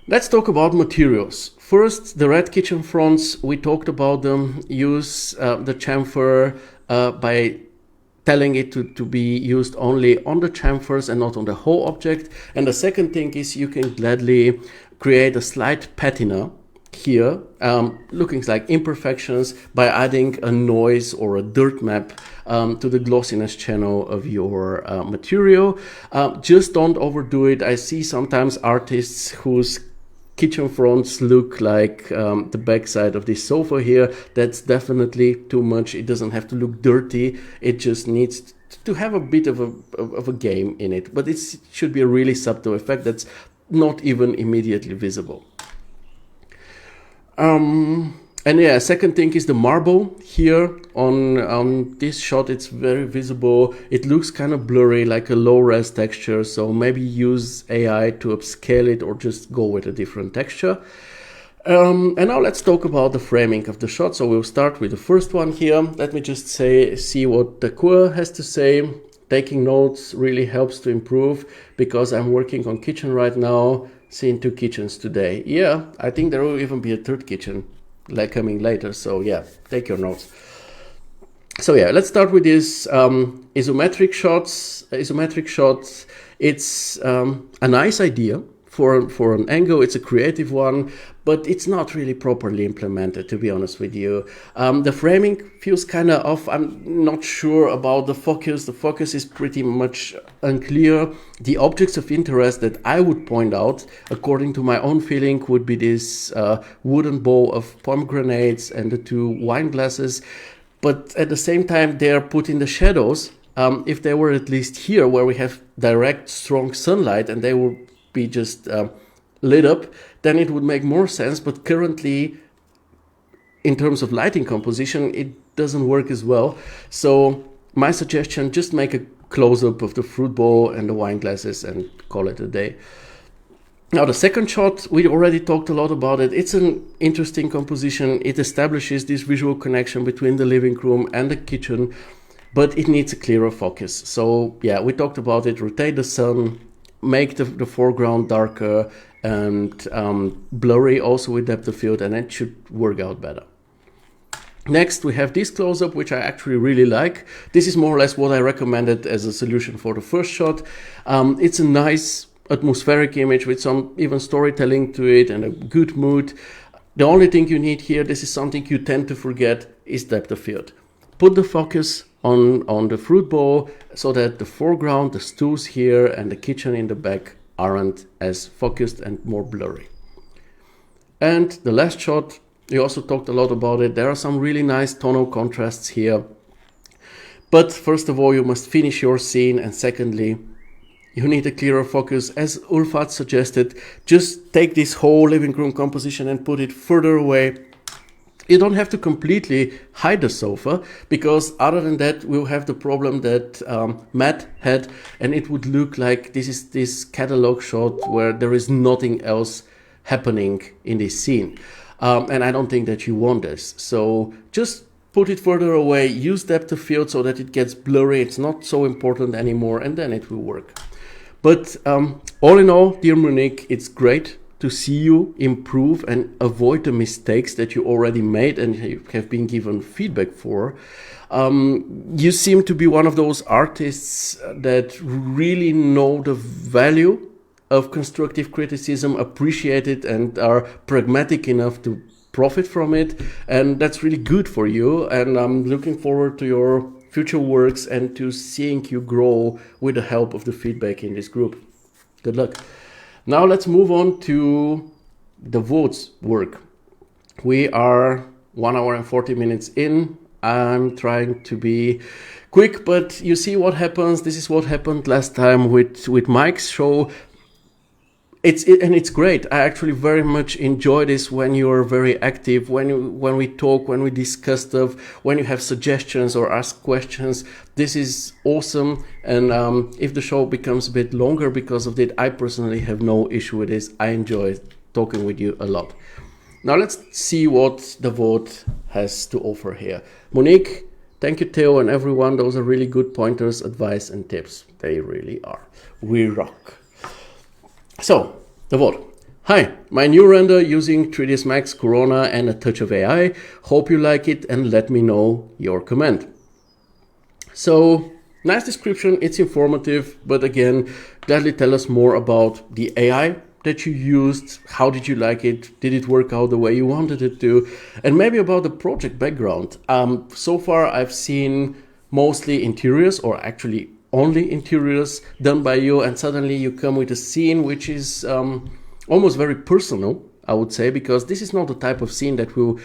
Let's talk about materials. First, the red kitchen fronts, we talked about them. Use the chamfer by telling it to be used only on the chamfers and not on the whole object. And the second thing is you can gladly create a slight patina here, looking like imperfections, by adding a noise or a dirt map to the glossiness channel of your material. Just don't overdo it. I see sometimes artists whose kitchen fronts look like the backside of this sofa here. That's definitely too much. It doesn't have to look dirty. It just needs to have a bit of a game in it. But it should be a really subtle effect that's not even immediately visible. And yeah, second thing is the marble here on this shot. It's very visible. It looks kind of blurry, like a low res texture. So maybe use AI to upscale it or just go with a different texture. And now let's talk about the framing of the shot. So we'll start with the first one here. Let me just see what the Kur has to say. Taking notes really helps to improve because I'm working on kitchen right now. Seeing 2 kitchens today. Yeah, I think there will even be a 3rd kitchen like coming later. So yeah, take your notes. So yeah, let's start with this isometric shots. It's a nice idea for an angle. It's a creative one, but it's not really properly implemented, to be honest with you. The framing feels kind of off. I'm not sure about the focus. The focus is pretty much unclear. The objects of interest that I would point out, according to my own feeling, would be this wooden bowl of pomegranates and the 2 wine glasses. But at the same time, they are put in the shadows. If they were at least here, where we have direct, strong sunlight, and they will be just lit up, then it would make more sense. But currently, in terms of lighting composition, it doesn't work as well. So my suggestion, just make a close-up of the fruit bowl and the wine glasses and call it a day. Now the second shot, we already talked a lot about it. It's an interesting composition. It establishes this visual connection between the living room and the kitchen, but it needs a clearer focus. So yeah, we talked about it. Rotate the sun, make the foreground darker and blurry also with depth of field, and it should work out better. Next, we have this close-up, which I actually really like. This is more or less what I recommended as a solution for the first shot. It's a nice atmospheric image with some even storytelling to it and a good mood. The only thing you need here, this is something you tend to forget, is depth of field. Put the focus on the fruit bowl so that the foreground, the stools here and the kitchen in the back aren't as focused and more blurry. And the last shot, we also talked a lot about it. There are some really nice tonal contrasts here. But first of all, you must finish your scene, and secondly, you need a clearer focus. As Ulfat suggested, just take this whole living room composition and put it further away. You don't have to completely hide the sofa, because other than that, we'll have the problem that Matt had, and it would look like this is this catalog shot where there is nothing else happening in this scene. And I don't think that you want this. So just put it further away, use depth of field so that it gets blurry, it's not so important anymore, and then it will work. But all in all, dear Monique, it's great to see you improve and avoid the mistakes that you already made and you have been given feedback for. You seem to be one of those artists that really know the value of constructive criticism, appreciate it, and are pragmatic enough to profit from it, and that's really good for you, and I'm looking forward to your future works and to seeing you grow with the help of the feedback in this group. Good luck. Now let's move on to the votes work. We are 1 hour and 40 minutes in. I'm trying to be quick, but you see what happens. This is what happened last time with Mike's show. It's great. I actually very much enjoy this when you're very active, when we talk, when we discuss stuff, when you have suggestions or ask questions. This is awesome. And if the show becomes a bit longer because of that, I personally have no issue with this. I enjoy talking with you a lot. Now let's see what the vote has to offer here. Monique, thank you, Theo, and everyone. Those are really good pointers, advice, and tips. They really are. We rock. So, the vote. Hi, my new render using 3ds Max, Corona, and a touch of AI. Hope you like it and let me know your comment. So, nice description, it's informative, but again, gladly tell us more about the AI that you used. How did you like it? Did it work out the way you wanted it to? And maybe about the project background. So far, I've seen mostly interiors, or actually only interiors done by you, and suddenly you come with a scene which is almost very personal, I would say, because this is not the type of scene that will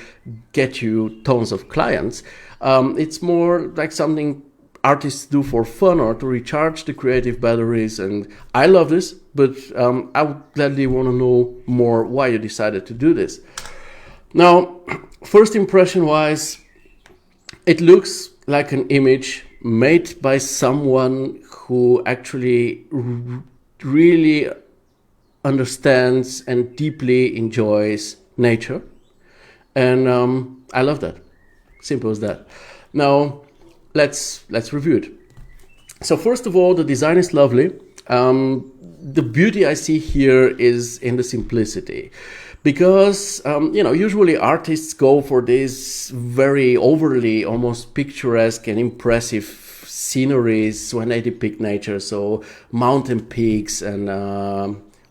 get you tons of clients. It's more like something artists do for fun or to recharge the creative batteries, and I love this, but I would gladly want to know more why you decided to do this. Now, first impression wise, it looks like an image made by someone who actually really understands and deeply enjoys nature. And I love that. Simple as that. Now, let's review it. So first of all, the design is lovely. The beauty I see here is in the simplicity. Because, usually artists go for these very overly, almost picturesque and impressive sceneries when they depict nature. So mountain peaks and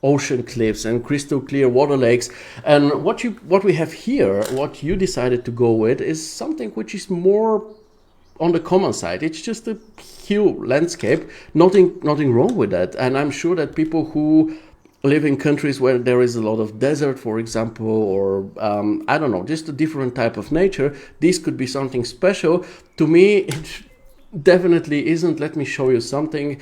ocean cliffs and crystal clear water lakes. And what we have here, what you decided to go with, is something which is more on the common side. It's just a huge landscape. Nothing wrong with that. And I'm sure that people who live in countries where there is a lot of desert, for example, or I don't know, just a different type of nature, this could be something special. To me, it definitely isn't. Let me show you something.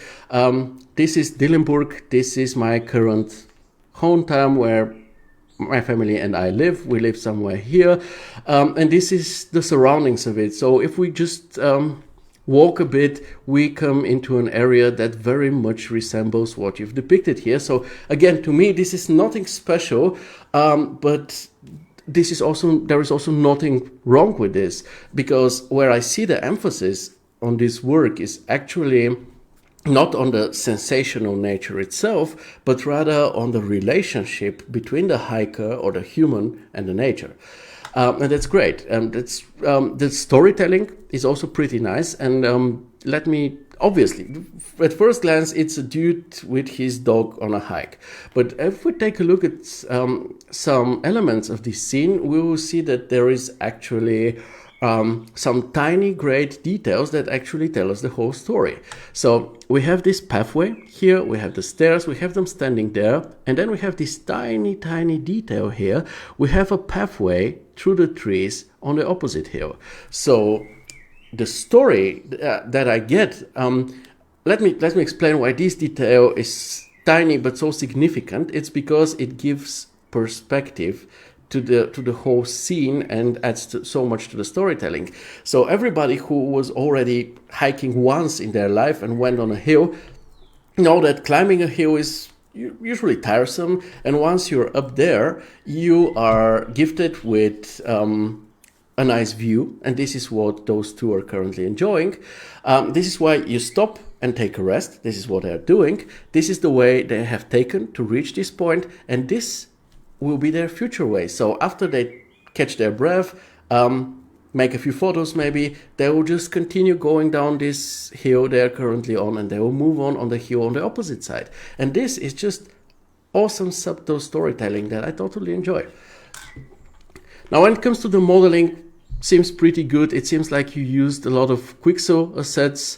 This is Dillenburg. This is my current hometown where my family and I live. We live somewhere here. And this is the surroundings of it. So if we just walk a bit, we come into an area that very much resembles what you've depicted here. So again, to me, this is nothing special, but there is also nothing wrong with this, because where I see the emphasis on this work is actually not on the sensational nature itself, but rather on the relationship between the hiker or the human and the nature. And that's great. The storytelling is also pretty nice. And obviously, at first glance, it's a dude with his dog on a hike. But if we take a look at some elements of this scene, we will see that there is actually some tiny great details that actually tell us the whole story. So we have this pathway here, we have the stairs, we have them standing there, and then we have this tiny detail here. We have a pathway through the trees on the opposite hill. So the story that I get, let me explain why this detail is tiny but so significant. It's because it gives perspective to the whole scene and adds so much to the storytelling. So everybody who was already hiking once in their life and went on a hill know that climbing a hill is usually tiresome, and once you're up there, you are gifted with a nice view, and this is what those two are currently enjoying. This is why you stop and take a rest. This is what they are doing. This is the way they have taken to reach this point, and this will be their future way. So after they catch their breath, make a few photos maybe, they will just continue going down this hill they're currently on, and they will move on the hill on the opposite side. And this is just awesome subtle storytelling that I totally enjoy. Now when it comes to the modeling, seems pretty good. It seems like you used a lot of Quixel assets.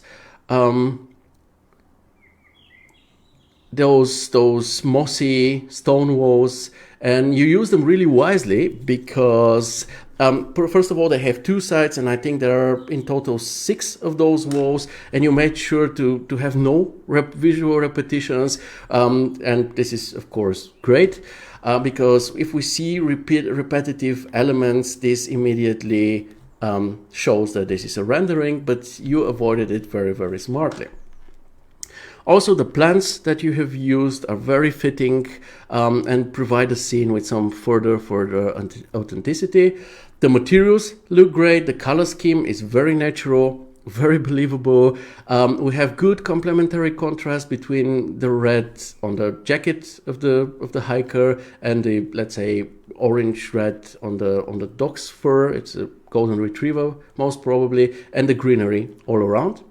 Those mossy stone walls, and you use them really wisely because first of all, they have two sides, and I think there are in total 6 of those walls, and you made sure to have no visual repetitions, and this is of course great because if we see repetitive elements, this immediately shows that this is a rendering, but you avoided it very, very smartly. Also, the plants that you have used are very fitting and provide the scene with some further authenticity. The materials look great. The color scheme is very natural, very believable. We have good complementary contrast between the red on the jacket of the hiker and the, let's say, orange red on the dog's fur. It's a golden retriever most probably, and the greenery all around.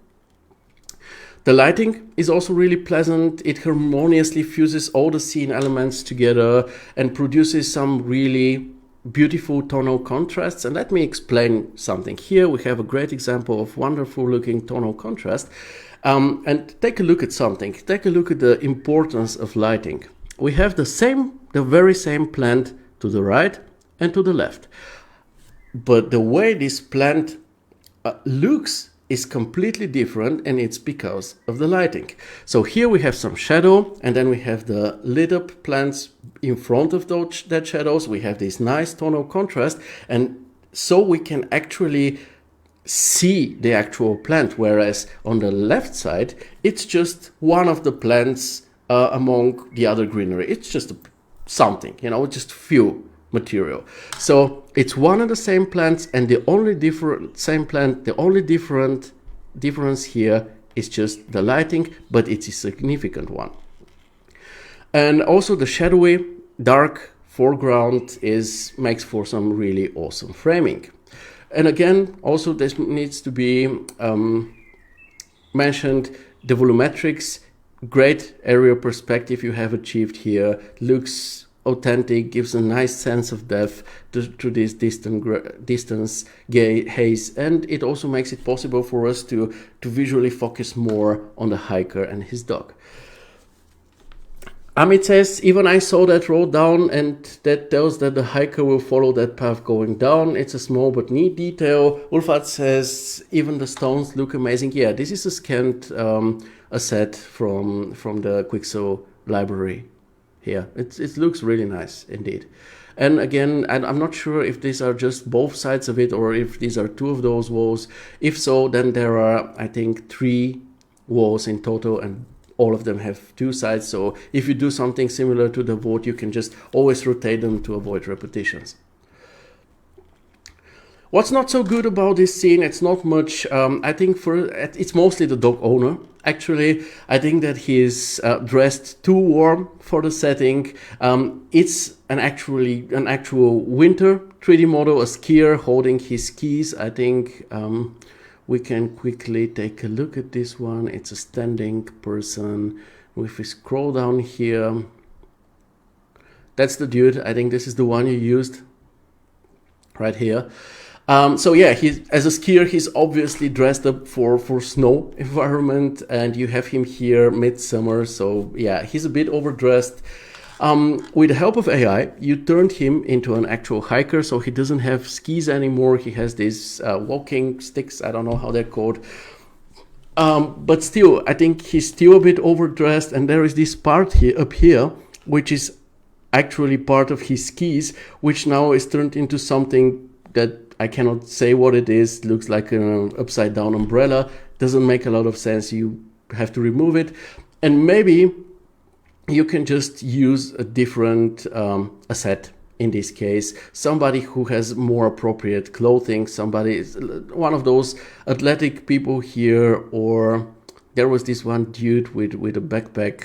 The lighting is also really pleasant. It harmoniously fuses all the scene elements together and produces some really beautiful tonal contrasts. And let me explain something. Here we have a great example of wonderful looking tonal contrast. And take a look at something. Take a look at the importance of lighting. We have the very same plant to the right and to the left. But the way this plant looks is completely different, and it's because of the lighting. So here we have some shadow, and then we have the lit up plants in front of that shadows. We have this nice tonal contrast, and so we can actually see the actual plant, whereas on the left side it's just one of the plants among the other greenery. It's just something, just few material. So it's one and the same plants, and the only difference here is just the lighting, but it's a significant one. And also the shadowy dark foreground makes for some really awesome framing. And again, also this needs to be mentioned, the volumetrics, great aerial perspective you have achieved here, looks authentic, gives a nice sense of depth to this distance haze, and it also makes it possible for us to visually focus more on the hiker and his dog. Ahmed says, even I saw that road down, and that tells that the hiker will follow that path going down. It's a small but neat detail. Ulfat says, even the stones look amazing. Yeah, this is a scanned asset from the Quixel library. Here, it looks really nice indeed. And again, I'm not sure if these are just both sides of it or if these are 2 of those walls. If so, then there are, I think, 3 walls in total, and all of them have 2 sides. So if you do something similar to the vote, you can just always rotate them to avoid repetitions. What's not so good about this scene, it's not much. I think it's mostly the dog owner. Actually, I think that he is dressed too warm for the setting. It's an actual winter 3D model, a skier holding his skis. I think we can quickly take a look at this one. It's a standing person. If we scroll down here, that's the dude. I think this is the one you used right here. So yeah, as a skier, he's obviously dressed up for snow environment, and you have him here midsummer. So yeah, he's a bit overdressed. With the help of AI, you turned him into an actual hiker, so he doesn't have skis anymore. He has these walking sticks. I don't know how they're called. But still, I think he's still a bit overdressed, and there is this part here up here, which is actually part of his skis, which now is turned into something that I cannot say what it is. It looks like an upside down umbrella. Doesn't make a lot of sense. You have to remove it, and maybe you can just use a different asset. In this case, somebody who has more appropriate clothing, somebody, one of those athletic people here, or there was this one dude with a backpack.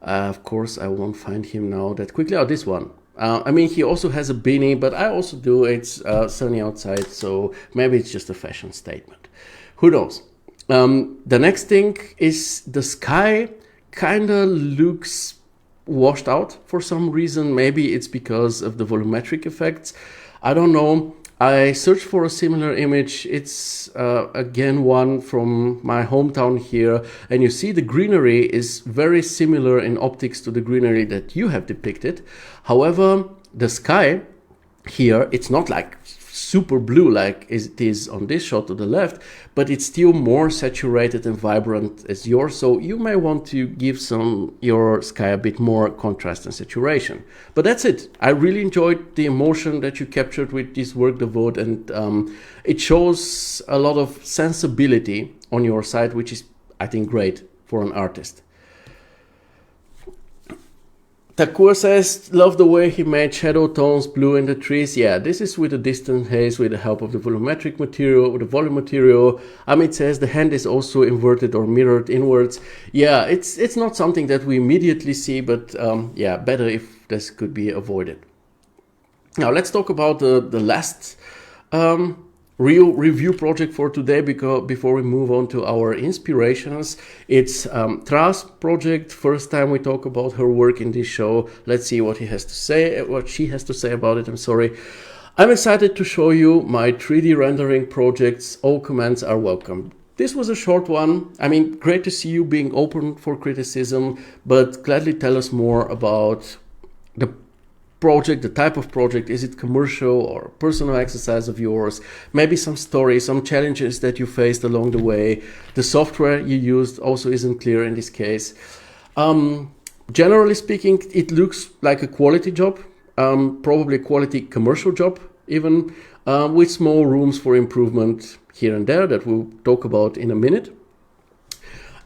Of course, I won't find him now that quickly. Oh, this one. I mean, he also has a beanie, but I also do. It's sunny outside, so maybe it's just a fashion statement. Who knows? The next thing is the sky kind of looks washed out for some reason. Maybe it's because of the volumetric effects. I don't know. I searched for a similar image. It's again one from my hometown here, and you see the greenery is very similar in optics to the greenery that you have depicted. However, the sky here, it's not like super blue like it is on this shot to the left, but it's still more saturated and vibrant as yours, so you may want to give your sky a bit more contrast and saturation. But that's it. I really enjoyed the emotion that you captured with this work, the vote, and it shows a lot of sensibility on your side, which is, I think, great for an artist. Takur says, love the way he made shadow tones blue in the trees. Yeah, this is with the distant haze with the help of the volumetric material, with the volume material. Ahmed says the hand is also inverted or mirrored inwards. Yeah, it's not something that we immediately see, but yeah, better if this could be avoided. Now let's talk about the last real review project for today, because before we move on to our inspirations, it's Tra's project. First time we talk about her work in this show. Let's see what she has to say about it. I'm excited to show you my 3D rendering projects. All comments are welcome. This was a short one. I mean, great to see you being open for criticism, but gladly tell us more about the project, the type of project. Is it commercial or personal exercise of yours? Maybe some stories, some challenges that you faced along the way. The software you used also isn't clear in this case. Generally speaking, it looks like a quality job, probably a quality commercial job even, with small rooms for improvement here and there that we'll talk about in a minute.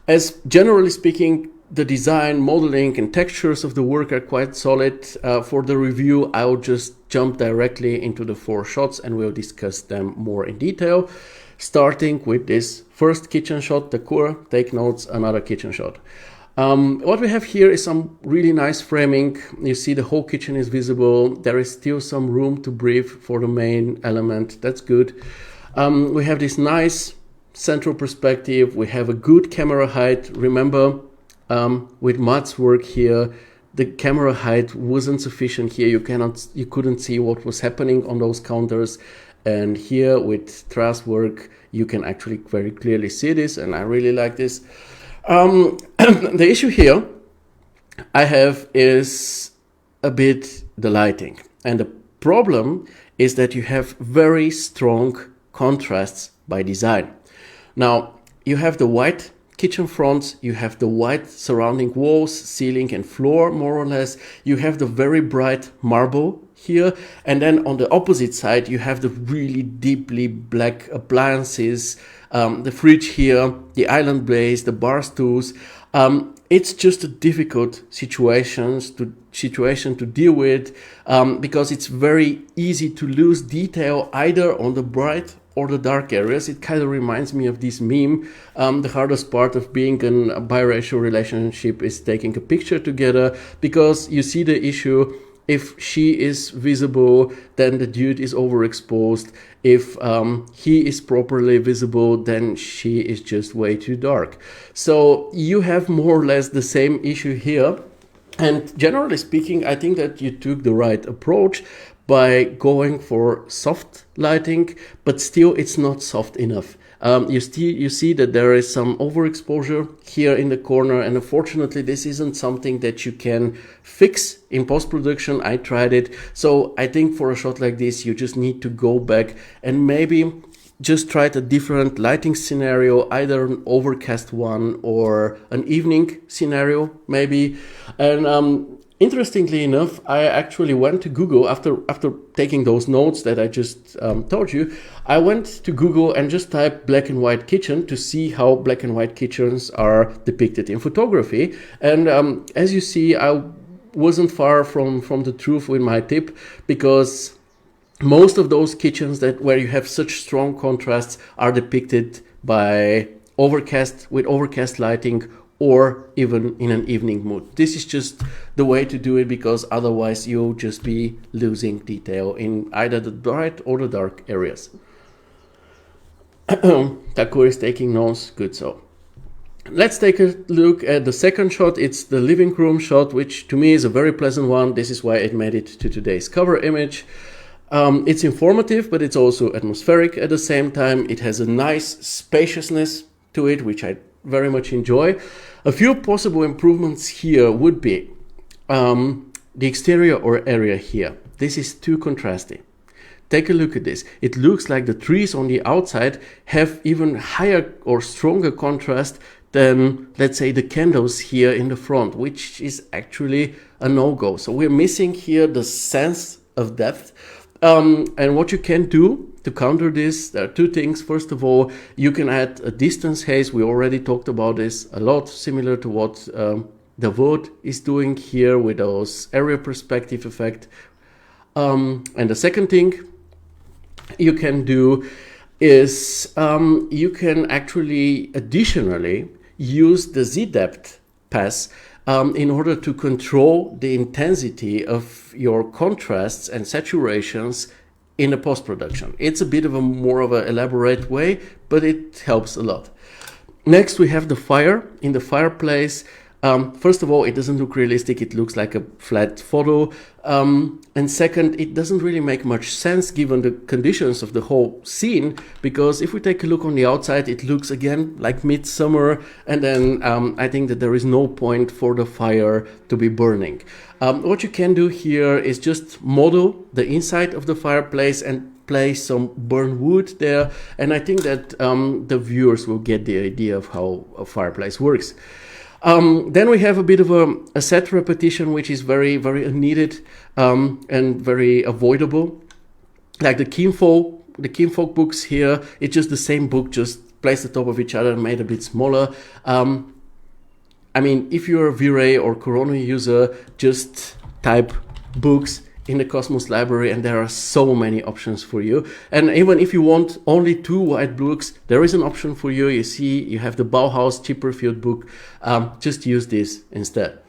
As generally speaking, the design, modeling, and textures of the work are quite solid. For the review, I'll just jump directly into the 4 shots and we'll discuss them more in detail. Starting with this first kitchen shot, the core, take notes, another kitchen shot. What we have here is some really nice framing. You see the whole kitchen is visible. There is still some room to breathe for the main element. That's good. We have this nice central perspective. We have a good camera height. Remember, with Matt's work here, the camera height wasn't sufficient here. You couldn't see what was happening on those counters. And here with Tra's work, you can actually very clearly see this, and I really like this. The issue here I have is a bit the lighting. And the problem is that you have very strong contrasts by design. Now, you have the white kitchen fronts, you have the white surrounding walls, ceiling and floor, more or less. You have the very bright marble here, and then on the opposite side you have the really deeply black appliances, the fridge here, the island blaze, the bar stools. It's just a difficult situation to deal with, because it's very easy to lose detail either on the bright or the dark areas. It kind of reminds me of this meme. The hardest part of being in a biracial relationship is taking a picture together, because you see the issue. If she is visible, then the dude is overexposed. If he is properly visible, then she is just way too dark. So you have more or less the same issue here. And generally speaking, I think that you took the right approach by going for soft lighting, but still it's not soft enough. You see that there is some overexposure here in the corner, and unfortunately this isn't something that you can fix in post-production. I tried it, so I think for a shot like this you just need to go back and maybe just try a different lighting scenario, either an overcast one or an evening scenario maybe. And interestingly enough, I actually went to Google after taking those notes that I just told you. I went to Google and just typed black and white kitchen to see how black and white kitchens are depicted in photography. And as you see, I wasn't far from the truth with my tip, because most of those kitchens where you have such strong contrasts are depicted by overcast lighting, or even in an evening mood. This is just the way to do it, because otherwise you'll just be losing detail in either the bright or the dark areas. Takur is taking notes, good so. Let's take a look at the second shot. It's the living room shot, which to me is a very pleasant one. This is why it made it to today's cover image. It's informative, but it's also atmospheric at the same time. It has a nice spaciousness to it, which I very much enjoy. A few possible improvements here would be the exterior or area here. This is too contrasty. Take a look at this. It looks like the trees on the outside have even higher or stronger contrast than, let's say, the candles here in the front, which is actually a no-go. So we're missing here the sense of depth. And what you can do to counter this, there are two things. First of all, you can add a distance haze. We already talked about this a lot, similar to what the wood is doing here with those area perspective effect. And the second thing you can do is you can actually additionally use the Z-depth pass in order to control the intensity of your contrasts and saturations in the post-production. It's a bit of a more of an elaborate way, but it helps a lot. Next, we have the fire in the fireplace. First of all, it doesn't look realistic. It looks like a flat photo. And second, it doesn't really make much sense given the conditions of the whole scene, because if we take a look on the outside, it looks again like midsummer, and then I think that there is no point for the fire to be burning. What you can do here is just model the inside of the fireplace and place some burnt wood there, and I think that the viewers will get the idea of how a fireplace works. Then we have a bit of a set repetition, which is very, very unneeded and very avoidable. Like the Kinfolk books here, it's just the same book, just placed on top of each other and made a bit smaller. I mean, if you're a V-Ray or Corona user, just type books in the Cosmos library and there are so many options for you. And even if you want only 2 white books, there is an option for you. You see, you have the Bauhaus Chipperfield book. Just use this instead.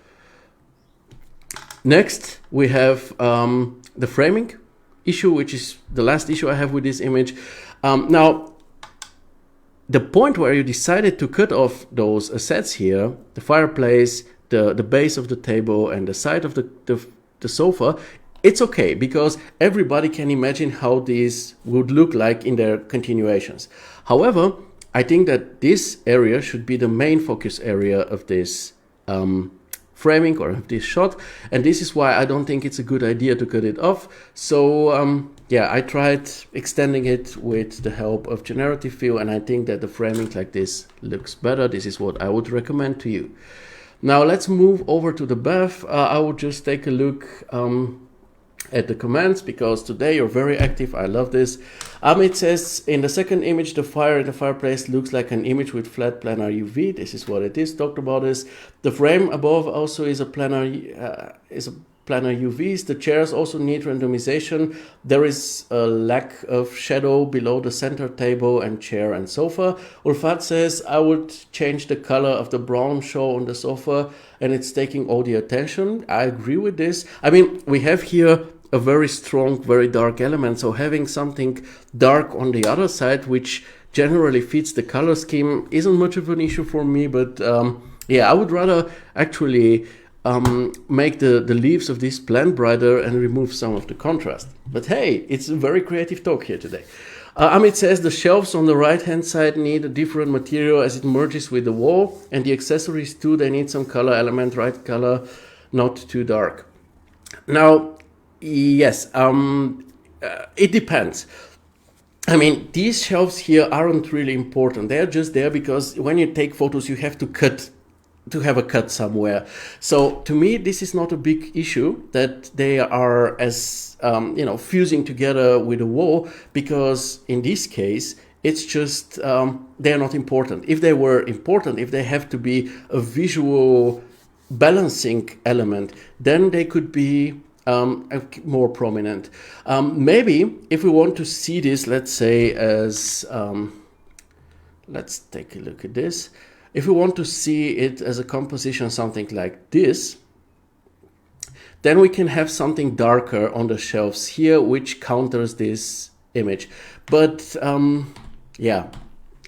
Next, we have the framing issue, which is the last issue I have with this image. Now, the point where you decided to cut off those assets here, the fireplace, the base of the table, and the side of the sofa, it's okay, because everybody can imagine how these would look like in their continuations. However, I think that this area should be the main focus area of this framing or of this shot, and this is why I don't think it's a good idea to cut it off. So yeah, I tried extending it with the help of generative fill, and I think that the framing like this looks better. This is what I would recommend to you. Now let's move over to the bath. I would just take a look at the comments, because today you're very active. I love this. Ahmed says, in the second image, the fire in the fireplace looks like an image with flat planar UV. This is what it is. Talked about this. The frame above also is a planar UVs. The chairs also need randomization. There is a lack of shadow below the center table and chair and sofa. Ulfat says, I would change the color of the brown show on the sofa, and it's taking all the attention. I agree with this. I mean, we have here a very strong, very dark element. So having something dark on the other side, which generally fits the color scheme, isn't much of an issue for me. But yeah, I would rather actually make the leaves of this plant brighter and remove some of the contrast. But hey, it's a very creative talk here today. Ahmed says the shelves on the right hand side need a different material as it merges with the wall, and the accessories too, they need some color element, right color, not too dark. Now, yes, it depends. I mean, these shelves here aren't really important. They're just there because when you take photos, you have to have a cut somewhere. So to me, this is not a big issue that they are as, fusing together with the wall, because in this case, it's just, they're not important. If they were important, if they have to be a visual balancing element, then they could be more prominent. Maybe if we want to see this, let's say as, let's take a look at this. If we want to see it as a composition, something like this, then we can have something darker on the shelves here, which counters this image. But yeah,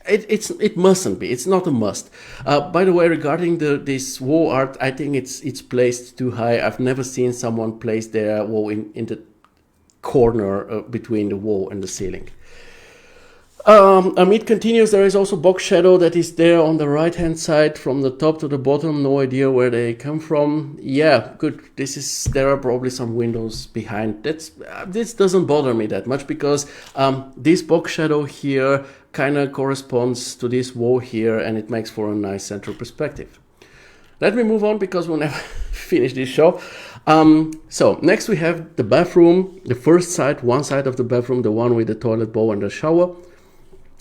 it mustn't be. It's not a must. By the way, regarding this wall art, I think it's placed too high. I've never seen someone place their wall in the corner between the wall and the ceiling. Ahmed continues, there is also box shadow that is there on the right hand side from the top to the bottom. No idea where they come from. Yeah, good. There are probably some windows behind. This doesn't bother me that much, because this box shadow here kind of corresponds to this wall here, and it makes for a nice central perspective. Let me move on, because we'll never finish this show. So next we have the bathroom, the first side, one side of the bathroom, the one with the toilet bowl and the shower.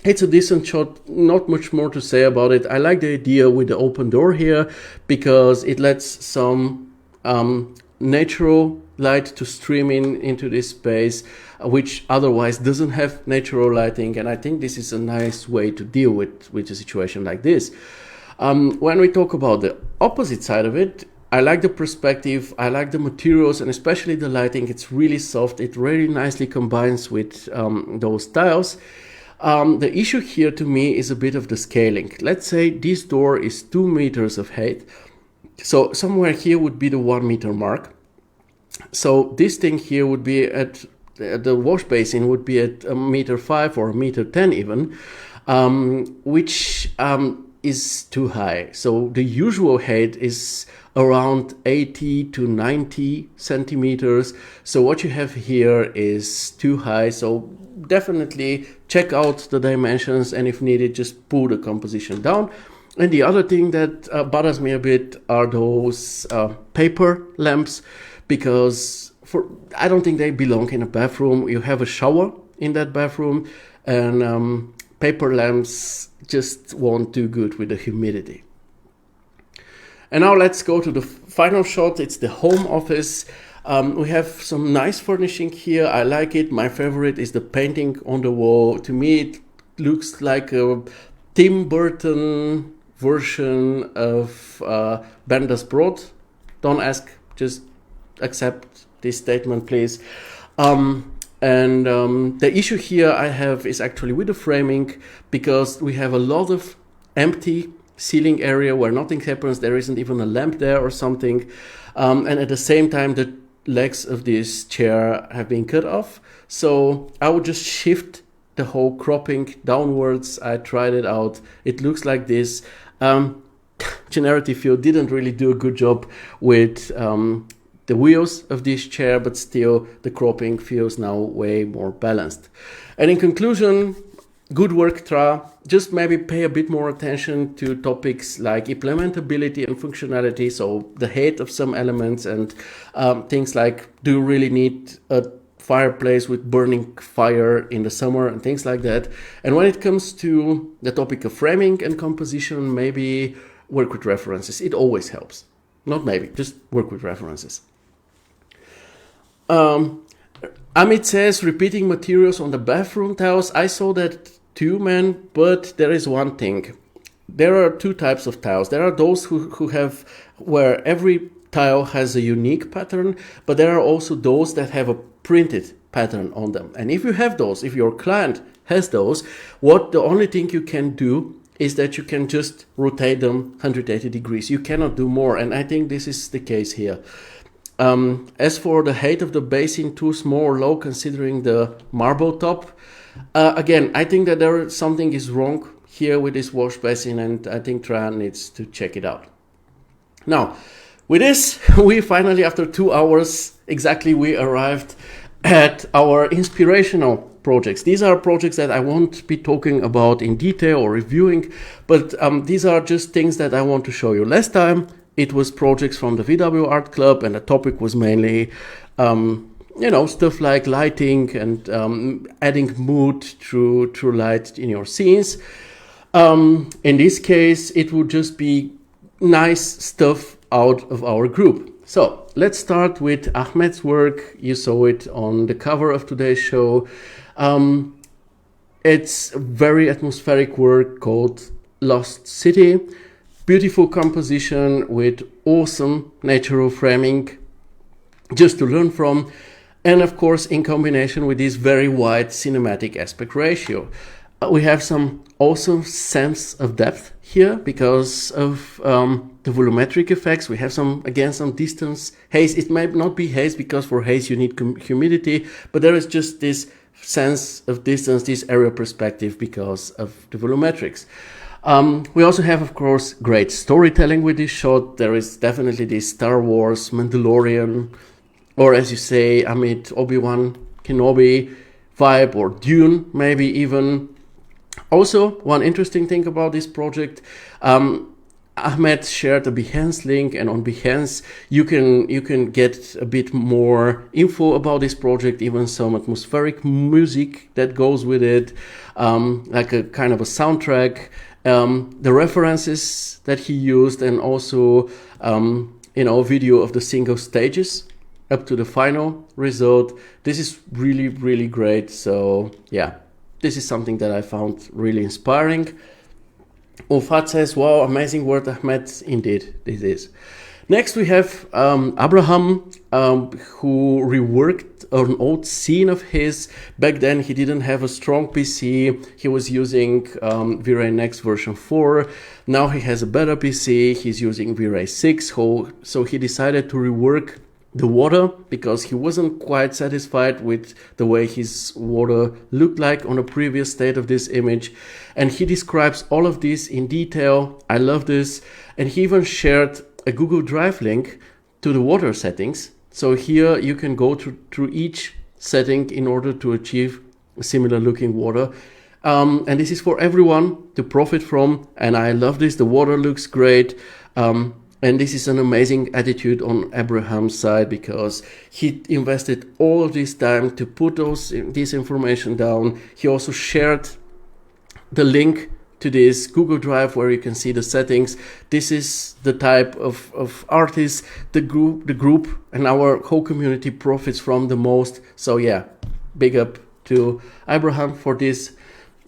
It's a decent shot, not much more to say about it. I like the idea with the open door here, because it lets some natural light to stream into this space, which otherwise doesn't have natural lighting, and I think this is a nice way to deal with a situation like this. When we talk about the opposite side of it, I like the perspective, I like the materials, and especially the lighting. It's really soft, it really nicely combines with those tiles. The issue here to me is a bit of the scaling. Let's say this door is 2 meters of height. So somewhere here would be the 1 meter mark. So this thing here would be at, the wash basin would be at 1.5 meters or 1.10 meters even, which is too high. So the usual height is around 80 to 90 centimeters. So what you have here is too high. So definitely check out the dimensions, and if needed, just pull the composition down. And the other thing that bothers me a bit are those paper lamps, because I don't think they belong in a bathroom. You have a shower in that bathroom, and paper lamps just won't do good with the humidity. And now let's go to the final shot. It's the home office. We have some nice furnishing here. I like it. My favorite is the painting on the wall. To me, it looks like a Tim Burton version of Bender's Brot. Don't ask, just accept this statement, please. The issue here I have is actually with the framing, because we have a lot of empty ceiling area where nothing happens. There isn't even a lamp there or something. And at the same time, the legs of this chair have been cut off. So I would just shift the whole cropping downwards. I tried it out. It looks like this. Generative Fill didn't really do a good job with the wheels of this chair, but still the cropping feels now way more balanced. And in conclusion, good work, Tra. Just maybe pay a bit more attention to topics like implementability and functionality, so the height of some elements, and things like, do you really need a fireplace with burning fire in the summer and things like that. And when it comes to the topic of framing and composition, maybe work with references. It always helps. Not maybe, just work with references. Ahmed says, repeating materials on the bathroom tiles. I saw that too, man, but there is one thing. There are two types of tiles. There are those who have, where every tile has a unique pattern, but there are also those that have a printed pattern on them. And if you have those, if your client has those, the only thing you can do is that you can just rotate them 180 degrees. You cannot do more, and I think this is the case here. As for the height of the basin, too small or low considering the marble top, Again, I think that something is wrong here with this wash basin, and I think Tran needs to check it out. Now, with this, we finally, after 2 hours exactly, we arrived at our inspirational projects. These are projects that I won't be talking about in detail or reviewing, but these are just things that I want to show you. Last time, it was projects from the VW Art Club, and the topic was mainly stuff like lighting and adding mood through light in your scenes. In this case, it would just be nice stuff out of our group. So let's start with Ahmed's work. You saw it on the cover of today's show. It's a very atmospheric work called Lost City. Beautiful composition with awesome natural framing just to learn from. And of course, in combination with this very wide cinematic aspect ratio. We have some awesome sense of depth here because of the volumetric effects. We have some distance haze. It might not be haze because for haze you need humidity, but there is just this sense of distance, this area perspective because of the volumetrics. We also have, of course, great storytelling with this shot. There is definitely this Star Wars, Mandalorian, or as you say, Ahmed, Obi-Wan Kenobi vibe, or Dune maybe even. Also, one interesting thing about this project, Ahmed shared a Behance link, and on Behance you can get a bit more info about this project, even some atmospheric music that goes with it, like a kind of a soundtrack, the references that he used, and also video of the single stages up to the final result. This is really, really great. So yeah, this is something that I found really inspiring. Ufat says, wow, amazing work, Ahmed. Indeed, this is. Next, we have Abraham, who reworked an old scene of his. Back then, he didn't have a strong PC. He was using V-Ray Next version 4. Now he has a better PC. He's using V-Ray 6. So he decided to rework the water because he wasn't quite satisfied with the way his water looked like on a previous state of this image, and he describes all of this in detail. I love this, and he even shared a Google Drive link to the water settings, so here you can go through each setting in order to achieve a similar looking water, and this is for everyone to profit from. And I love this. The water looks great. And this is an amazing attitude on Abraham's side because he invested all of this time to put this information down. He also shared the link to this Google Drive where you can see the settings. This is the type of artists the group and our whole community profits from the most. So yeah, big up to Abraham for this.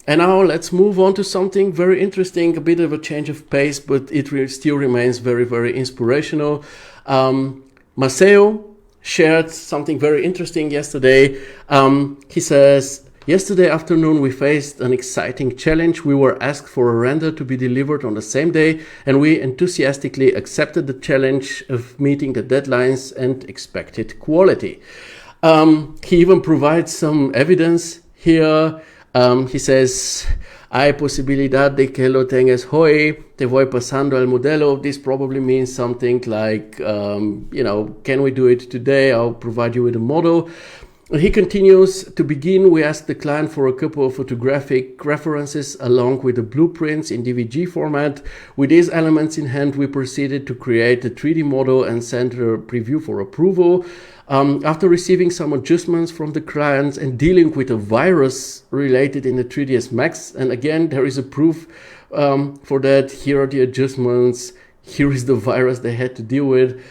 And now let's move on to something very interesting, a bit of a change of pace, but it still remains very, very inspirational. Maceo shared something very interesting yesterday. He says, yesterday afternoon we faced an exciting challenge. We were asked for a render to be delivered on the same day, and we enthusiastically accepted the challenge of meeting the deadlines and expected quality. He even provides some evidence here. He says, hay posibilidad de que lo tengas hoy, te voy pasando el modelo. This probably means something like, can we do it today? I'll provide you with a model. And he continues, to begin, we asked the client for a couple of photographic references along with the blueprints in DVG format. With these elements in hand, we proceeded to create a 3D model and send a preview for approval. After receiving some adjustments from the clients and dealing with a virus related in the 3ds Max, and again, there is a proof for that. Here are the adjustments. Here is the virus they had to deal with,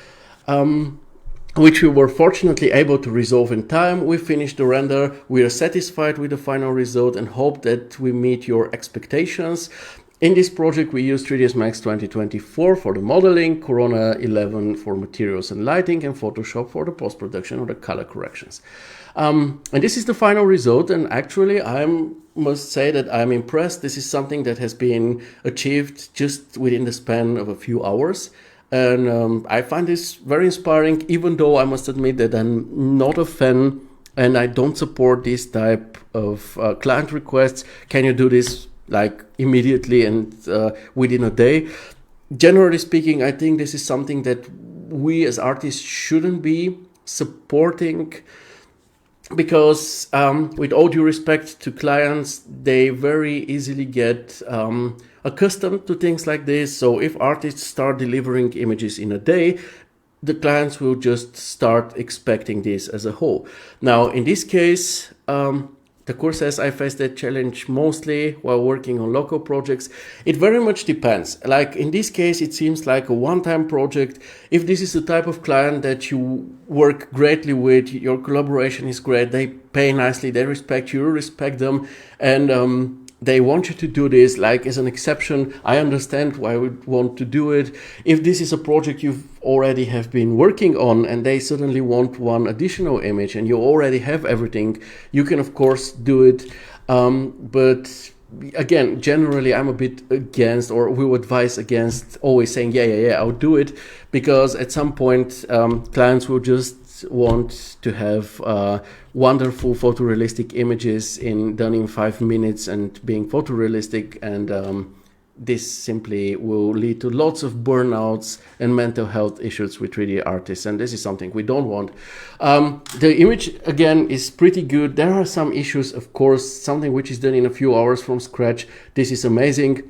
which we were fortunately able to resolve in time. We finished the render. We are satisfied with the final result and hope that we meet your expectations. In this project, we use 3ds Max 2024 for the modeling, Corona 11 for materials and lighting, and Photoshop for the post-production or the color corrections. And this is the final result, and actually I must say that I'm impressed. This is something that has been achieved just within the span of a few hours. And I find this very inspiring, even though I must admit that I'm not a fan and I don't support this type of client requests. Can you do this like immediately and within a day? Generally speaking, I think this is something that we as artists shouldn't be supporting, because with all due respect to clients, they very easily get accustomed to things like this. So if artists start delivering images in a day, the clients will just start expecting this as a whole. Now, in this case, the course says I face that challenge mostly while working on local projects. It very much depends. Like in this case, it seems like a one-time project. If this is the type of client that you work greatly with, your collaboration is great, they pay nicely, they respect you, respect them, and they want you to do this like as an exception, I understand why you would want to do it. If this is a project you've already have been working on and they suddenly want one additional image and you already have everything, you can of course do it. But again, generally I'm a bit against, or we would advise against always saying, yeah, I'll do it, because at some point clients will just want to have wonderful photorealistic images done in 5 minutes and being photorealistic, and this simply will lead to lots of burnouts and mental health issues with 3D artists, and this is something we don't want. The image again is pretty good. There are some issues, of course. Something which is done in a few hours from scratch, this is amazing.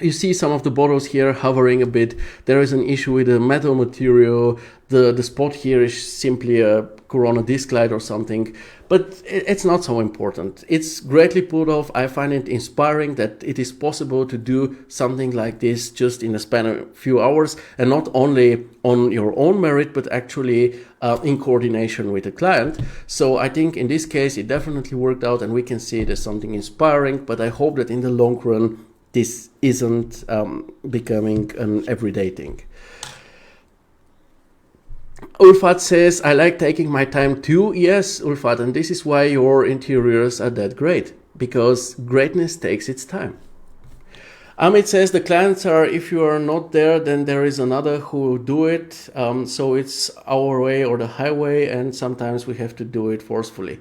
You see some of the bottles here hovering a bit. There is an issue with the metal material. The spot here is simply a Corona disc light or something, but it's not so important. It's greatly pulled off. I find it inspiring that it is possible to do something like this just in a span of a few hours, and not only on your own merit, but actually in coordination with the client. So I think in this case it definitely worked out, and we can see it as something inspiring, but I hope that in the long run this isn't becoming an everyday thing. Ulfat says, I like taking my time too. Yes, Ulfat, and this is why your interiors are that great, because greatness takes its time. Ahmed says, the clients are, if you are not there, then there is another who will do it. So it's our way or the highway, and sometimes we have to do it forcefully.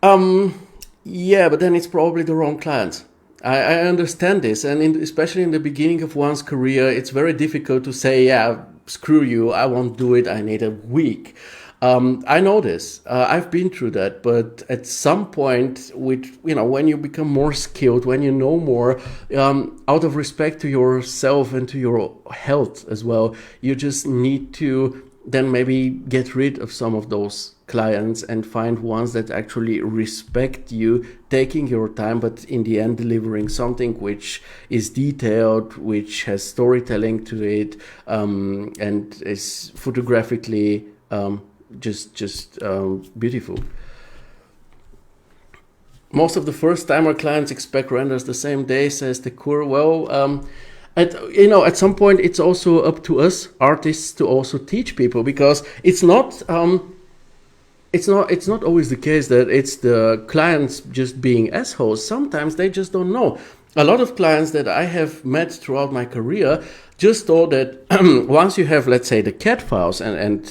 Yeah, but then it's probably the wrong client. I understand this, and especially in the beginning of one's career, it's very difficult to say, yeah, screw you, I won't do it, I need a week. I know this, I've been through that, but at some point, when you become more skilled, when you know more, out of respect to yourself and to your health as well, you just need to then maybe get rid of some of those clients and find ones that actually respect you taking your time, but in the end delivering something which is detailed, which has storytelling to it, and is photographically just beautiful. Most of the first-timer clients expect renders the same day, says the Kur. Well, at some point it's also up to us artists to also teach people, because it's not always the case that it's the clients just being assholes. Sometimes they just don't know. A lot of clients that I have met throughout my career just thought that once you have, let's say, the CAD files and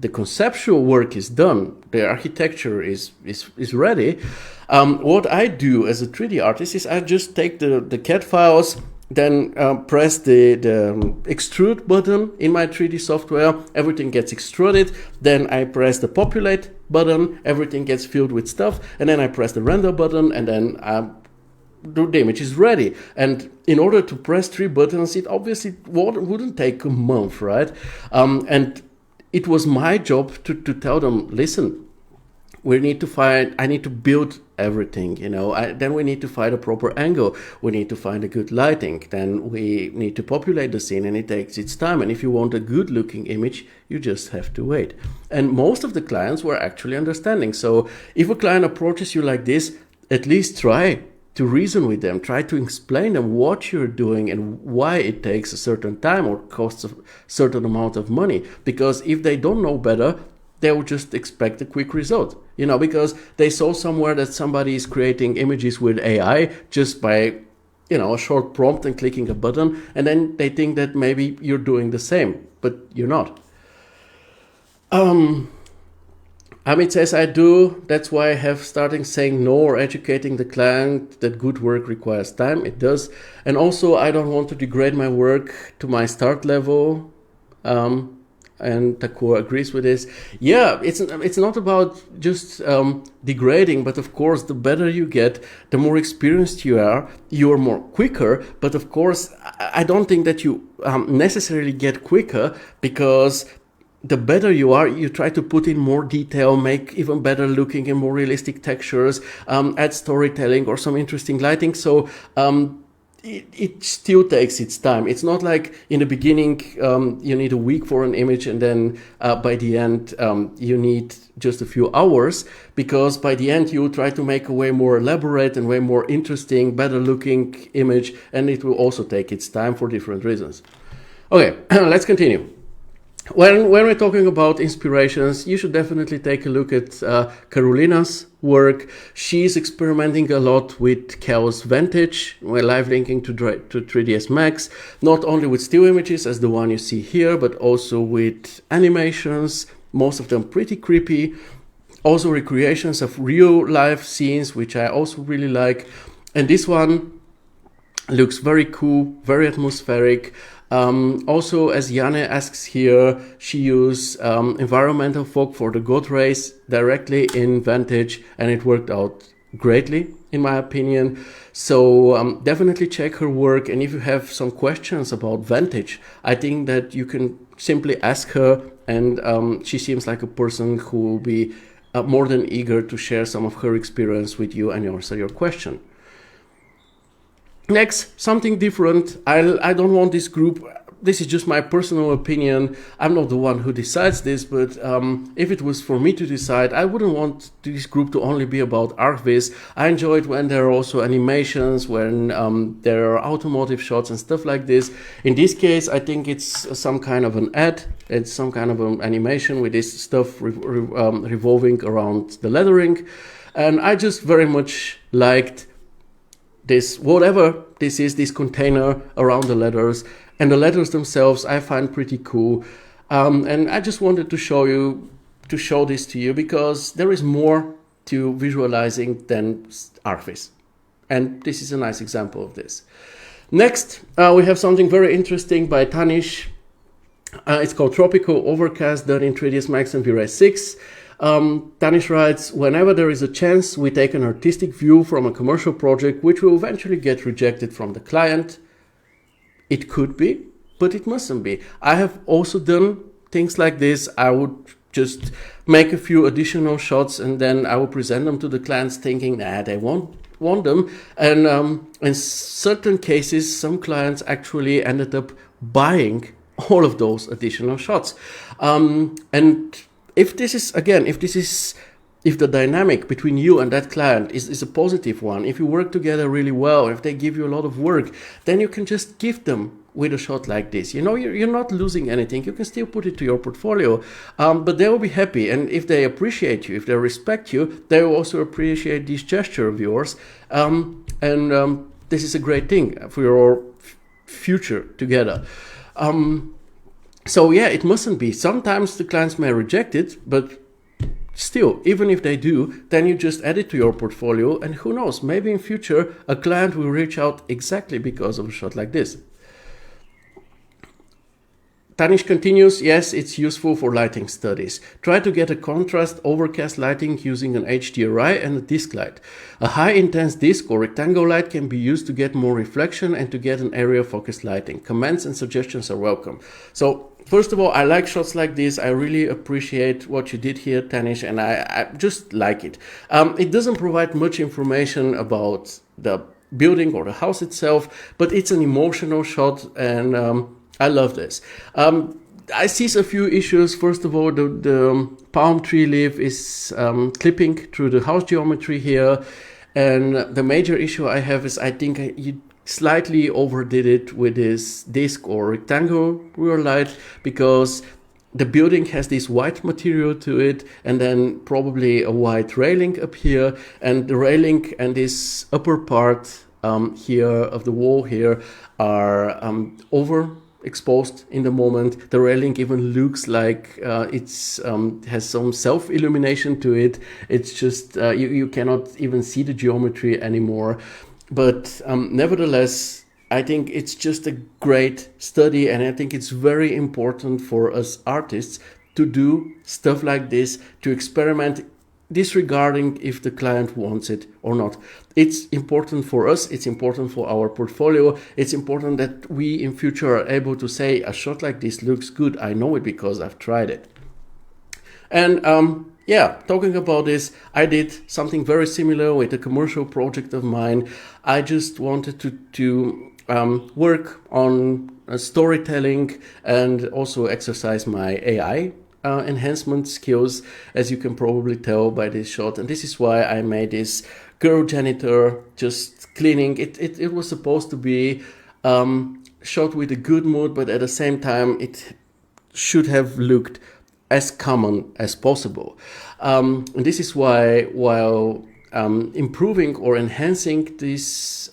the conceptual work is done, the architecture is ready. What I do as a 3D artist is I just take the CAD files, then press the extrude button in my 3D software, everything gets extruded, then I press the populate button, everything gets filled with stuff, and then I press the render button, and then the image is ready. And in order to press 3 buttons, it obviously wouldn't take a month, right? And it was my job to tell them, listen, I need to build everything, then we need to find a proper angle, we need to find a good lighting, then we need to populate the scene, and it takes its time. And if you want a good looking image, you just have to wait. And most of the clients were actually understanding. So if a client approaches you like this, at least try to reason with them, try to explain them what you're doing and why it takes a certain time or costs a certain amount of money. Because if they don't know better, they will just expect a quick result, because they saw somewhere that somebody is creating images with AI just by, a short prompt and clicking a button, and then they think that maybe you're doing the same, but you're not. Amit says I do. That's why I have starting saying no or educating the client that good work requires time. It does. And also I don't want to degrade my work to my start level. And Takur agrees with this. Yeah, it's not about just degrading, but of course, the better you get, the more experienced you are more quicker. But of course, I don't think that you necessarily get quicker, because the better you are, you try to put in more detail, make even better looking and more realistic textures, add storytelling or some interesting lighting. So it still takes its time. It's not like in the beginning you need a week for an image, and then by the end you need just a few hours, because by the end you try to make a way more elaborate and way more interesting, better looking image, and it will also take its time for different reasons. Okay, let's continue. When we're talking about inspirations, you should definitely take a look at Karolina's work. She's experimenting a lot with Chaos Vantage. We're live linking to 3ds Max, not only with still images as the one you see here, but also with animations, most of them pretty creepy. Also recreations of real life scenes, which I also really like. And this one looks very cool, very atmospheric. Also, as Yane asks here, she used environmental fog for the God rays directly in Vantage, and it worked out greatly, in my opinion. So definitely check her work, and if you have some questions about Vantage, I think that you can simply ask her, and she seems like a person who will be more than eager to share some of her experience with you and answer your question. Next, something different. I don't want this group, this is just my personal opinion, I'm not the one who decides this, but if it was for me to decide, I wouldn't want this group to only be about ArcViz. I enjoy it when there are also animations, when there are automotive shots and stuff like this. In this case, I think it's some kind of an ad, it's some kind of an animation with this stuff revolving around the lettering, and I just very much liked this, whatever this is, this container around the letters, and the letters themselves I find pretty cool, and I just wanted to show this to you, because there is more to visualizing than ArcViz, and this is a nice example of this. Next, we have something very interesting by Tanish. It's called Tropical Overcast, done in 3ds Max and V-Ray 6. Tanish writes, whenever there is a chance, we take an artistic view from a commercial project which will eventually get rejected from the client. It could be, but it mustn't be. I have also done things like this. I would just make a few additional shots, and then I will present them to the clients thinking, nah, they won't want them. And in certain cases, some clients actually ended up buying all of those additional shots. And if this is, again, if the dynamic between you and that client is a positive one, if you work together really well, if they give you a lot of work, then you can just gift them with a shot like this. You know, you're not losing anything. You can still put it to your portfolio, but they will be happy. And if they appreciate you, if they respect you, they will also appreciate this gesture of yours. This is a great thing for your future together. So yeah, it mustn't be. Sometimes the clients may reject it, but still, even if they do, then you just add it to your portfolio, and who knows, maybe in future a client will reach out exactly because of a shot like this. Tanish continues, yes, it's useful for lighting studies. Try to get a contrast overcast lighting using an HDRI and a disc light. A high intense disc or rectangle light can be used to get more reflection and to get an area focused lighting. Comments and suggestions are welcome. So first of all, I like shots like this. I really appreciate what you did here, Tanish, and I just like it. It doesn't provide much information about the building or the house itself, but it's an emotional shot, and I love this. I see a few issues. First of all, the palm tree leaf is clipping through the house geometry here. And the major issue I have is I think you slightly overdid it with this disc or rectangle rear light, because the building has this white material to it, and then probably a white railing up here, and the railing and this upper part here of the wall here are exposed in the moment. The railing even looks like it's has some self-illumination to it. It's just you cannot even see the geometry anymore. But nevertheless, I think it's just a great study, and I think it's very important for us artists to do stuff like this, to experiment, disregarding if the client wants it or not. It's important for us, it's important for our portfolio, it's important that we in future are able to say a shot like this looks good, I know it because I've tried it. And talking about this, I did something very similar with a commercial project of mine. I just wanted to work on storytelling and also exercise my AI enhancement skills, as you can probably tell by this shot. And this is why I made this girl janitor just cleaning. It was supposed to be shot with a good mood, but at the same time it should have looked as common as possible. And this is why, while improving or enhancing this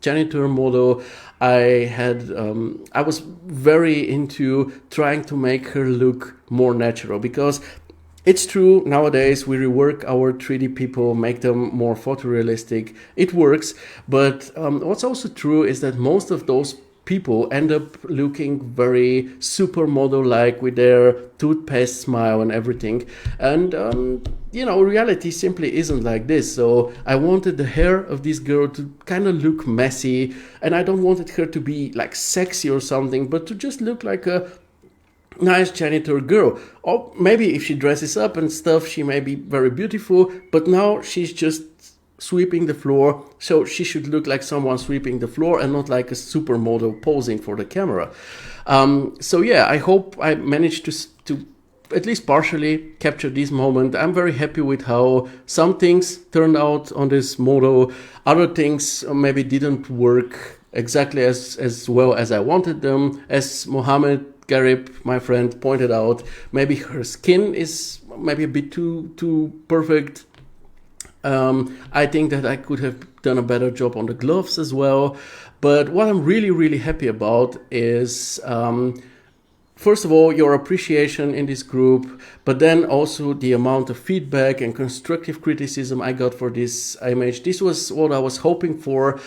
janitor model, I was very into trying to make her look more natural, because it's true, nowadays we rework our 3D people, make them more photorealistic. It works, but what's also true is that most of those people end up looking very supermodel-like with their toothpaste smile and everything. And reality simply isn't like this. So I wanted the hair of this girl to kind of look messy, and I don't wanted her to be like sexy or something, but to just look like a nice janitor girl. Or maybe if she dresses up and stuff, she may be very beautiful, but now she's just sweeping the floor, so she should look like someone sweeping the floor and not like a supermodel posing for the camera. I hope I managed to at least partially capture this moment. I'm very happy with how some things turned out on this model. Other things maybe didn't work exactly as well as I wanted them. As Mohammed Garib, my friend, pointed out, maybe her skin is maybe a bit too perfect. I think that I could have done a better job on the gloves as well. But what I'm really, really happy about is, first of all, your appreciation in this group, but then also the amount of feedback and constructive criticism I got for this image. This was what I was hoping for.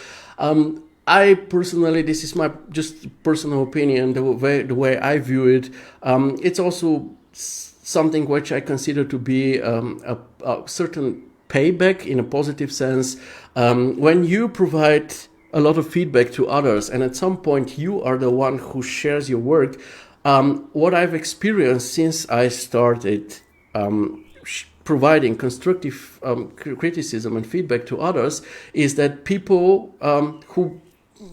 I personally, this is my just personal opinion, the way I view it. It's also something which I consider to be a certain payback in a positive sense. When you provide a lot of feedback to others, and at some point you are the one who shares your work, what I've experienced since I started providing constructive criticism and feedback to others is that people who,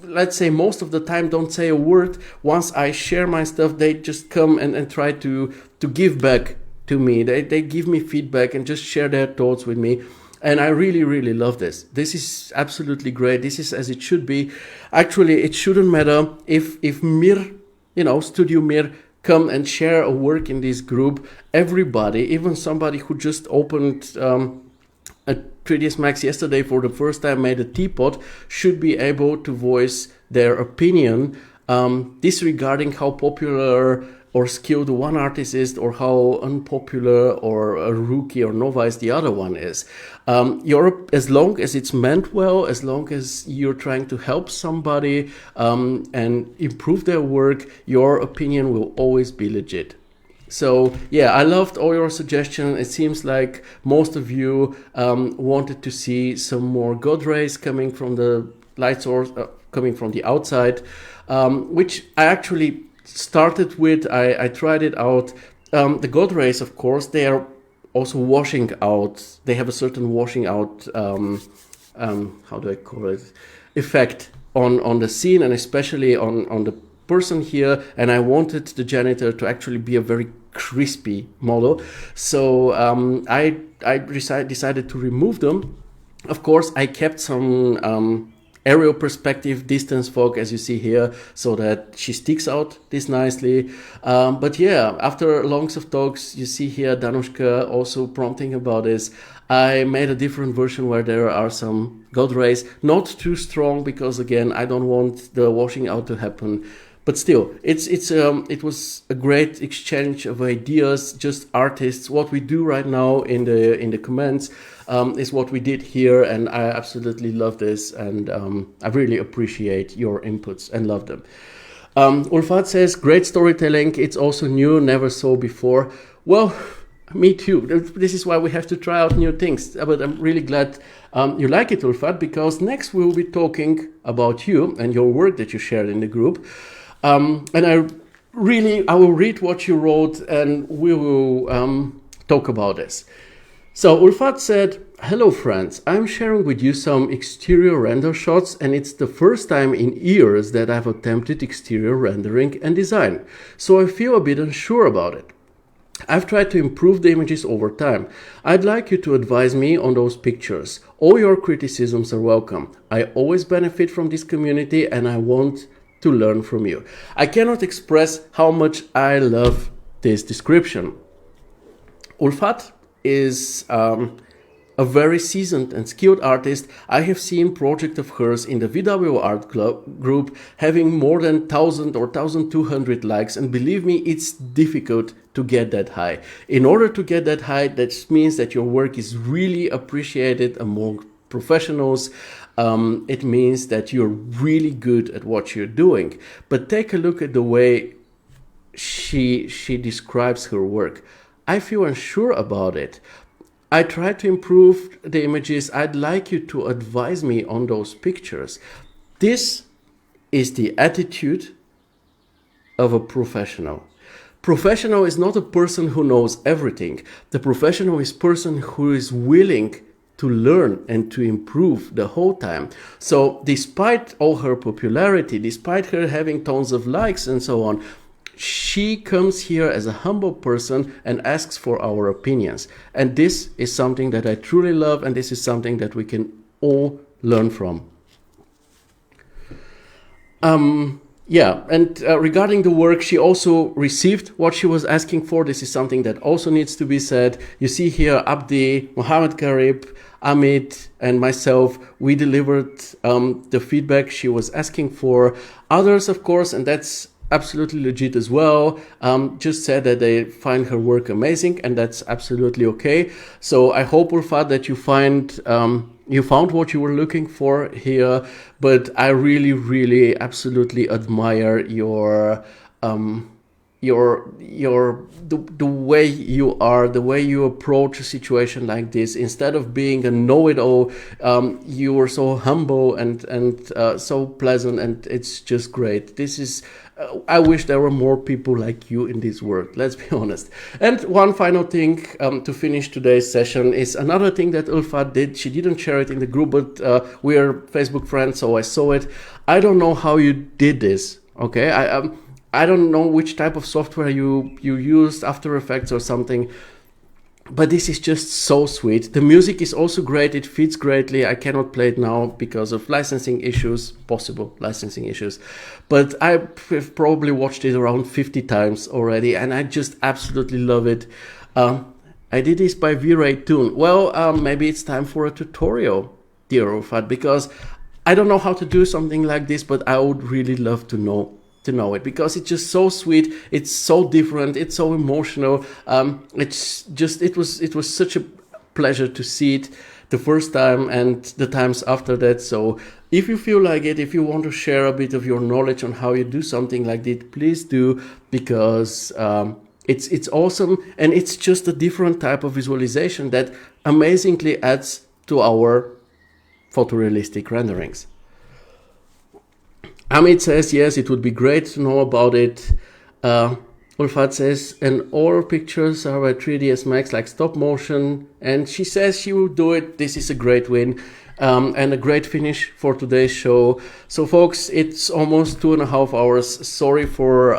let's say, most of the time don't say a word, once I share my stuff, they just come and try to give back to me. They give me feedback and just share their thoughts with me. And I really, really love this. This is absolutely great. This is as it should be. Actually, it shouldn't matter if Mir, Studio Mir, come and share a work in this group. Everybody, even somebody who just opened a 3ds Max yesterday for the first time, made a teapot, should be able to voice their opinion, disregarding how popular or skilled one artist is, or how unpopular or a rookie or novice the other one is. As long as it's meant well, as long as you're trying to help somebody and improve their work, your opinion will always be legit. So I loved all your suggestions. It seems like most of you wanted to see some more God rays coming from the light source, coming from the outside, which I actually started with. I tried it out. The God rays, of course, they are also washing out. They have a certain washing out, how do I call it, effect on the scene, and especially on the person here. And I wanted the janitor to actually be a very crispy model. So I decided to remove them. Of course, I kept some aerial perspective, distance fog, as you see here, so that she sticks out this nicely. But after longs of talks, you see here Danushka also prompting about this. I made a different version where there are some God rays, not too strong, because again, I don't want the washing out to happen. But still, it was a great exchange of ideas, just artists. What we do right now in the comments is what we did here, and I absolutely love this, and I really appreciate your inputs and love them. Ulfat says, great storytelling. It's also new, never saw before. Well, me too. This is why we have to try out new things. But I'm really glad you like it, Ulfat, because next we will be talking about you and your work that you shared in the group. And I will read what you wrote, and we will talk about this. So Ulfat said, hello friends, I'm sharing with you some exterior render shots, and it's the first time in years that I've attempted exterior rendering and design, so I feel a bit unsure about it. I've tried to improve the images over time. I'd like you to advise me on those pictures. All your criticisms are welcome. I always benefit from this community, and I want to learn from you. I cannot express how much I love this description. Ulfat is a very seasoned and skilled artist. I have seen projects of hers in the VW art group having more than 1,000 or 1,200 likes, and believe me, it's difficult to get that high. In order to get that high, that means that your work is really appreciated among professionals. It means that you're really good at what you're doing. But take a look at the way she describes her work. I feel unsure about it. I try to improve the images. I'd like you to advise me on those pictures. This is the attitude of a professional. Professional is not a person who knows everything. The professional is a person who is willing to learn and to improve the whole time. So despite all her popularity, despite her having tons of likes and so on, she comes here as a humble person and asks for our opinions. And this is something that I truly love, and this is something that we can all learn from. Regarding the work, she also received what she was asking for. This is something that also needs to be said. You see here, Abdi, Mohammed Karib, Ahmed, and myself, we delivered the feedback she was asking for. Others, of course, and that's absolutely legit as well, just said that they find her work amazing, and that's absolutely okay. So I hope, Ulfat, that you found what you were looking for here. But I really, really, absolutely admire the way you are, the way you approach a situation like this. Instead of being a know-it-all, you were so humble and so pleasant, and it's just great. This is. I wish there were more people like you in this world, let's be honest. And one final thing to finish today's session is another thing that Ulfat did. She didn't share it in the group, but we are Facebook friends, so I saw it. I don't know how you did this, okay? I don't know which type of software you used, After Effects or something, but this is just so sweet. The music is also great. It fits greatly. I cannot play it now because of possible licensing issues. But I have probably watched it around 50 times already, and I just absolutely love it. I did this by V-Ray Tune. Well, maybe it's time for a tutorial, dear Ulfat, because I don't know how to do something like this, but I would really love to know it, because it's just so sweet. It's so different. It's so emotional. It was such a pleasure to see it the first time and the times after that. So if you feel like it, if you want to share a bit of your knowledge on how you do something like this, please do, because it's awesome, and it's just a different type of visualization that amazingly adds to our photorealistic renderings. Ahmed says, yes, it would be great to know about it. Ulfat says, and all pictures are by 3ds Max, like stop motion. And she says she will do it. This is a great win and a great finish for today's show. So, folks, it's almost 2.5 hours. Sorry for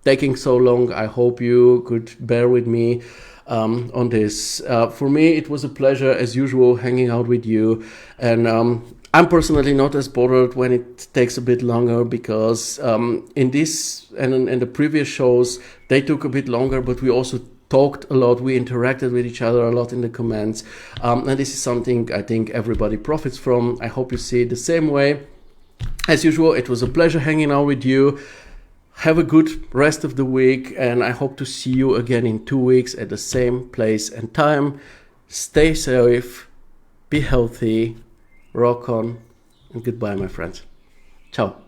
taking so long. I hope you could bear with me on this. For me, it was a pleasure, as usual, hanging out with you. And I'm personally not as bothered when it takes a bit longer, because in this and in the previous shows, they took a bit longer, but we also talked a lot. We interacted with each other a lot in the comments. And this is something I think everybody profits from. I hope you see it the same way. As usual, it was a pleasure hanging out with you. Have a good rest of the week, and I hope to see you again in 2 weeks at the same place and time. Stay safe, be healthy, rock on, and goodbye, my friends. Ciao.